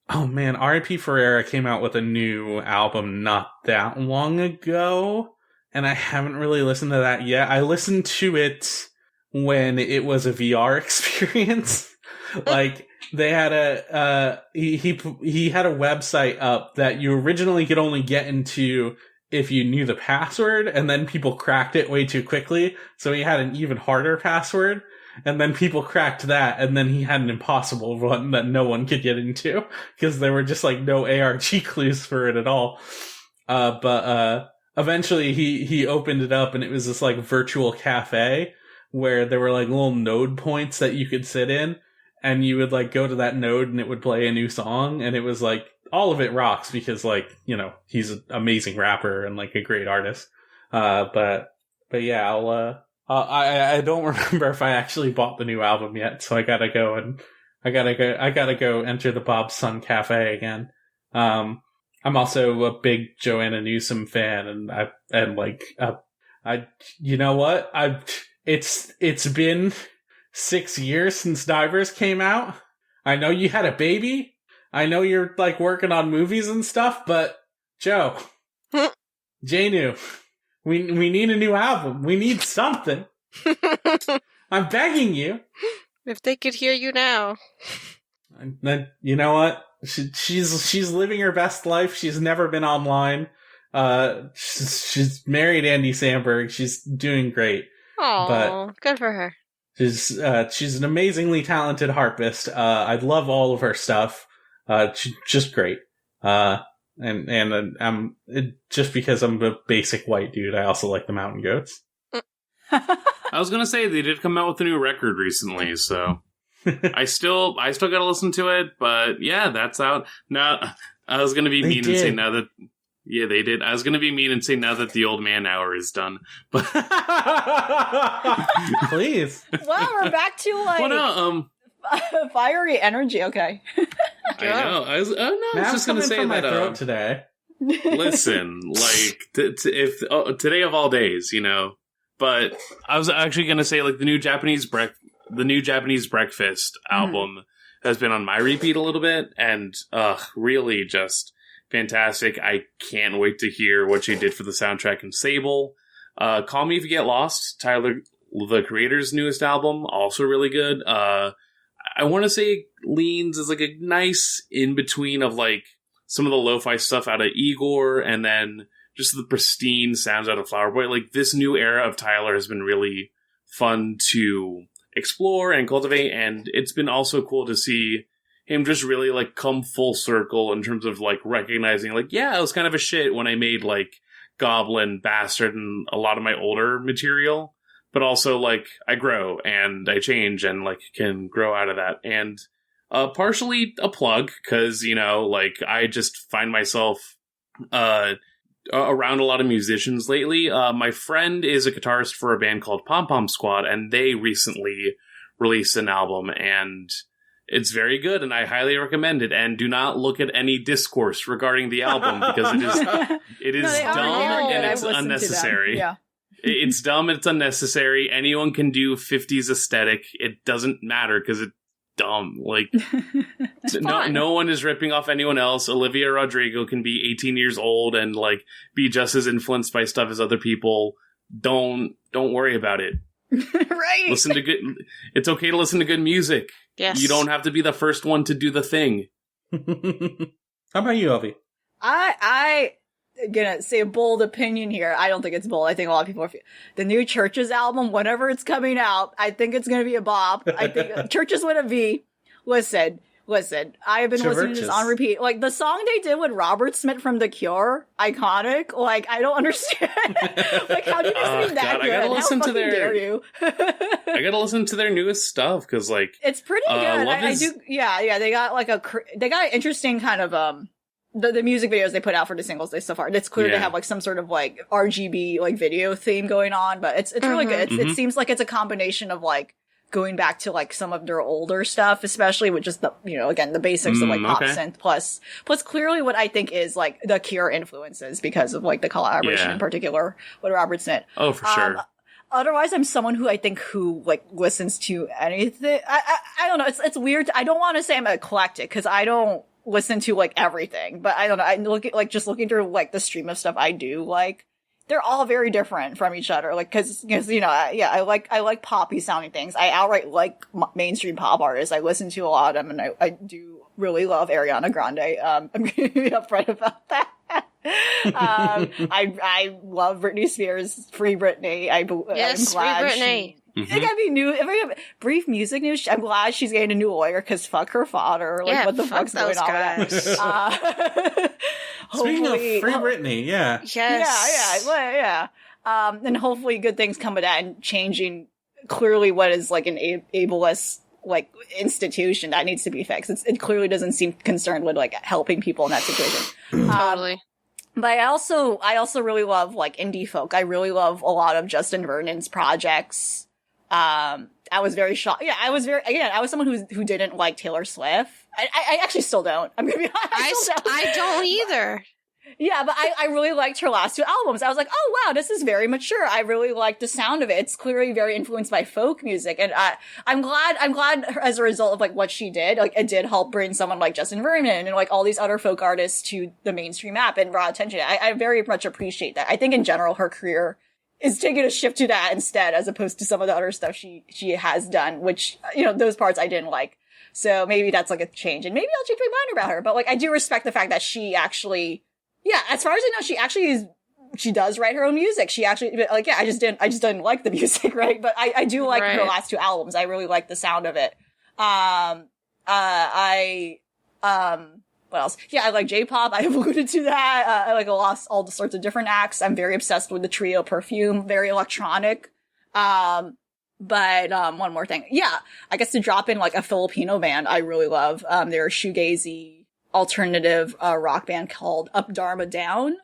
man, R.I.P. Ferreira came out with a new album not that long ago, and I haven't really listened to that yet. I listened to it when it was a VR experience. Like, they had he had a website up that you originally could only get into if you knew the password, and then people cracked it way too quickly, so he had an even harder password, and then people cracked that, and then he had an impossible one that no one could get into, because there were just, like, no ARG clues for it at all. But eventually he opened it up, and it was this, like, virtual cafe, where there were, like, little node points that you could sit in, and you would, like, go to that node, and it would play a new song, and it was, like, all of it rocks because, like, he's an amazing rapper and, like, a great artist. But yeah, I don't remember if I actually bought the new album yet, so I gotta go enter the Bob's Son Cafe again. I'm also a big Joanna Newsom fan, you know what? It's been 6 years since Divers came out. I know you had a baby. I know you're, like, working on movies and stuff, but Joe, Janu, we need a new album. We need something. I'm begging you. If they could hear you now. Then, you know what? She's living her best life. She's never been online. She's married Andy Samberg. She's doing great. Oh, good for her. She's an amazingly talented harpist. I love all of her stuff. She's just great. Just because I'm a basic white dude, I also like the Mountain Goats. I was gonna say they did come out with a new record recently, so I still gotta listen to it. But yeah, that's out now. I was gonna be mean and say now that they did. I was gonna be mean and say now that the old man hour is done. But please. Well, we're back to fiery energy. Okay. I know. I was just gonna say my that throat today. Listen, like if today of all days, you know. But I was actually gonna say like the new Japanese Breakfast album has been on my repeat a little bit, and really just fantastic. I can't wait to hear what she did for the soundtrack in Sable. Call Me If You Get Lost, Tyler, the Creator's newest album, also really good. I want to say leans is like a nice in between of like some of the lo-fi stuff out of Igor, and then just the pristine sounds out of Flower Boy. Like this new era of Tyler has been really fun to explore and cultivate, and it's been also cool to see him just really like come full circle in terms of like recognizing like, yeah, I was kind of a shit when I made like Goblin, Bastard, and a lot of my older material, but also like I grow and I change and like can grow out of that. And partially a plug, because you know, like I just find myself around a lot of musicians lately. My friend is a guitarist for a band called Pom Pom Squad, and they recently released an album, and it's very good, and I highly recommend it. And do not look at any discourse regarding the album, because it is dumb and it's unnecessary. Yeah. It's dumb and it's unnecessary. Anyone can do 50s aesthetic. It doesn't matter because it's dumb. Like no one is ripping off anyone else. Olivia Rodrigo can be 18 years old and like be just as influenced by stuff as other people. Don't worry about it. Right. It's okay to listen to good music. Yes. You don't have to be the first one to do the thing. How about you, Elvie? I gonna say a bold opinion here. I don't think it's bold. I think a lot of people are. The new Churches album, whenever it's coming out, I think it's gonna be a bop. I think Churches with a V. Listen. I have been listening to this on repeat. Like the song they did with Robert Smith from The Cure, iconic. Like I don't understand. Like how do you just that good? I gotta listen to their. Dare you? I gotta listen to their newest stuff because like it's pretty good. I do. Yeah. They got like they got an interesting kind of The music videos they put out for the singles so far. It's clear they have like some sort of like RGB like video theme going on, but it's really good. It seems like it's a combination of like going back to like some of their older stuff, especially with just the, you know, again, the basics of like pop synth plus clearly what I think is like the Cure influences because of like the collaboration in particular with Robert Smith. Oh, for sure. Otherwise, I'm someone who like listens to anything. I don't know. It's weird. I don't want to say I'm eclectic because I don't listen to like everything, but I don't know. I look at like just looking through like the stream of stuff I do, like they're all very different from each other. Like, cause you know, I like poppy sounding things. I outright like mainstream pop artists. I listen to a lot of them, and I do really love Ariana Grande. I'm gonna be upfront about that. I love Britney Spears, Free Britney. Yes, Free Britney. It gotta be new. If we have brief music news, I'm glad she's getting a new lawyer because fuck her father. Like, what the fuck's going on with that? Speaking of Free Britney, yeah. Yes. Yeah. And hopefully good things come of that and changing clearly what is like an ableist like institution that needs to be fixed. It clearly doesn't seem concerned with like helping people in that situation. Totally. But I also really love like indie folk. I really love a lot of Justin Vernon's projects. I was very shocked. Yeah, I was someone who didn't like Taylor Swift. I actually still don't. I'm gonna be honest. I don't either. Yeah, but I really liked her last two albums. I was like, oh wow, this is very mature. I really like the sound of it. It's clearly very influenced by folk music, and I'm glad as a result of like what she did. Like it did help bring someone like Justin Vernon and like all these other folk artists to the mainstream map and draw attention. I very much appreciate that. I think in general her career is taking a shift to that instead, as opposed to some of the other stuff she has done, which, you know, those parts I didn't like. So maybe that's like a change, and maybe I'll change my mind about her. But like, I do respect the fact that she actually, yeah, as far as I know, she actually is she does write her own music. She actually, like, yeah, I just didn't like the music, right? But I do like her last 2 albums. I really like the sound of it. What else? Yeah, I like J-pop. I have alluded to that. I like all the sorts of different acts. I'm very obsessed with the trio Perfume, very electronic. But one more thing. Yeah, I guess to drop in like a Filipino band I really love. They're a shoegazy alternative rock band called Up Dharma Down.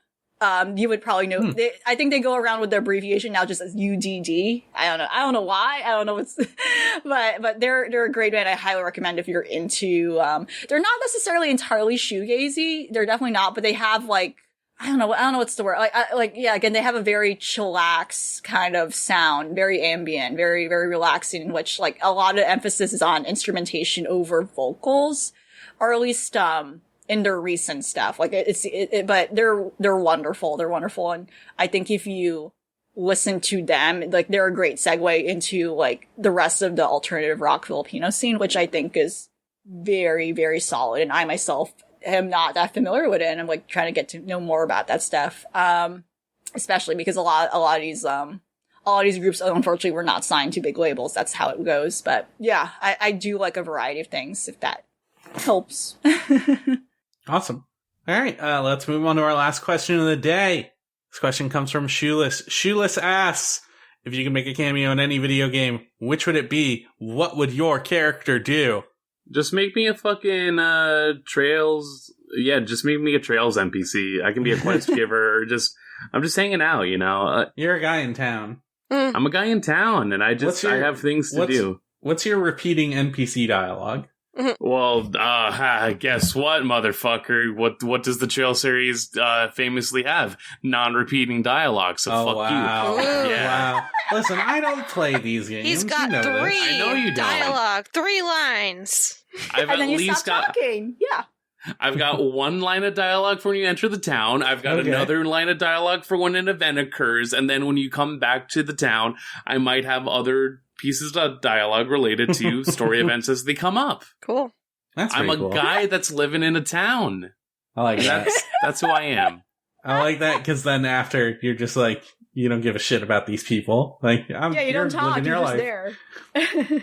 You would probably know. I think they go around with their abbreviation now just as UDD. I don't know why. I don't know what's, but they're a great band. I highly recommend if you're into. They're not necessarily entirely shoegazy. They're definitely not, but they have like I don't know what's the word. Again, they have a very chillax kind of sound, very ambient, very very relaxing, in which like a lot of emphasis is on instrumentation over vocals, or at least in their recent stuff. Like but they're wonderful. They're wonderful. And I think if you listen to them, like they're a great segue into like the rest of the alternative rock Filipino scene, which I think is very, very solid. And I myself am not that familiar with it. And I'm like trying to get to know more about that stuff. Especially because a lot of these groups, unfortunately, were not signed to big labels. That's how it goes. But yeah, I do like a variety of things, if that helps. Awesome. All right, let's move on to our last question of the day. This question comes from Shoeless. Shoeless asks, if you could make a cameo in any video game, which would it be? What would your character do? Just make me a fucking Trails. Yeah, just make me a Trails NPC. I can be a quest giver, or I'm just hanging out, you know. You're a guy in town. I'm a guy in town, and I have things to do. What's your repeating NPC dialogue? Well, guess what, motherfucker? What does the Trail series famously have? Non-repeating dialogue, so fuck wow. you. Yeah. Wow. Listen, I don't play these games. He's got you know three this. I know you don't. dialogue, 3 lines. I've And then at you least stop got talking. Yeah. I've got 1 line of dialogue for when you enter the town. I've got another line of dialogue for when an event occurs, and then when you come back to the town, I might have other pieces of dialogue related to story events as they come up. Cool. I'm a guy that's living in a town. I like that. That's who I am. I like that because then after you're just like, you don't give a shit about these people. Like, you don't talk. You're just there.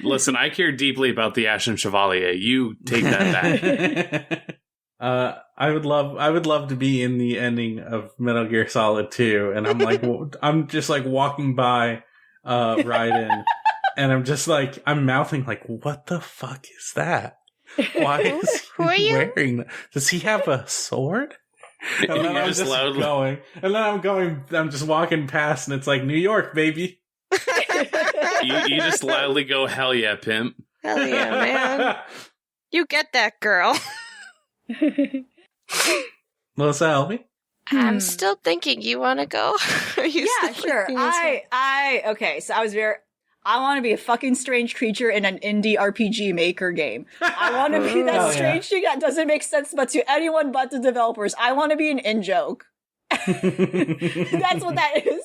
Listen, I care deeply about the Ashen Chevalier. You take that back. I would love to be in the ending of Metal Gear Solid 2, and I'm like, I'm just like walking by Raiden, and I'm just like, I'm mouthing like, what the fuck is that? Why is Who are you? wearing that? Does he have a sword? And then I'm just loudly going, and then I'm just walking past, and it's like, New York, baby. you just loudly go, hell yeah, pimp. Hell yeah, man. You get that, girl. Melissa, help me. I'm still thinking. You want to go? Yeah, sure. Okay, so I want to be a fucking strange creature in an indie RPG maker game. I want to be that strange thing that doesn't make sense but to anyone but the developers. I want to be an in-joke. That's what that is.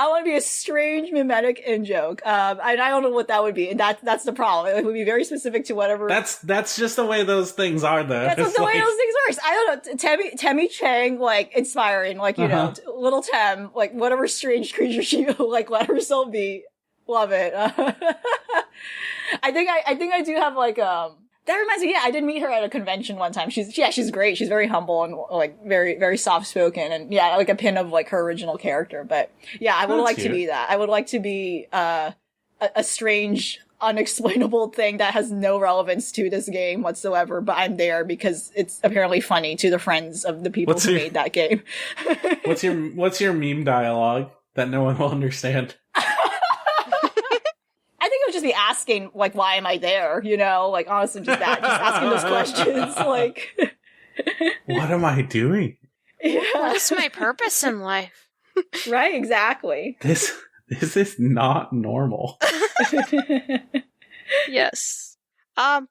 I want to be a strange mimetic in-joke. And I don't know what that would be. And that's the problem. It would be very specific to whatever. That's just the way those things are, though. That's the way those things work. I don't know. Temmie Chang, like, inspiring. Like, you know, little Tem, like, whatever strange creature she, like, let herself be. Love it. I think I do have, like, that reminds me, yeah, I did meet her at a convention one time. She's great. She's very humble and like very, very soft spoken, and yeah, like a pin of like her original character. But yeah, I would like to be that. I would like to be a strange, unexplainable thing that has no relevance to this game whatsoever. But I'm there because it's apparently funny to the friends of the people who made that game. What's your meme dialogue that no one will understand? I think it would just be asking, like, why am I there? You know, like, honestly, just that. Just asking those questions, like... What am I doing? Yeah. What's my purpose in life? Right, exactly. This is not normal. Yes. I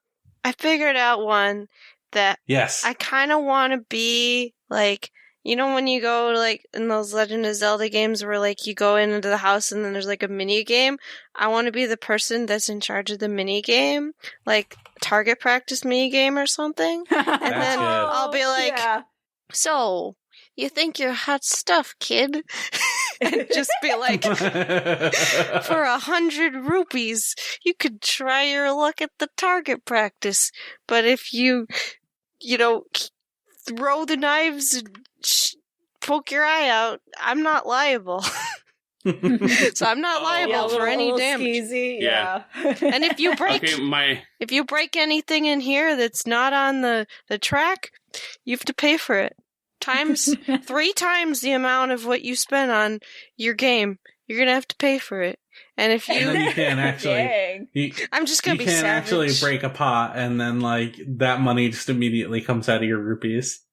figured out one that yes. I kind of want to be, like... You know when you go, like, in those Legend of Zelda games where, like, you go into the house and then there's, like, a mini-game? I want to be the person that's in charge of the mini-game. Like, target practice mini-game or something. And then I'll be like, so, you think you're hot stuff, kid. And just be like, for 100 rupees, you could try your luck at the target practice. But if you throw the knives and poke your eye out, I'm not liable. So I'm not liable for any damage. Skeezy, Yeah. And if you break anything in here that's not on the track, you have to pay for it. 3 times the amount of what you spent on your game. You're gonna have to pay for it. And if And then you can't actually. I'm just gonna be savage. You can't actually break a pot, and then that money just immediately comes out of your rupees.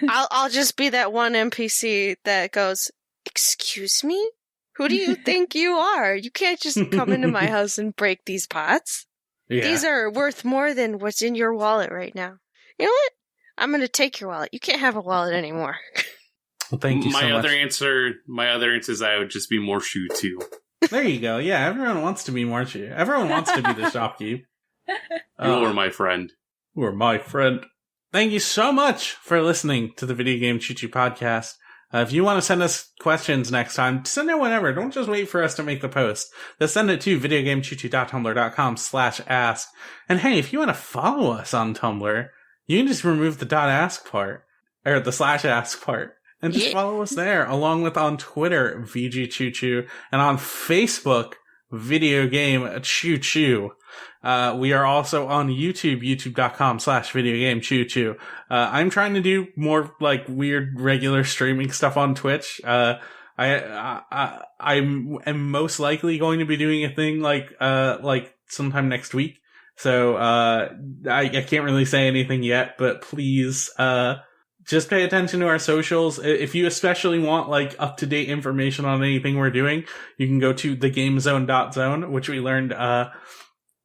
I'll just be that one NPC that goes, "Excuse me? Who do you think you are? You can't just come into my house and break these pots. Yeah. These are worth more than what's in your wallet right now. You know what? I'm going to take your wallet. You can't have a wallet anymore." Well, thank you so much. My other answer is I would just be more shoe too. There you go. Yeah, everyone wants to be more shoe. Everyone wants to be the shopkeep. You are my friend. You are my friend. Thank you so much for listening to the Video Game Choo Choo podcast. If you want to send us questions next time, send it whenever. Don't just wait for us to make the post. Just send it to videogamechoochoo.tumblr.com/ask. And hey, if you want to follow us on Tumblr, you can just remove the .ask part, or the /ask part, and just follow us there, along with on Twitter, VGCC, and on Facebook, Video Game Choo Choo. We are also on YouTube, youtube.com/videogamechoo-choo. I'm trying to do more weird regular streaming stuff on Twitch. I'm most likely going to be doing a thing sometime next week. So, I can't really say anything yet, but please, just pay attention to our socials. If you especially want up-to-date information on anything we're doing, you can go to thegamezone.zone, which we learned,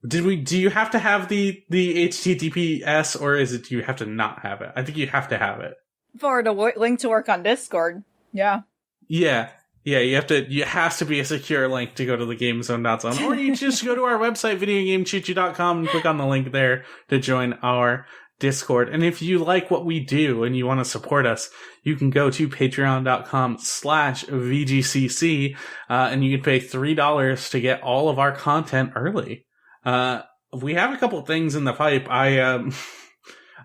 do you have to have the HTTPS, or do you have to not have it? I think you have to have it. For the link to work on Discord. Yeah. Yeah, it has to be a secure link to go to the gamezone.zone, or you just go to our website, videogamechoochoo.com, and click on the link there to join our Discord. And if you like what we do and you want to support us, you can go to patreon.com/VGCC, and you can pay $3 to get all of our content early. We have a couple things in the pipe. I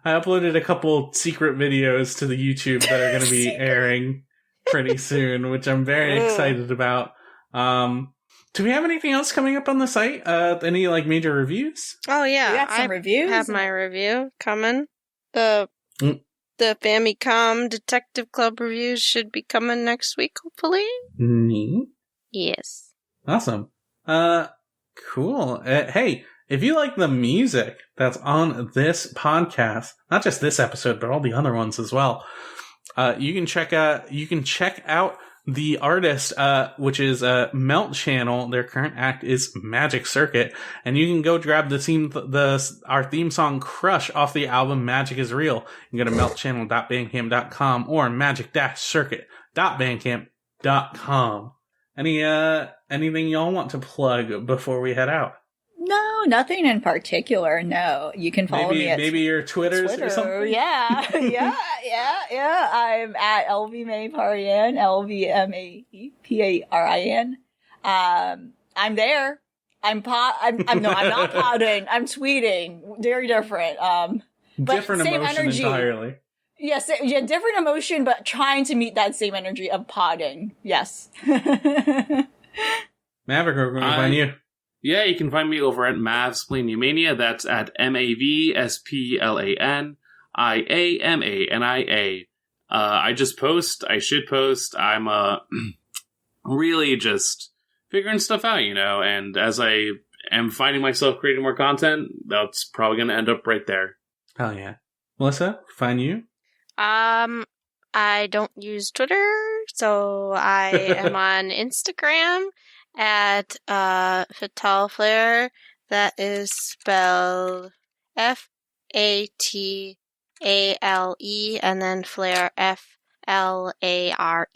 uploaded a couple secret videos to the YouTube that are going to be airing pretty soon, which I'm very excited about. Do we have anything else coming up on the site? Any major reviews? Oh yeah, we got some reviews. I have my review coming. The Famicom Detective Club reviews should be coming next week, hopefully. Neat. Yes. Awesome. Cool. Hey, if you like the music that's on this podcast, not just this episode, but all the other ones as well, you can check out the artist, which is Melt Channel. Their current act is Magic Circuit, and you can go grab our theme song Crush off the album Magic is Real. You can go to meltchannel.bandcamp.com or magic-circuit.bandcamp.com. Anything y'all want to plug before we head out? No, nothing in particular. No, you can follow me at maybe your Twitters or something. Yeah. I'm at LVMaParian, LVMAPARIN. I'm there. I'm not podding. I'm tweeting. Very different. But different same emotion energy. Entirely. Yes, yeah, different emotion, but trying to meet that same energy of podding. Yes. Maverick, where can we find you? Yeah, you can find me over at Mavsplania. That's at MAVSPLANIAMANIA. I just post. I should post. I'm really just figuring stuff out, and as I am finding myself creating more content, that's probably going to end up right there. Hell yeah. Melissa, find you? I don't use Twitter, so I am on Instagram at Fatal Flare. That is spelled FATALE, and then Flare FLARE.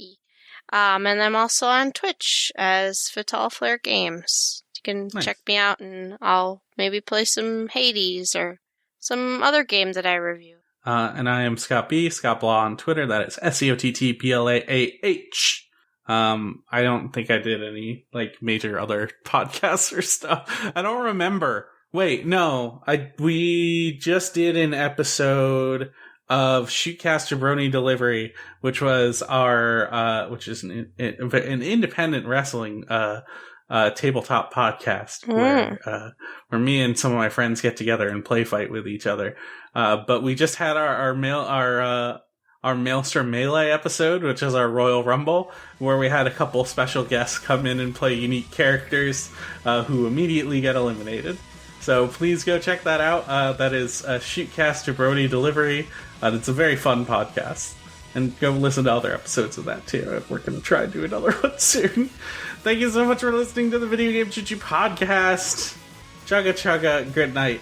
And I'm also on Twitch as Fatal Flare Games. You can check me out, and I'll maybe play some Hades or some other game that I review. And I am Scott B. Scott Blah on Twitter. That is SCOTTPLAAH. I don't think I did any like major other podcasts or stuff. I don't remember. Wait, no. We just did an episode of Shootcast Jabroni Delivery, which was our which is an independent wrestling tabletop podcast where me and some of my friends get together and play fight with each other. But we just had our Maelstrom Melee episode, which is our Royal Rumble, where we had a couple special guests come in and play unique characters who immediately get eliminated. So please go check that out. That is Shootcast Jabroni Delivery. It's a very fun podcast. And go listen to other episodes of that too. We're going to try and do another one soon. Thank you so much for listening to the Video Game Choo Choo podcast. Chugga chugga. Good night.